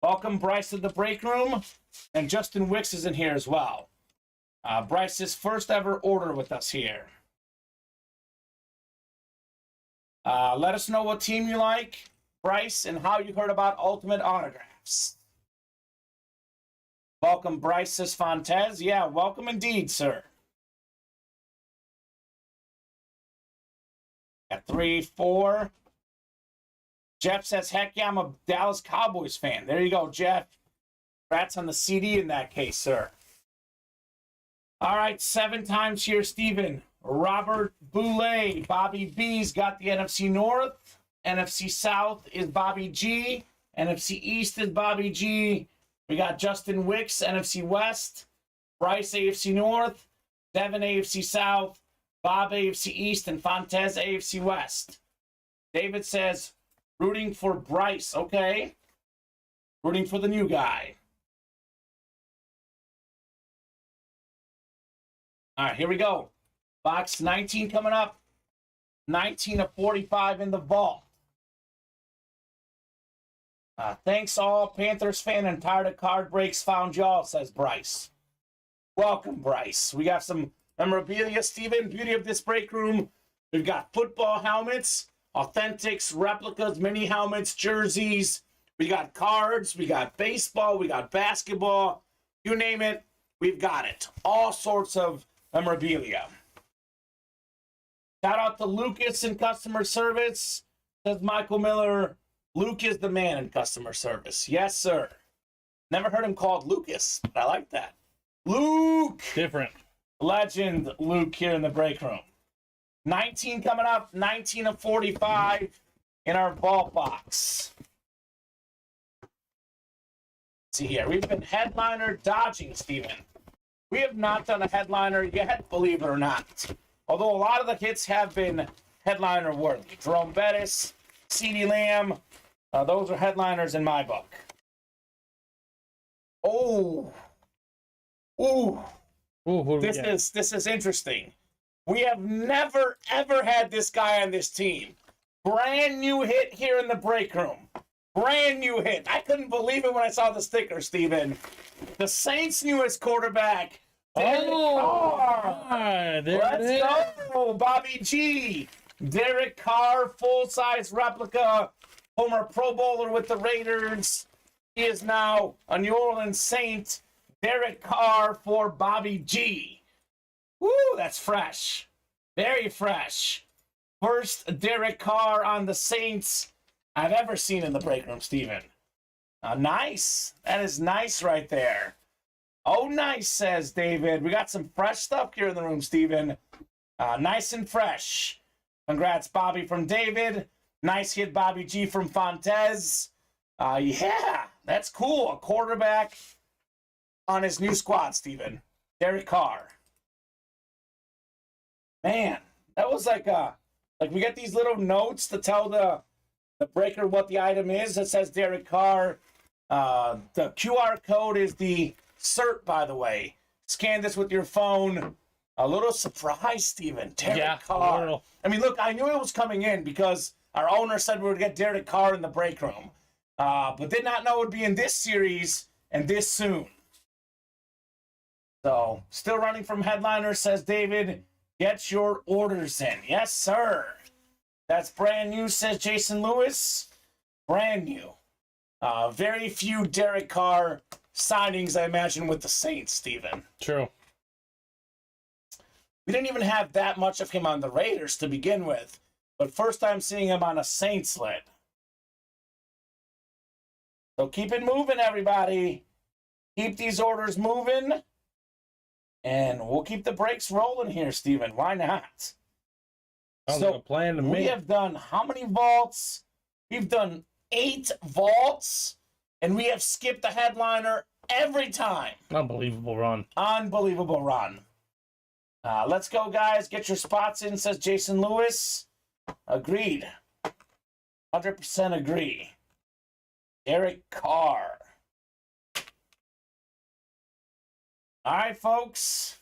Welcome, Bryce, to the break room. And Justin Wicks is in here as well. Bryce's first ever order with us here. Let us know what team you like, Bryce, and how you heard about Ultimate Autographs. Welcome, Bryce, says Fontez. Yeah, welcome indeed, sir. Got 3, 4. Jeff says, heck yeah, I'm a Dallas Cowboys fan. There you go, Jeff. Congrats on the CD in that case, sir. All right, 7 times here, Steven. Robert Boulay. Bobby B's got the NFC North. NFC South is Bobby G. NFC East is Bobby G. We got Justin Wicks, NFC West. Bryce, AFC North. Devin, AFC South. Bob, AFC East. And Fontez, AFC West. David says, rooting for Bryce. Okay. Rooting for the new guy. All right, here we go. Box 19 coming up. 19 of 45 in the vault. Thanks all. Panthers fan and tired of card breaks. Found y'all, says Bryce. Welcome, Bryce. We got some memorabilia, Steven. Beauty of this break room. We've got football helmets, authentics, replicas, mini helmets, jerseys. We got cards. We got baseball. We got basketball. You name it, we've got it. All sorts of memorabilia. Shout out to Lucas in customer service, says Michael Miller. Luke is the man in customer service. Yes, sir. Never heard him called Lucas, but I like that. Luke! Different. Legend Luke here in the break room. 19 coming up, 19 of 45 in our vault box. Let's see here. We've been headliner dodging, Steven. We have not done a headliner yet, believe it or not. Although a lot of the hits have been headliner worthy. Jerome Bettis, CeeDee Lamb, those are headliners in my book. Oh. Ooh. Ooh, this is interesting. We have never, ever had this guy on this team. Brand new hit here in the break room. Brand new hit. I couldn't believe it when I saw the sticker, Steven. The Saints' newest quarterback. Derek Carr. Let's go, Bobby G. Derek Carr, full-size replica, former Pro Bowler with the Raiders. He is now a New Orleans Saint. Derek Carr for Bobby G. Woo, that's fresh. Very fresh. First Derek Carr on the Saints I've ever seen in the break room, Steven. Nice. That is nice right there. Oh, nice, says David. We got some fresh stuff here in the room, Steven. Nice and fresh. Congrats, Bobby, from David. Nice hit, Bobby G from Fontez. Yeah, that's cool. A quarterback on his new squad, Steven. Derek Carr. Man, that was like we get these little notes to tell the breaker what the item is. It says Derek Carr. The QR code is the cert, by the way. Scan this with your phone. A little surprise, Steven. Derek Carr. I mean, look, I knew it was coming in because our owner said we would get Derek Carr in the break room. But did not know it would be in this series and this soon. So, still running from headliner, says David. Get your orders in. Yes, sir. That's brand new, says Jason Lewis. Brand new. Very few Derek Carr signings, I imagine, with the Saints, Steven. True. We didn't even have that much of him on the Raiders to begin with. But first time seeing him on a Saints lid. So keep it moving, everybody. Keep these orders moving. And we'll keep the brakes rolling here, Steven. Why not? Sounds like a plan to me. We have done how many vaults? We've done 8 vaults. And we have skipped the headliner every time. Unbelievable run. Unbelievable run. Let's go, guys. Get your spots in, says Jason Lewis. Agreed. 100% agree. Derek Carr. All right, folks.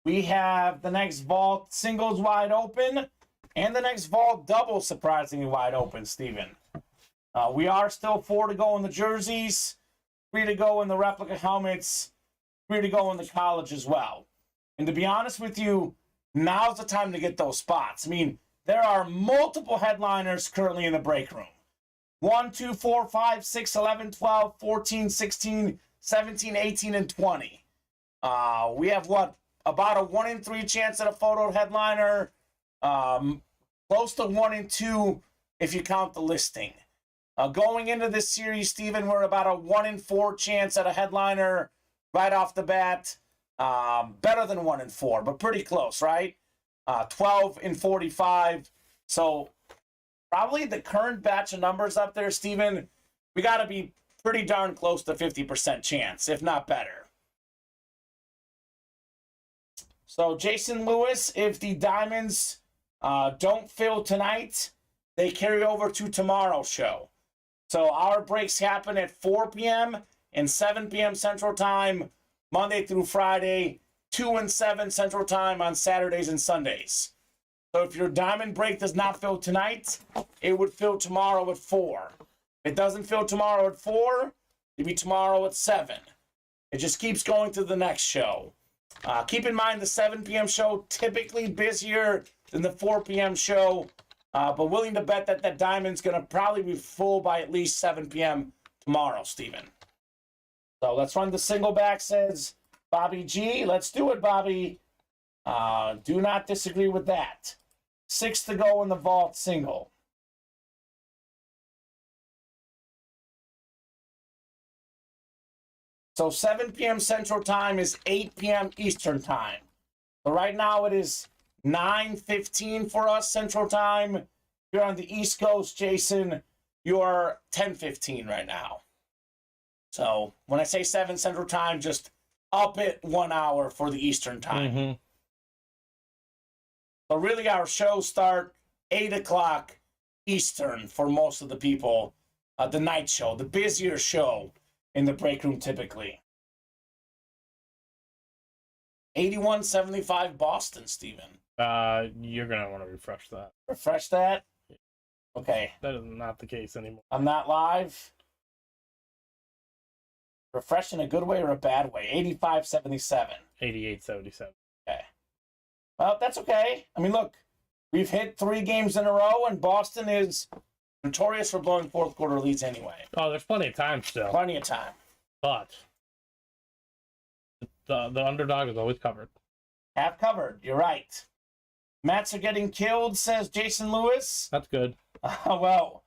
we have the next vault singles wide open and the next vault double surprisingly wide open, Steven. We are still 4 to go in the jerseys, 3 to go in the replica helmets, 3 to go in the college as well. And to be honest with you, now's the time to get those spots. I mean, there are multiple headliners currently in the break room. 1, 2, 4, 5, 6, 11, 12, 14, 16, 17, 18, and 20. We have about a 1 in 3 chance at a photo headliner. Close to 1 in 2 if you count the listing. Going into this series, Steven, we're about a 1 in 4 chance at a headliner right off the bat. Better than 1 in 4, but pretty close, right? 12 in 45. So probably the current batch of numbers up there, Steven, we got to be pretty darn close to 50% chance, if not better. So Jason Lewis, if the diamonds don't fill tonight, they carry over to tomorrow's show. So our breaks happen at 4 p.m. and 7 p.m. Central Time, Monday through Friday, 2 and 7 Central Time on Saturdays and Sundays. So if your diamond break does not fill tonight, it would fill tomorrow at 4. If it doesn't fill tomorrow at 4, it'll be tomorrow at 7. It just keeps going to the next show. Keep in mind the 7 p.m. show typically busier than the 4 p.m. show, but willing to bet that that diamond's going to probably be full by at least 7 p.m. tomorrow, Steven. So let's run the single back, says Bobby G. Let's do it, Bobby. Do not disagree with that. 6 to go in the vault single. So 7 p.m. Central Time is 8 p.m. Eastern Time. So right now it is 9:15 for us Central Time. You're on the East Coast, Jason. You're 10:15 right now. So when I say 7 Central Time, just up it 1 hour for the Eastern Time. Mm-hmm. So really our shows start 8 o'clock Eastern for most of the people. The night show, the busier show in the break room typically. 81-75 Boston, Steven. You're going to want to refresh that. Refresh that? Okay. That is not the case anymore. I'm not live. Refresh in a good way or a bad way? 85-77. 88-77. Okay. Well, that's okay. I mean, look, we've hit 3 games in a row, and Boston is notorious for blowing fourth quarter leads anyway. Oh, there's plenty of time still. Plenty of time. But the underdog is always covered. Half covered. You're right. Mats are getting killed, says Jason Lewis. That's good. Well,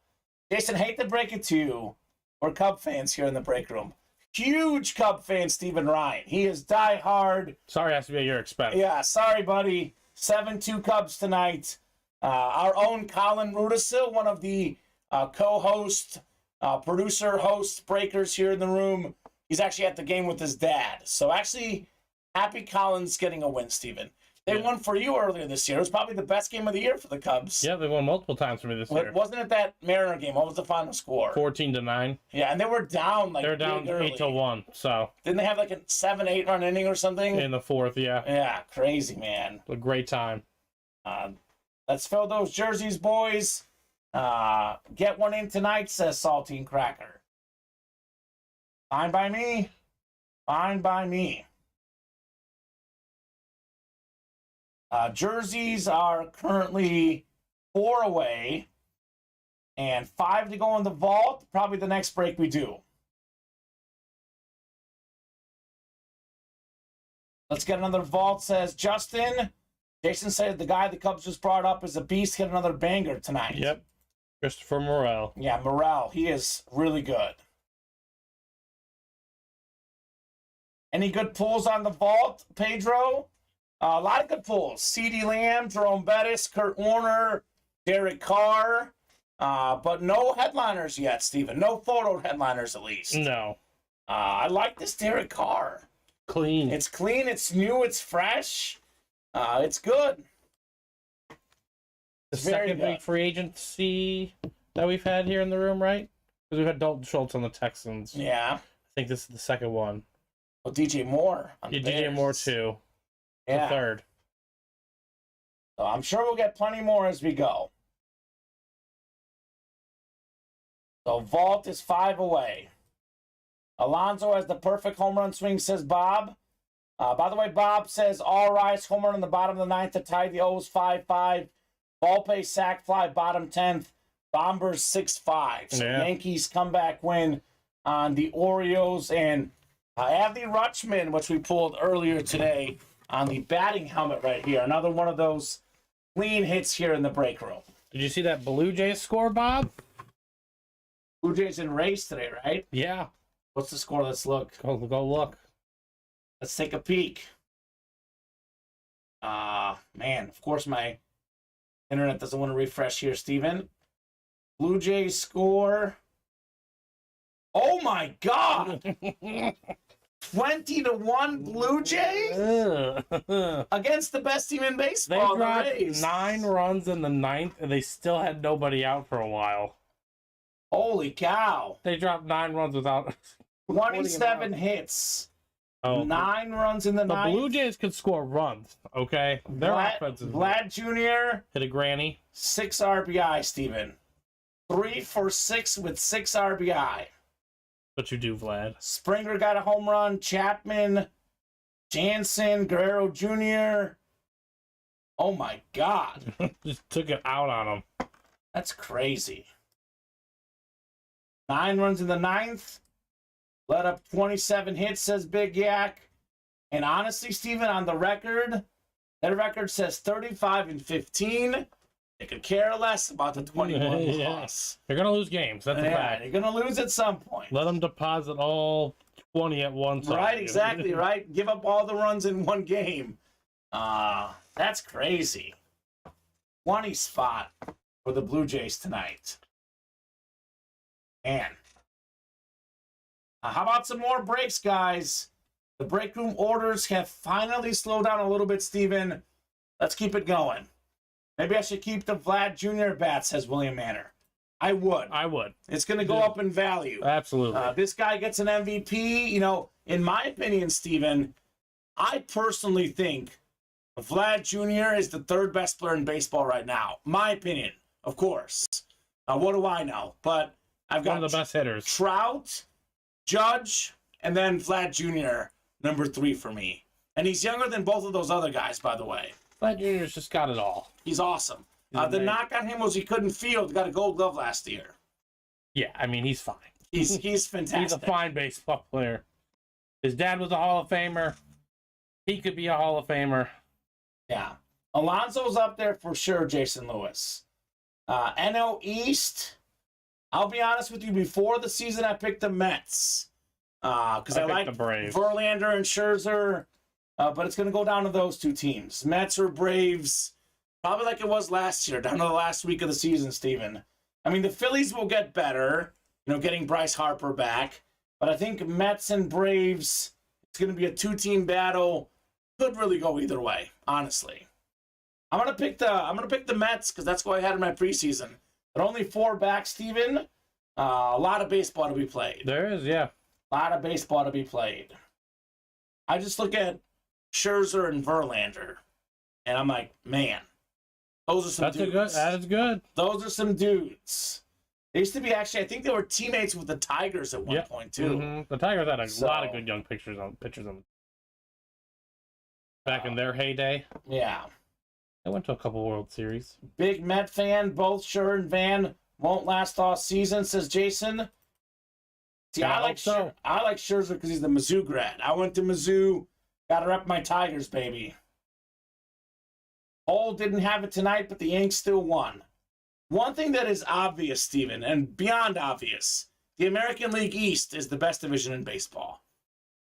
Jason, hate to break it to you. We're Cub fans here in the break room. Huge Cub fan, Stephen Ryan. He is diehard. Sorry it has to be at your expense. Yeah, sorry, buddy. 7-2 Cubs tonight. Our own Colin Rudisil, one of the co-host, producer, host, breakers here in the room. He's actually at the game with his dad. So actually, happy Colin's getting a win, Stephen. They won for you earlier this year. It was probably the best game of the year for the Cubs. Yeah, they won multiple times for me this year. Wasn't it that Mariner game? What was the final score? 14-9. Yeah, and they were down They were down 8-1. So didn't they have like a 7-8 run inning or something? in the fourth, yeah. Yeah, crazy, man. A great time. Let's fill those jerseys, boys. Get one in tonight, says Saltine Cracker. Fine by me. Fine by me. Jerseys are currently 4 away and 5 to go in the vault. Probably the next break we do. Let's get another vault, says Justin. Jason said the guy the Cubs just brought up is a beast. Hit another banger tonight. Yep. Christopher Morel. Yeah, Morel. He is really good. Any good pulls on the vault, Pedro? A lot of good pulls. CeeDee Lamb, Jerome Bettis, Kurt Warner, Derek Carr. But no headliners yet, Steven. No photo headliners, at least. No. I like this Derek Carr. Clean. It's clean, it's new, it's fresh. It's good. The It's very second good. big free agency that we've had here in the room, right? Because we've had Dalton Schultz on the Texans. Yeah. I think this is the second one. Well, DJ Moore. On Yeah, the DJ Bears. Moore, too. Yeah. The third. So I'm sure we'll get plenty more as we go. So Vault is 5 away. Alonso has the perfect home run swing, says Bob. By the way, Bob says all rise home run in the bottom of the 9th to tie the O's 5-5. Volpe sac fly bottom 10th. Bombers 6-5. So Yankees comeback win on the Orioles. And Adley Rutschman, which we pulled earlier today on the batting helmet right here. Another one of those clean hits here in the break room. Did you see that Blue Jays score, Bob? Blue Jays in race today, right? Yeah. What's the score? Let's look. Go look. Let's take a peek. Man, of course my internet doesn't want to refresh here, Steven. Blue Jays score. Oh my God! 20-1 Blue Jays against the best team in baseball. They dropped 9 runs in the 9th, and they still had nobody out for a while. Holy cow! They dropped 9 runs without 27 hits. 9 runs in the 9th. The Blue Jays could score runs, okay? Their offense is... Vlad Jr. hit a granny. 6 RBI, Steven. 3 for 6 with 6 RBI. What you do, Vlad? Springer got a home run. Chapman, Jansen, Guerrero Jr. Oh my God. Just took it out on him. That's crazy. 9 runs in the 9th. Let up 27 hits, says Big Yak. And honestly, Steven, on the record, that record says 35-15. They could care less about the 21 loss. They're going to lose games. That's a fact. They're going to lose at some point. Let them deposit all 20 at once. Right, exactly, right? Give up all the runs in one game. That's crazy. 20 spot for the Blue Jays tonight. Man. How about some more breaks, guys? The break room orders have finally slowed down a little bit, Steven. Let's keep it going. Maybe I should keep the Vlad Jr. bat, says William Manor. I would. It's going to go up in value. Absolutely. This guy gets an MVP. You know, in my opinion, Steven, I personally think Vlad Jr. is the 3rd best player in baseball right now. My opinion, of course. What do I know? But I've got one of the best hitters. Trout, Judge, and then Vlad Jr., number 3 for me. And he's younger than both of those other guys, by the way. Vlad Jr.'s just got it all. He's awesome. The knock on him was he couldn't field. Got a gold glove last year. Yeah, I mean, he's fine. He's fantastic. He's a fine baseball player. His dad was a Hall of Famer. He could be a Hall of Famer. Yeah. Alonso's up there for sure, Jason Lewis. NL East, I'll be honest with you, before the season I picked the Mets. Because I like Verlander and Scherzer. But it's going to go down to those 2 teams. Mets or Braves. Probably like it was last year, down to the last week of the season, Steven. I mean, the Phillies will get better, getting Bryce Harper back. But I think Mets and Braves, it's going to be a 2-team battle. Could really go either way, honestly. I'm gonna pick the Mets because that's what I had in my preseason. But only 4 back, Steven. A lot of baseball to be played. There is, yeah. A lot of baseball to be played. I just look at Scherzer and Verlander, and I'm like, man, those are some dudes. That is good. Those are some dudes. They used to be I think they were teammates with the Tigers at one point, too. Mm-hmm. The Tigers had a lot of good young pitchers on back in their heyday. Yeah. They went to a couple World Series. Big Met fan, both Scherzer and Van won't last all season, says Jason. See, I like Scherzer because he's the Mizzou grad. I went to Mizzou, got to rep my Tigers, baby. Cole didn't have it tonight, but the Yanks still won. One thing that is obvious, Steven, and beyond obvious, the American League East is the best division in baseball.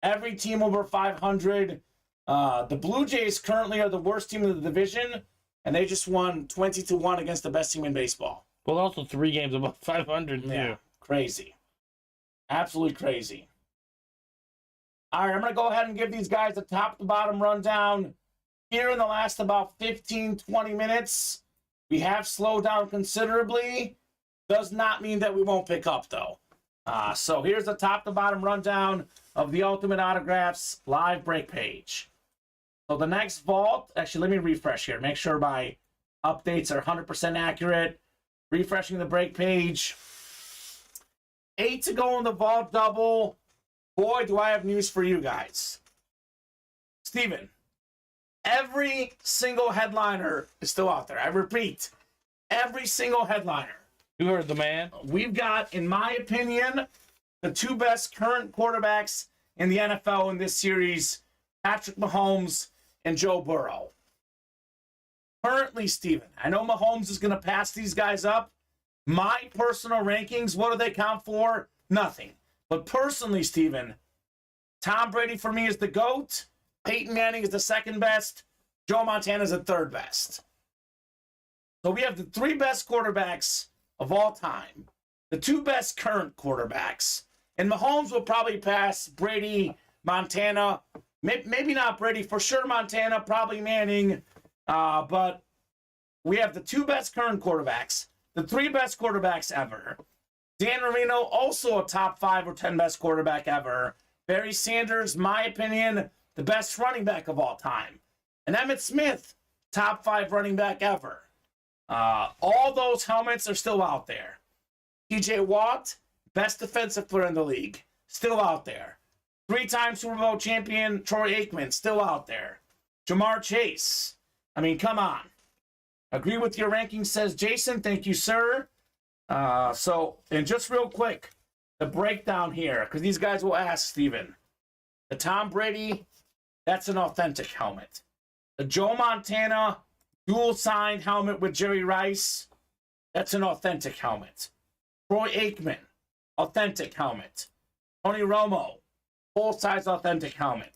Every team over 500. The Blue Jays currently are the worst team in the division, and they just won 20-1 against the best team in baseball. Well, also 3 games above 500, too. Yeah, crazy. Absolutely crazy. All right, I'm going to go ahead and give these guys a top-to-bottom rundown. Here in the last about 15, 20 minutes, we have slowed down considerably. Does not mean that we won't pick up, though. So here's the top-to-bottom rundown of the Ultimate Autographs live break page. So the next vault, actually, let me refresh here. Make sure my updates are 100% accurate. Refreshing the break page. 8 to go in the vault double. Boy, do I have news for you guys. Steven, every single headliner is still out there. I repeat, every single headliner. You heard the man. We've got, in my opinion, the 2 best current quarterbacks in the NFL in this series, Patrick Mahomes and Joe Burrow. Currently, Steven, I know Mahomes is going to pass these guys up. My personal rankings, what do they count for? Nothing. But personally, Steven, Tom Brady for me is the GOAT. Peyton Manning is the second best. Joe Montana is the third best. So we have the 3 best quarterbacks of all time. The 2 best current quarterbacks. And Mahomes will probably pass Brady, Montana. Maybe not Brady, for sure Montana, probably Manning. But we have the 2 best current quarterbacks, the 3 best quarterbacks ever. Dan Marino, also a top 5 or 10 best quarterback ever. Barry Sanders, my opinion, the best running back of all time. And Emmitt Smith, top 5 running back ever. All those helmets are still out there. TJ Watt, best defensive player in the league, still out there. 3-time Super Bowl champion Troy Aikman, still out there. Jamar Chase, I mean, come on. Agree with your rankings, says Jason. Thank you, sir. And just real quick, the breakdown here, because these guys will ask, Steven. The Tom Brady, that's an authentic helmet. The Joe Montana dual-signed helmet with Jerry Rice, that's an authentic helmet. Troy Aikman, authentic helmet. Tony Romo, full-size authentic helmet.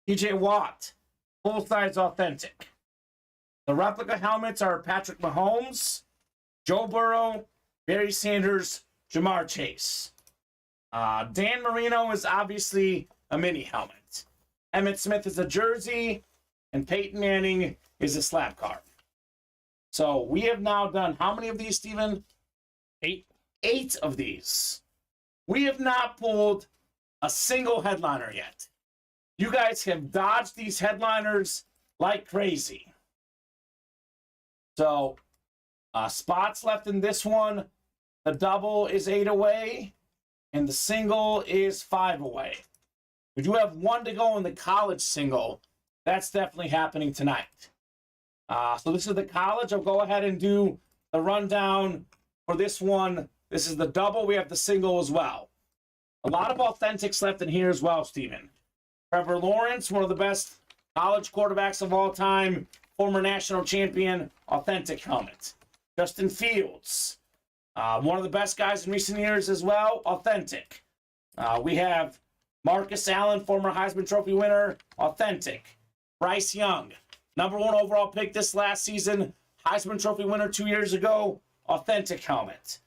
TJ Watt, full-size authentic. The replica helmets are Patrick Mahomes, Joe Burrow, Barry Sanders, Jamar Chase. Dan Marino is obviously a mini helmet. Emmitt Smith is a jersey, and Peyton Manning is a slab card. So we have now done how many of these, Steven? 8. 8 of these. We have not pulled a single headliner yet. You guys have dodged these headliners like crazy. So, spots left in this one. The double is 8 away, and the single is 5 away. We do have 1 to go in the college single. That's definitely happening tonight. So this is the college. I'll go ahead and do the rundown for this one. This is the double. We have the single as well. A lot of authentics left in here as well, Steven. Trevor Lawrence, one of the best college quarterbacks of all time, former national champion, authentic helmet. Justin Fields, one of the best guys in recent years as well, authentic. We have Marcus Allen, former Heisman Trophy winner, authentic. Bryce Young, number 1 overall pick this last season, Heisman Trophy winner 2 years ago, authentic helmet.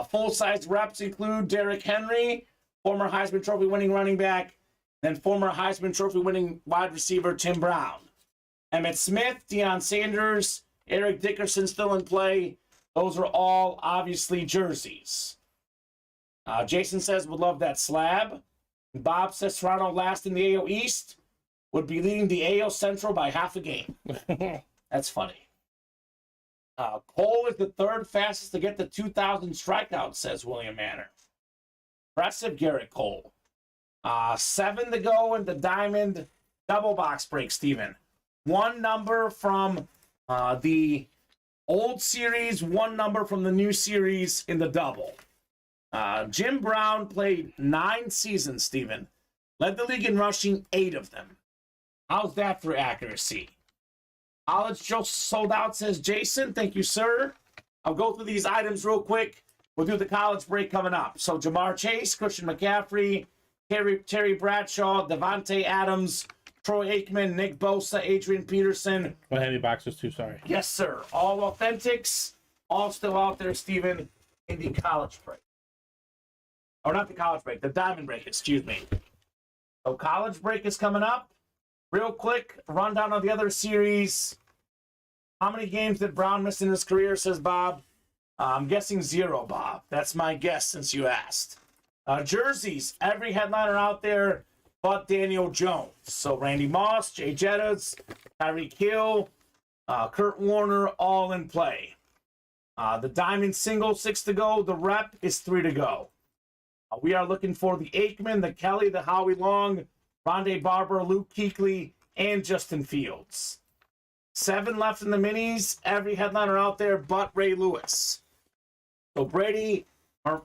Full-size reps include Derrick Henry, former Heisman Trophy winning running back, and former Heisman Trophy winning wide receiver Tim Brown. Emmitt Smith, Deion Sanders, Eric Dickerson still in play. Those are all obviously jerseys. Jason says would love that slab. Bob says Toronto last in the AL East, would be leading the AL Central by half a game. That's funny. Cole is the 3rd fastest to get the 2,000 strikeouts, says William Manor. Impressive, Garrett Cole. 7 to go in the Diamond double box break, Steven. 1 number from the old series, 1 number from the new series in the double. Jim Brown played 9 seasons, Steven. Led the league in rushing 8 of them. How's that for accuracy? College just sold out, says Jason. Thank you, sir. I'll go through these items real quick. We'll do the college break coming up. So Jamar Chase, Christian McCaffrey, Terry Bradshaw, Devontae Adams, Troy Aikman, Nick Bosa, Adrian Peterson. One heavy boxes too, sorry. Yes, sir. All authentics, all still out there, Steven, in the college break. Or not the college break, the diamond break, excuse me. So college break is coming up. Real quick, rundown of the other series. How many games did Brown miss in his career, says Bob? I'm guessing 0, Bob. That's my guess since you asked. Jerseys, every headliner out there but Daniel Jones. So Randy Moss, Jay Jettas, Tyreek Hill, Kurt Warner, all in play. The diamond single, 6 to go. The rep is 3 to go. We are looking for the Aikman, the Kelly, the Howie Long, Rondé Barber, Luke Kuechly, and Justin Fields. 7 left in the minis. Every headliner out there but Ray Lewis. So Brady,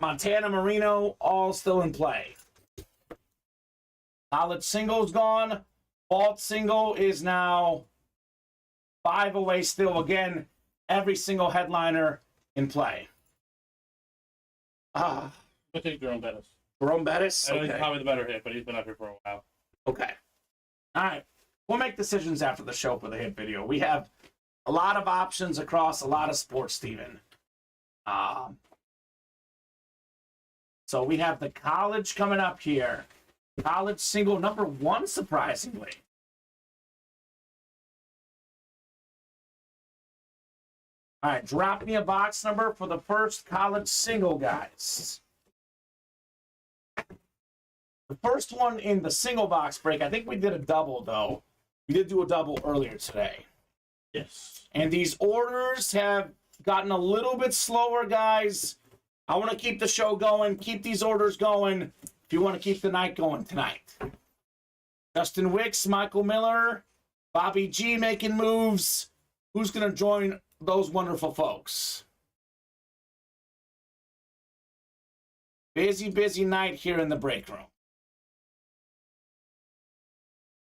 Montana, Marino, all still in play. College single's gone. Vault single is now 5 away still. Again, every single headliner in play. I think Jerome Bettis. Jerome Bettis? I know he's probably the better hit, but he's been up here for a while. Okay. All right. We'll make decisions after the show for the hit video. We have a lot of options across a lot of sports, Steven. So we have the college coming up here. College single number 1, surprisingly. All right, drop me a box number for the first college single, guys. The first one in the single box break, I think we did a double, though. We did do a double earlier today. Yes. And these orders have gotten a little bit slower, guys. I want to keep the show going, keep these orders going, if you want to keep the night going tonight. Justin Wicks, Michael Miller, Bobby G making moves. Who's going to join those wonderful folks? Busy, busy night here in the break room.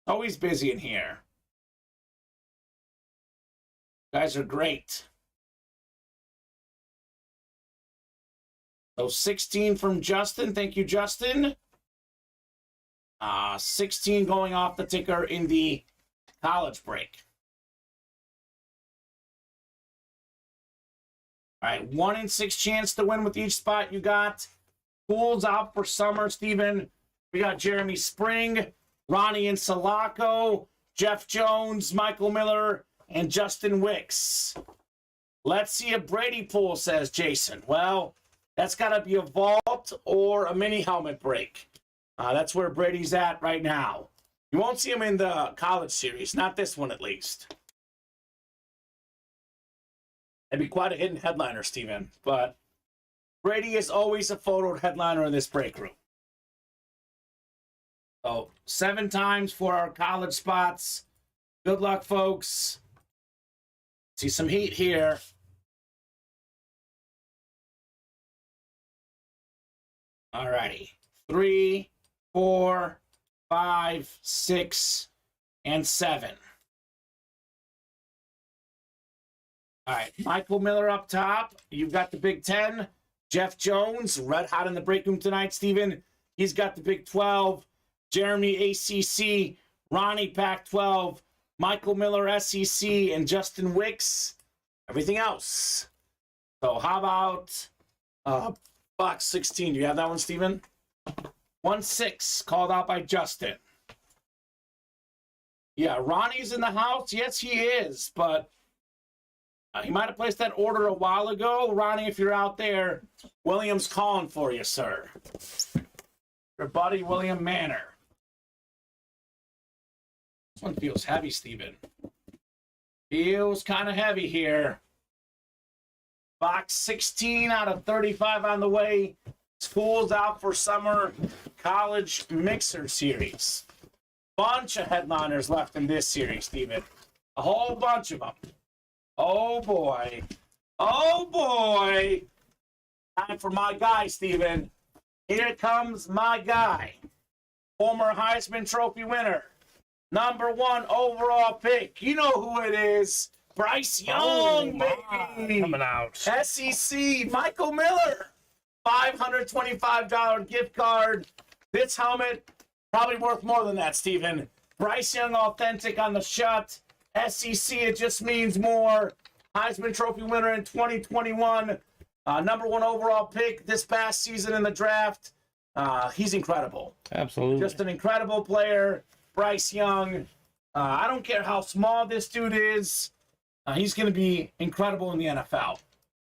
Always busy in here. You guys are great. So 16 from Justin. Thank you, Justin. 16 going off the ticker in the college break. All right, 1 in 6 chance to win with each spot you got. Pools out for summer, Steven. We got Jeremy Spring, Ronnie and Salako, Jeff Jones, Michael Miller, and Justin Wicks. Let's see a Brady pool, says Jason. Well, that's got to be a vault or a mini helmet break. That's where Brady's at right now. You won't see him in the college series, not this one at least. That'd be quite a hidden headliner, Steven. But Brady is always a photo headliner in this break room. So 7 times for our college spots. Good luck, folks. See some heat here. All righty. 3, 4, 5, 6, and 7. All right, Michael Miller up top. You've got the Big 10. Jeff Jones, red hot in the break room tonight, Steven. He's got the Big 12. Jeremy ACC, Ronnie Pac-12, Michael Miller SEC, and Justin Wicks. Everything else. So how about box 16? Do you have that one, Steven? 1-6, called out by Justin. Yeah, Ronnie's in the house. Yes, he is, but he might have placed that order a while ago. Ronnie, if you're out there, William's calling for you, sir. Your buddy, William Manor. This one feels heavy, Steven. Feels kind of heavy here. Box 16 out of 35 on the way. Schools out for summer college mixer series. Bunch of headliners left in this series, Steven. A whole bunch of them. Oh, boy. Oh, boy. Time for my guy, Steven. Here comes my guy. Former Heisman Trophy winner. Number 1 overall pick. You know who it is. Bryce Young, baby. Coming out. SEC, Michael Miller. $525 gift card. This helmet, probably worth more than that, Steven. Bryce Young authentic on the shut. SEC, it just means more. Heisman Trophy winner in 2021. Number 1 overall pick this past season in the draft. He's incredible. Absolutely. Just an incredible player. Bryce Young. I don't care how small this dude is. He's going to be incredible in the NFL.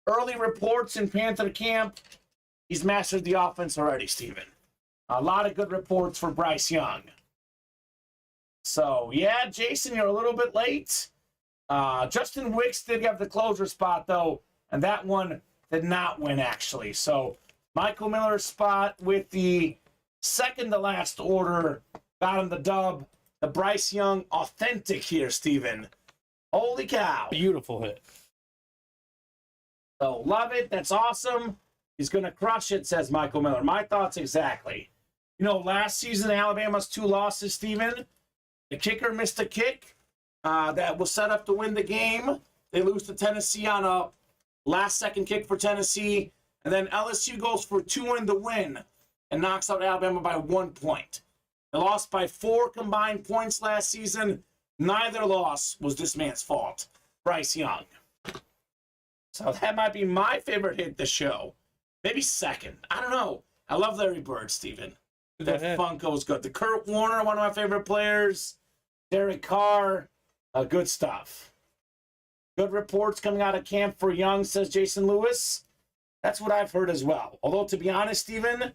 Early reports in Panther camp. He's mastered the offense already, Steven. A lot of good reports for Bryce Young. So, yeah, Jason, you're a little bit late. Justin Wicks did have the closer spot, though, and that one did not win, actually. So, Michael Miller's spot with the second to last order got him the dub. The Bryce Young authentic here, Steven. Holy cow. Beautiful hit. So, love it. That's awesome. He's going to crush it, says Michael Miller. My thoughts exactly. You know, last season, Alabama's 2 losses, Steven. The kicker missed a kick that was set up to win the game. They lose to Tennessee on a last-second kick for Tennessee. And then LSU goes for 2 in the win and knocks out Alabama by 1 point. They lost by 4 combined points last season. Neither loss was this man's fault, Bryce Young. So that might be my favorite hit this show. Maybe second. I don't know. I love Larry Bird, Steven. That Funko is good. The Kurt Warner, one of my favorite players. Derek Carr, good stuff. Good reports coming out of camp for Young, says Jason Lewis. That's what I've heard as well. Although, to be honest, Steven,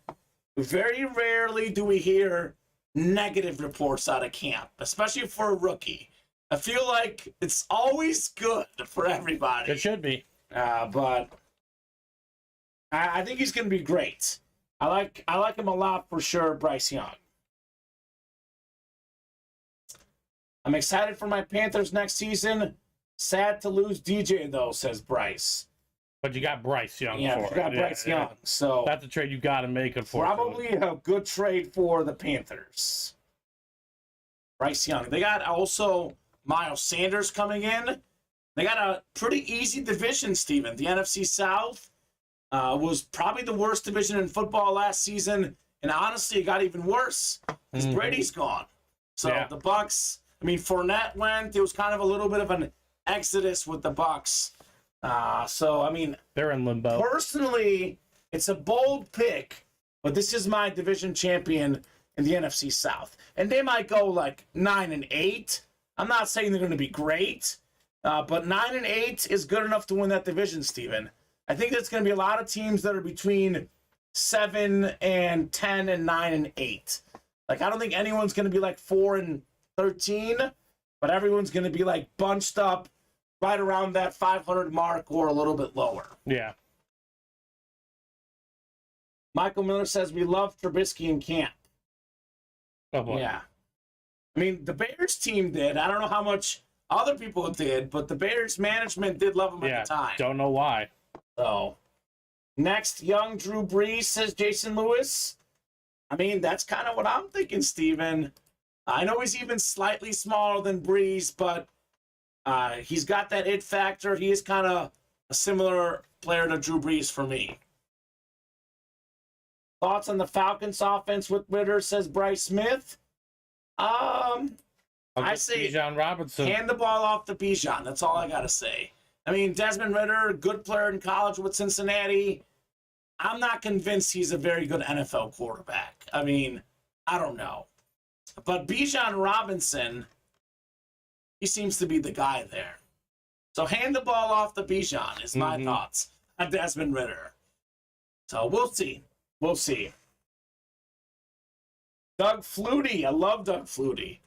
very rarely do we hear negative reports out of camp, especially for a rookie. I feel like it's always good for everybody. It should be. But I think he's going to be great. I like him a lot for sure, Bryce Young. I'm excited for my Panthers next season. Sad to lose DJ, though, says Bryce. But you got Bryce Young Yeah, for you got Bryce Young. So that's a trade you got to make, unfortunately. probably a good trade for the Panthers. Bryce Young. They got also Miles Sanders coming in. They got a pretty easy division, Steven. The NFC South was probably the worst division in football last season. And honestly, it got even worse because Brady's gone. So the Bucs, I mean, Fournette went. It was kind of a little bit of an exodus with the Bucs. So, I mean, they're in limbo. Personally, it's a bold pick, but this is my division champion in the NFC South. And they might go like 9-8. I'm not saying they're going to be great, but 9-8 is good enough to win that division, Steven. I think there's going to be a lot of teams that are between 7-10 and 9-8. Like, I don't think anyone's going to be like 4-13, but everyone's going to be like bunched up right around that 500 mark or a little bit lower. Yeah. Michael Miller says we love Trubisky in camp. Oh, boy. Yeah. I mean, the Bears team did. I don't know how much other people did, but the Bears management did love him at the time. Don't know why. So, next, young Drew Brees, says Jason Lewis. I mean, that's kind of what I'm thinking, Steven. I know he's even slightly smaller than Brees, but he's got that it factor. He is kind of a similar player to Drew Brees for me. Thoughts on the Falcons offense with Ritter, says Bryce Smith. I say Bijan Robinson. hand the ball off to Bijan. That's all I got to say. I mean, Desmond Ritter, good player in college with Cincinnati. I'm not convinced he's a very good NFL quarterback. I mean, I don't know. But Bijan Robinson, he seems to be the guy there. So hand the ball off to Bijan is my thoughts on Desmond Ritter. So we'll see. We'll see. Doug Flutie. I love Doug Flutie.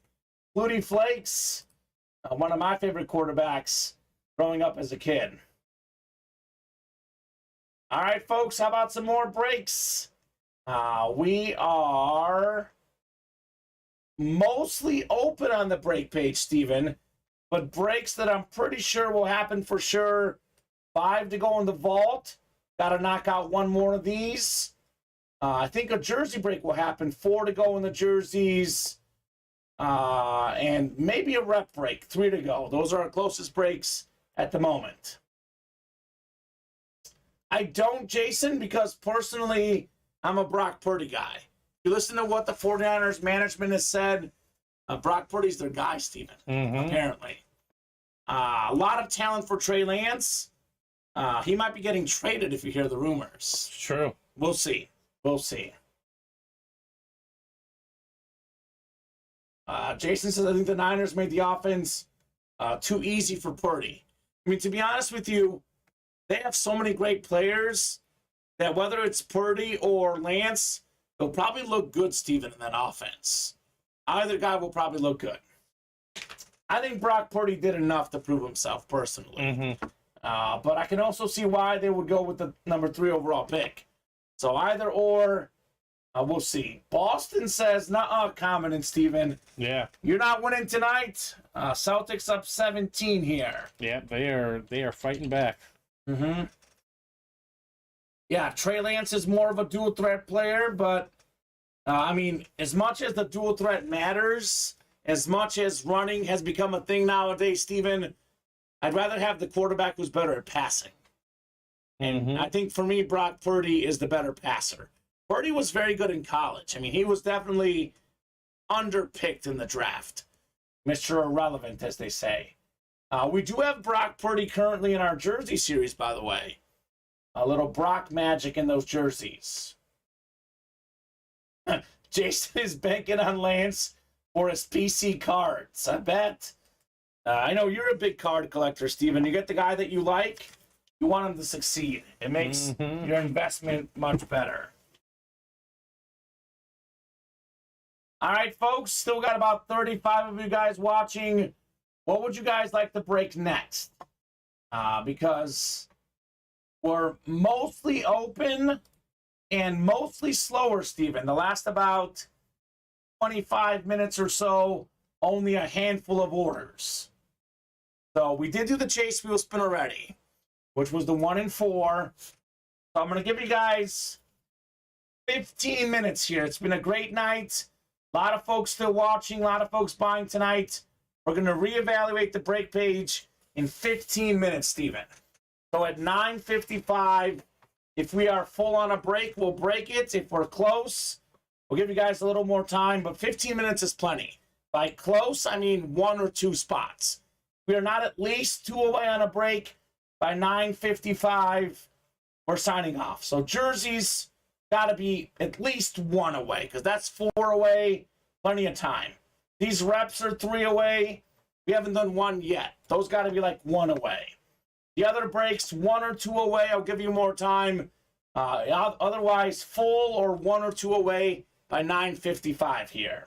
Flutie Flakes, one of my favorite quarterbacks growing up as a kid. All right, folks, how about some more breaks? We are mostly open on the break page, Steven, but breaks that I'm pretty sure will happen for sure. 5 to go in the vault. Got to knock out one more of these. I think a jersey break will happen. 4 to go in the jerseys. And maybe a rep break. 3 to go. Those are our closest breaks at the moment. I don't, Jason, because personally, I'm a Brock Purdy guy. If you listen to what the 49ers management has said, Brock Purdy's their guy, Steven, apparently. A lot of talent for Trey Lance. He might be getting traded if you hear the rumors. True. We'll see. We'll see. Jason says, I think the Niners made the offense too easy for Purdy. I mean, to be honest with you, they have so many great players that whether it's Purdy or Lance, they'll probably look good, Steven, in that offense. Either guy will probably look good. I think Brock Purdy did enough to prove himself personally. But I can also see why they would go with the number 3 overall pick. So either or, we'll see. Boston says, nuh-uh, Kamen and Steven. Yeah. You're not winning tonight. Celtics up 17 here. Yeah, they are fighting back. Yeah, Trey Lance is more of a dual threat player, but I mean, as much as the dual threat matters, as much as running has become a thing nowadays, Steven, I'd rather have the quarterback who's better at passing. And I think for me, Brock Purdy is the better passer. Purdy was very good in college. I mean, he was definitely underpicked in the draft. Mr. Irrelevant, as they say. We do have Brock Purdy currently in our jersey series, by the way. A little Brock magic in those jerseys. Jason is banking on Lance for his PC cards. I bet. I know you're a big card collector, Steven. You get the guy that you like, you want him to succeed. It makes your investment much better. All right, folks. Still got about 35 of you guys watching. What would you guys like to break next? Because we're mostly open and mostly slower, Steven. The last about 25 minutes or so, only a handful of orders. So we did do the chase wheel spin already, which was the 1 in 4. So I'm going to give you guys 15 minutes here. It's been a great night. A lot of folks still watching, a lot of folks buying tonight. We're going to reevaluate the break page in 15 minutes, Steven. So at 9:55, if we are full on a break, we'll break it. If we're close, we'll give you guys a little more time, but 15 minutes is plenty. By close, I mean 1 or 2 spots. We are not at least 2 away on a break. By 9:55, we're signing off. So jerseys got to be at least 1 away, because that's 4 away, plenty of time. These reps are 3 away. We haven't done 1 yet. Those got to be like 1 away. The other breaks, 1 or 2 away. I'll give you more time. Otherwise, full or 1 or 2 away by 9:55 here.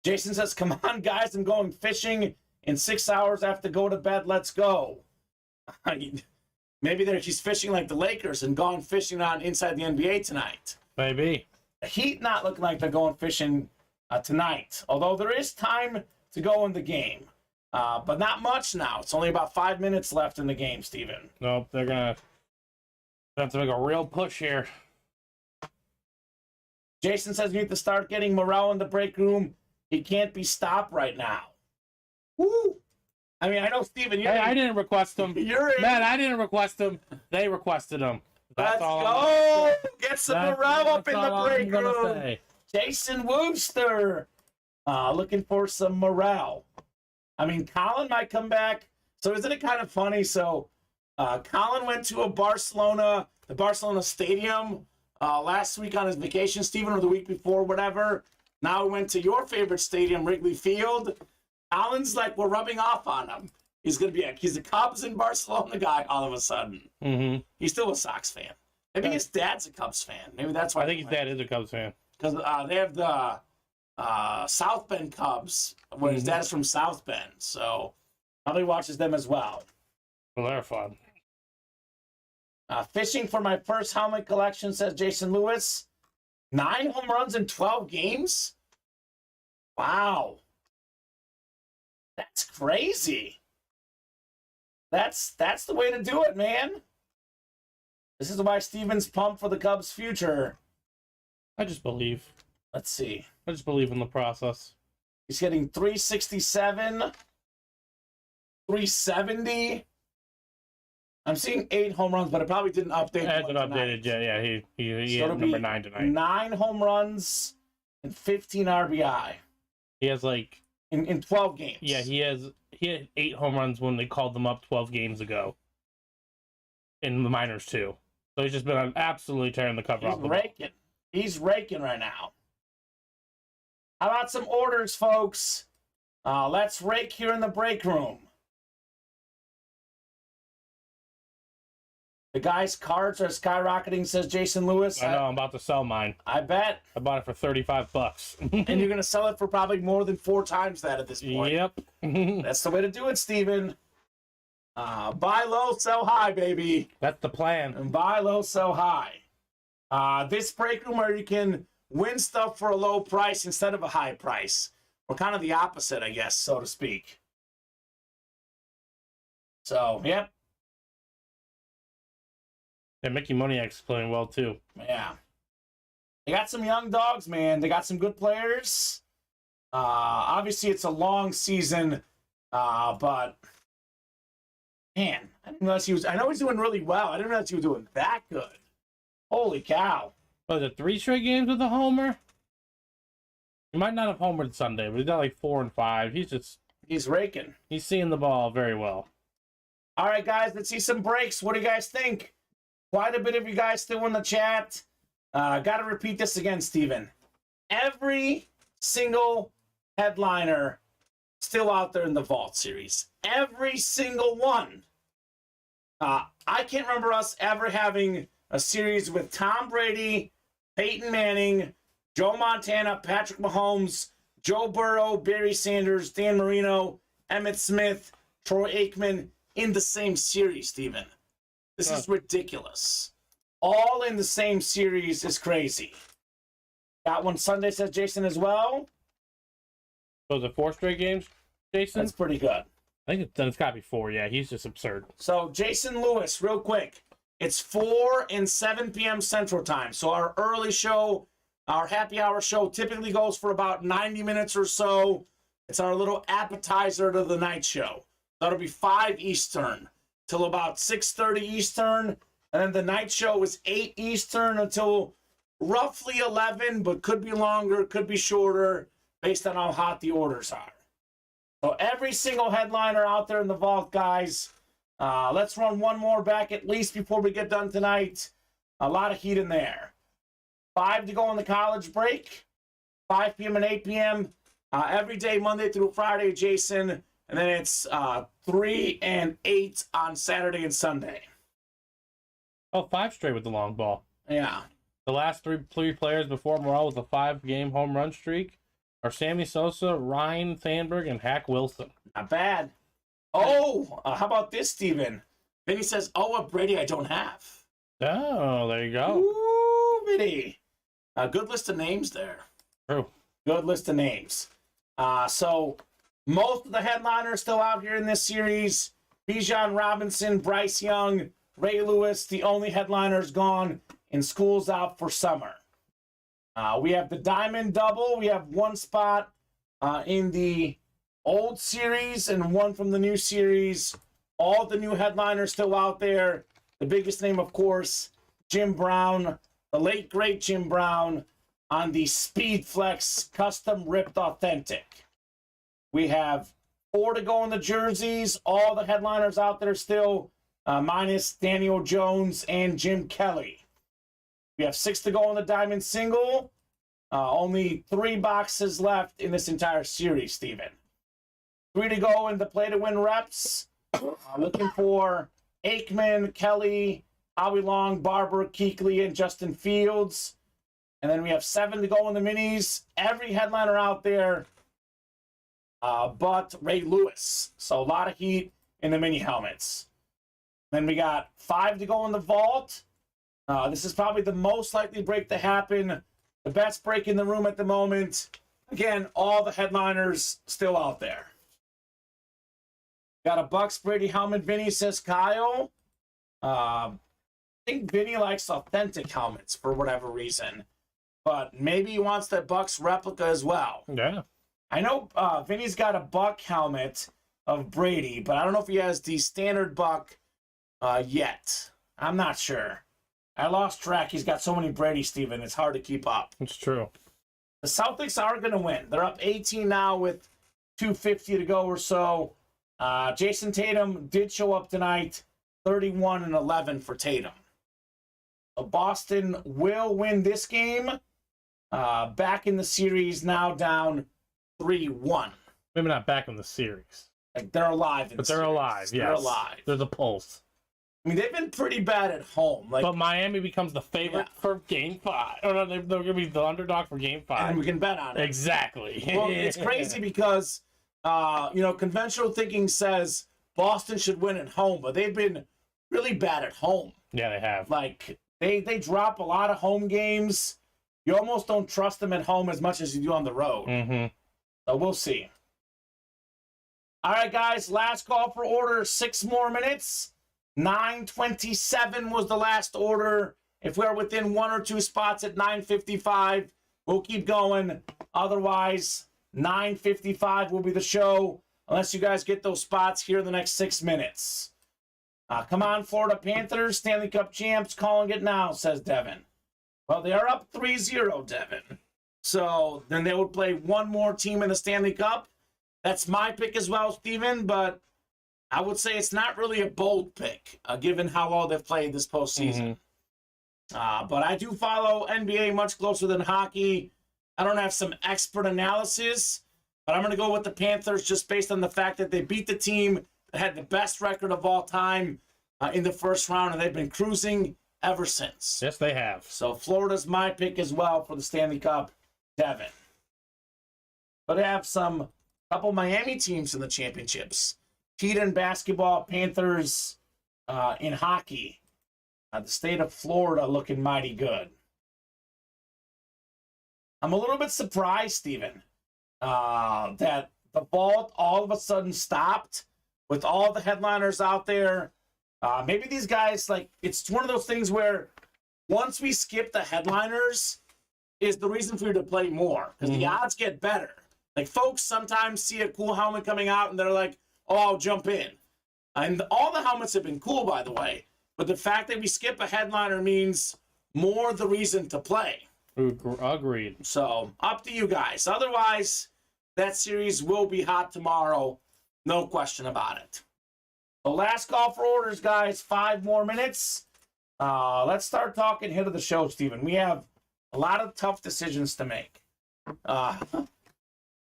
Jason says, come on, guys. I'm going fishing in 6 hours. I have to go to bed. Let's go. Maybe he's fishing like the Lakers and gone fishing on inside the NBA tonight. Maybe. The Heat not looking like they're going fishing tonight. Although there is time to go in the game. But not much now. It's only about 5 minutes left in the game, Steven. Nope, they're going to have to make a real push here. Jason says you need to start getting Morel in the break room. He can't be stopped right now. Woo! I mean, I know, Steven, Hey, I didn't request him. You're in. Man, I didn't request him. They requested him. Let's go! Get some Morel up in the break room. Say. Jason Wooster looking for some Morel. I mean, Colin might come back. So isn't it kind of funny? So Colin went to the Barcelona stadium last week on his vacation, Steven, or the week before, whatever. Now he went to your favorite stadium, Wrigley Field. Colin's like, we're rubbing off on him. He's a Cubs and Barcelona guy all of a sudden. He's still a Sox fan. Maybe his dad's a Cubs fan. Maybe that's why. I think his dad is a Cubs fan. Because they have the South Bend Cubs, where his dad is from South Bend. So probably watches them as well. Well, they're fun. Fishing for my first helmet collection, says Jason Lewis. 9 home runs in 12 games? Wow. That's crazy. That's the way to do it, man. This is why Steven's pumped for the Cubs' future. I just believe. Let's see. I just believe in the process. He's getting 367, 370. I'm seeing 8 home runs, but it probably didn't update. It hasn't updated yet. Yeah, he So had number 9 tonight. 9 home runs and 15 RBI. He has like in 12 games. Yeah, he had 8 home runs when they called them up 12 games ago. In the minors too. So he's just been absolutely tearing the cover off the ball. He's raking right now. How about some orders, folks? Let's rake here in the break room. The guy's cards are skyrocketing, says Jason Lewis. I know, I'm about to sell mine. I bet. I bought it for $35. And you're going to sell it for probably more than 4 times that at this point. Yep. That's the way to do it, Steven. Buy low, sell high, baby. That's the plan. And buy low, sell high. This break room where you can win stuff for a low price instead of a high price. Or kind of the opposite, I guess, so to speak. So, yep. And Mickey Moniak's playing well, too. Yeah. They got some young dogs, man. They got some good players. Obviously, it's a long season, but man, I didn't realize he was. I know he's doing really well. I didn't realize he was doing that good. Holy cow! Was it 3 straight games with a homer? He might not have homered Sunday, but he's got like 4 and 5. He's raking. He's seeing the ball very well. All right, guys, let's see some breaks. What do you guys think? Quite a bit of you guys still in the chat. Got to repeat this again, Steven. Every single headliner still out there in the Vault series. Every single one. I can't remember us ever having a series with Tom Brady, Peyton Manning, Joe Montana, Patrick Mahomes, Joe Burrow, Barry Sanders, Dan Marino, Emmitt Smith, Troy Aikman in the same series, Steven. This is ridiculous. All in the same series is crazy. Got one Sunday, says Jason, as well. So is it 4 straight games, Jason? That's pretty good. I think it's got to be 4, yeah. He's just absurd. So, Jason Lewis, real quick. It's 4 and 7 p.m. Central Time. So our early show, our happy hour show, typically goes for about 90 minutes or so. It's our little appetizer to the night show. That'll be 5 Eastern till about 6:30 Eastern. And then the night show is 8 Eastern until roughly 11, but could be longer, could be shorter, based on how hot the orders are. So every single headliner out there in the Vault, guys. Let's run one more back at least before we get done tonight. A lot of heat in there. 5 to go on the college break. 5 p.m. and 8 p.m. Every day, Monday through Friday, Jason. And then it's 3 and 8 on Saturday and Sunday. Oh, 5 straight with the long ball. Yeah. The last three players before Morrell with a 5-game home run streak are Sammy Sosa, Ryan Sandberg, and Hack Wilson. Not bad. Oh, how about this, Steven? Vinny says, oh, a Brady I don't have. Oh, there you go. Ooh, Vinny. Good list of names there. True. Good list of names. So most of the headliners still out here in this series. Bijan Robinson, Bryce Young, Ray Lewis, the only headliners gone, and school's out for summer. We have the Diamond Double. We have one spot in the old series and one from the new series. All the new headliners still out there. The biggest name, of course, Jim Brown, the late, great Jim Brown, on the Speed Flex Custom Ripped Authentic. We have 4 to go in the jerseys. All the headliners out there still, minus Daniel Jones and Jim Kelly. We have 6 to go in the Diamond Single. Only 3 boxes left in this entire series, Steven. 3 to go in the Play to Win reps. Looking for Aikman, Kelly, Howie Long, Barber, Kuechly, and Justin Fields. And then we have 7 to go in the minis. Every headliner out there but Ray Lewis. So a lot of heat in the mini helmets. Then we got 5 to go in the Vault. This is probably the most likely break to happen. The best break in the room at the moment. Again, all the headliners still out there. Got a Bucks Brady helmet, Vinny, says Kyle. I think Vinny likes authentic helmets for whatever reason. But maybe he wants that Bucks replica as well. Yeah. I know Vinny's got a Buck helmet of Brady, but I don't know if he has the standard Buck yet. I'm not sure. I lost track. He's got so many Brady, Steven. It's hard to keep up. It's true. The Celtics are going to win. They're up 18 now with 2:50 to go or so. Jason Tatum did show up tonight, 31 and 11 for Tatum. So Boston will win this game. Back in the series, now down 3-1. Maybe not back in the series. Like they're alive. But they're alive, yes. They're alive. There's a pulse. I mean, they've been pretty bad at home. But Miami becomes the favorite for Game 5. Oh, no, they're going to be the underdog for Game 5. And we can bet on it. Exactly. Well, it's crazy because, conventional thinking says Boston should win at home, but they've been really bad at home. Yeah, they have. Like, they drop a lot of home games. You almost don't trust them at home as much as you do on the road. Mm-hmm. So we'll see. All right, guys, last call for order. 6 more minutes. 9:27 was the last order. If we're within 1 or 2 spots at 9:55, we'll keep going. Otherwise, 9:55 will be the show, unless you guys get those spots here in the next 6 minutes. Come on, Florida Panthers, Stanley Cup champs, calling it now, says Devin. Well, they are up 3-0, Devin. So then they would play one more team in the Stanley Cup. That's my pick as well, Steven, but I would say it's not really a bold pick, given how well they've played this postseason. But I do follow NBA much closer than hockey. I don't have some expert analysis, but I'm going to go with the Panthers just based on the fact that they beat the team that had the best record of all time in the first round, and they've been cruising ever since. Yes, they have. So Florida's my pick as well for the Stanley Cup, Devin. But I have some couple Miami teams in the championships. Heat in basketball, Panthers in hockey. The state of Florida looking mighty good. I'm a little bit surprised, Steven, that the vault all of a sudden stopped with all the headliners out there. Maybe these guys, it's one of those things where once we skip the headliners is the reason for you to play more because the odds get better. Like, folks sometimes see a cool helmet coming out and they're like, oh, I'll jump in. And all the helmets have been cool, by the way. But the fact that we skip a headliner means more the reason to play. Agreed. So, up to you guys. Otherwise, that series will be hot tomorrow. No question about it. The last call for orders, guys. 5 more minutes. Let's start talking hit of the show, Steven. We have a lot of tough decisions to make.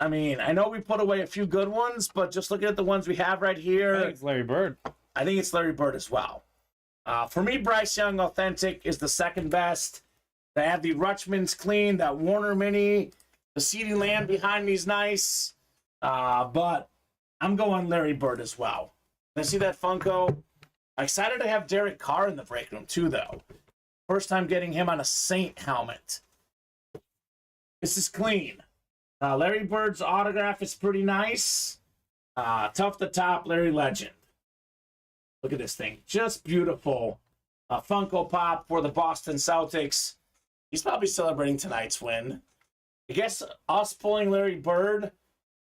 I mean, I know we put away a few good ones, but just looking at the ones we have right here. I think it's Larry Bird. I think it's Larry Bird as well. For me, Bryce Young Authentic is the second best. They have the Rutschman's Clean, that Warner Mini. The CeeDee Lamb behind me is nice. But I'm going Larry Bird as well. I see that Funko. I'm excited to have Derek Carr in the break room, too, though. First time getting him on a Saint helmet. This is clean. Larry Bird's autograph is pretty nice. Tough to top, Larry Legend. Look at this thing. Just beautiful. Funko Pop for the Boston Celtics. He's probably celebrating tonight's win. I guess us pulling Larry Bird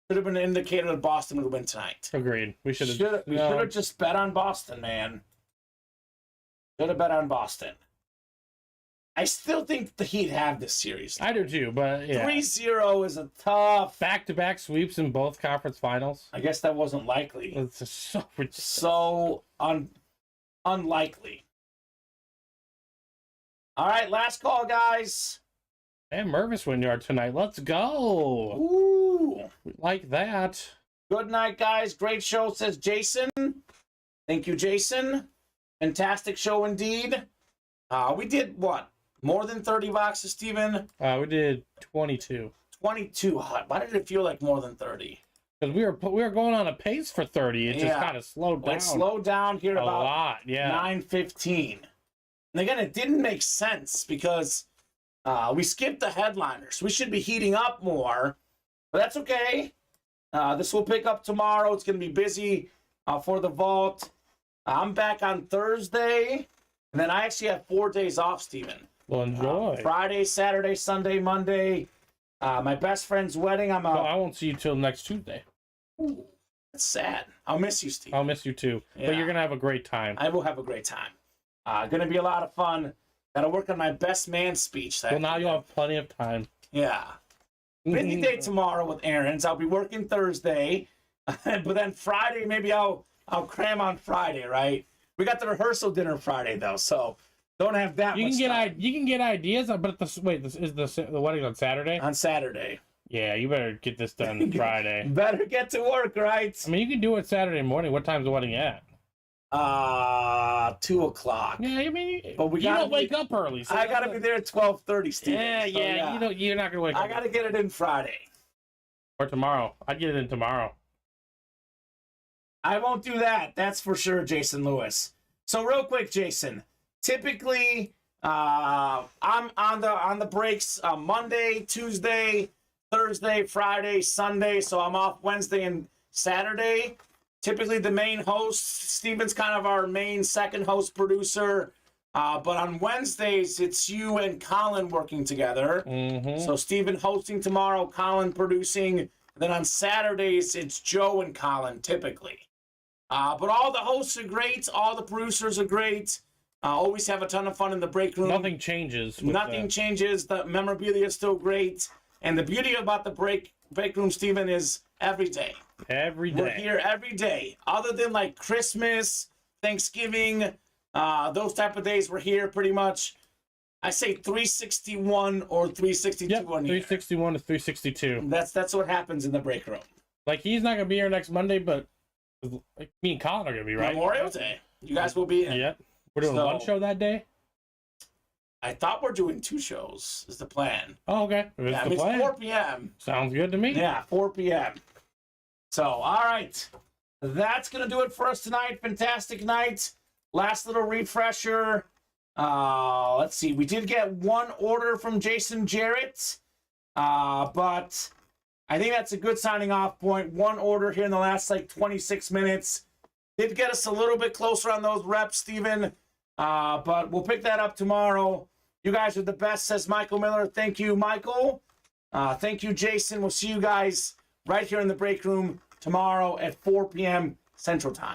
should have been an indicator that Boston would win tonight. Agreed. We should have. We should have just bet on Boston, man. Should have bet on Boston. I still think the Heat have this series. I do too, but yeah. 3-0 is a tough... Back-to-back sweeps in both conference finals. I guess that wasn't likely. It's just so ridiculous. So unlikely. All right, last call, guys. And Mervis Winyard tonight. Let's go. Ooh. We like that. Good night, guys. Great show, says Jason. Thank you, Jason. Fantastic show indeed. We did, what? More than 30 boxes, Steven? We did 22. 22. Why did it feel like more than 30? Because we were going on a pace for 30. It just kind of slowed down. It slowed down here a about lot, yeah. 9:15. And again, it didn't make sense because we skipped the headliners. We should be heating up more, but that's okay. This will pick up tomorrow. It's going to be busy for the vault. I'm back on Thursday, and then I actually have 4 days off, Steven. Well, enjoy. Friday, Saturday, Sunday, Monday. My best friend's wedding. I won't see you till next Tuesday. Ooh, that's sad. I'll miss you, Steve. I'll miss you too. Yeah. But you're going to have a great time. I will have a great time. Going to be a lot of fun. Got to work on my best man speech. Well, now you'll have plenty of time. Yeah. Busy day tomorrow with errands. I'll be working Thursday. But then Friday, maybe I'll cram on Friday, right? We got the rehearsal dinner Friday, though, so don't have that much time. You can get ideas, but is the wedding on Saturday? On Saturday. Yeah, you better get this done Friday. Better get to work, right? I mean, you can do it Saturday morning. What time's the wedding at? 2 o'clock. Yeah, I mean, But we you gotta don't wake up early. So I gotta be there at 12:30, Steve. Yeah, yeah. You're not gonna wake up. I gotta get it in Friday. Or tomorrow. I'd get it in tomorrow. I won't do that. That's for sure, Jason Lewis. So real quick, Jason. Typically, I'm on the breaks Monday, Tuesday, Thursday, Friday, Sunday. So I'm off Wednesday and Saturday. Typically, the main host, Steven's kind of our main second host producer. But on Wednesdays, it's you and Colin working together. Mm-hmm. So Steven hosting tomorrow, Colin producing. And then on Saturdays, it's Joe and Colin typically. But all the hosts are great. All the producers are great. Always have a ton of fun in the break room. Nothing changes. Nothing changes. The memorabilia is still great. And the beauty about the break room, Steven, is every day. Every day. We're here every day. Other than like Christmas, Thanksgiving, those type of days, we're here pretty much. I say 361 or 362 yep, on here. 361 to 362. That's what happens in the break room. Like, he's not going to be here next Monday, but like, me and Colin are going to be, right? Memorial Day. You guys will be in. Yep. We're doing one show that day? I thought we're doing 2 shows is the plan. Oh, okay. If it's the plan. 4 p.m. Sounds good to me. Yeah, 4 p.m. So, all right. That's going to do it for us tonight. Fantastic night. Last little refresher. Let's see. We did get one order from Jason Jarrett, but I think that's a good signing off point. One order here in the last, 26 minutes. Did get us a little bit closer on those reps, Steven, but we'll pick that up tomorrow. You guys are the best, says Michael Miller. Thank you, Michael. Thank you, Jason. We'll see you guys right here in the break room tomorrow at 4 p.m. Central Time.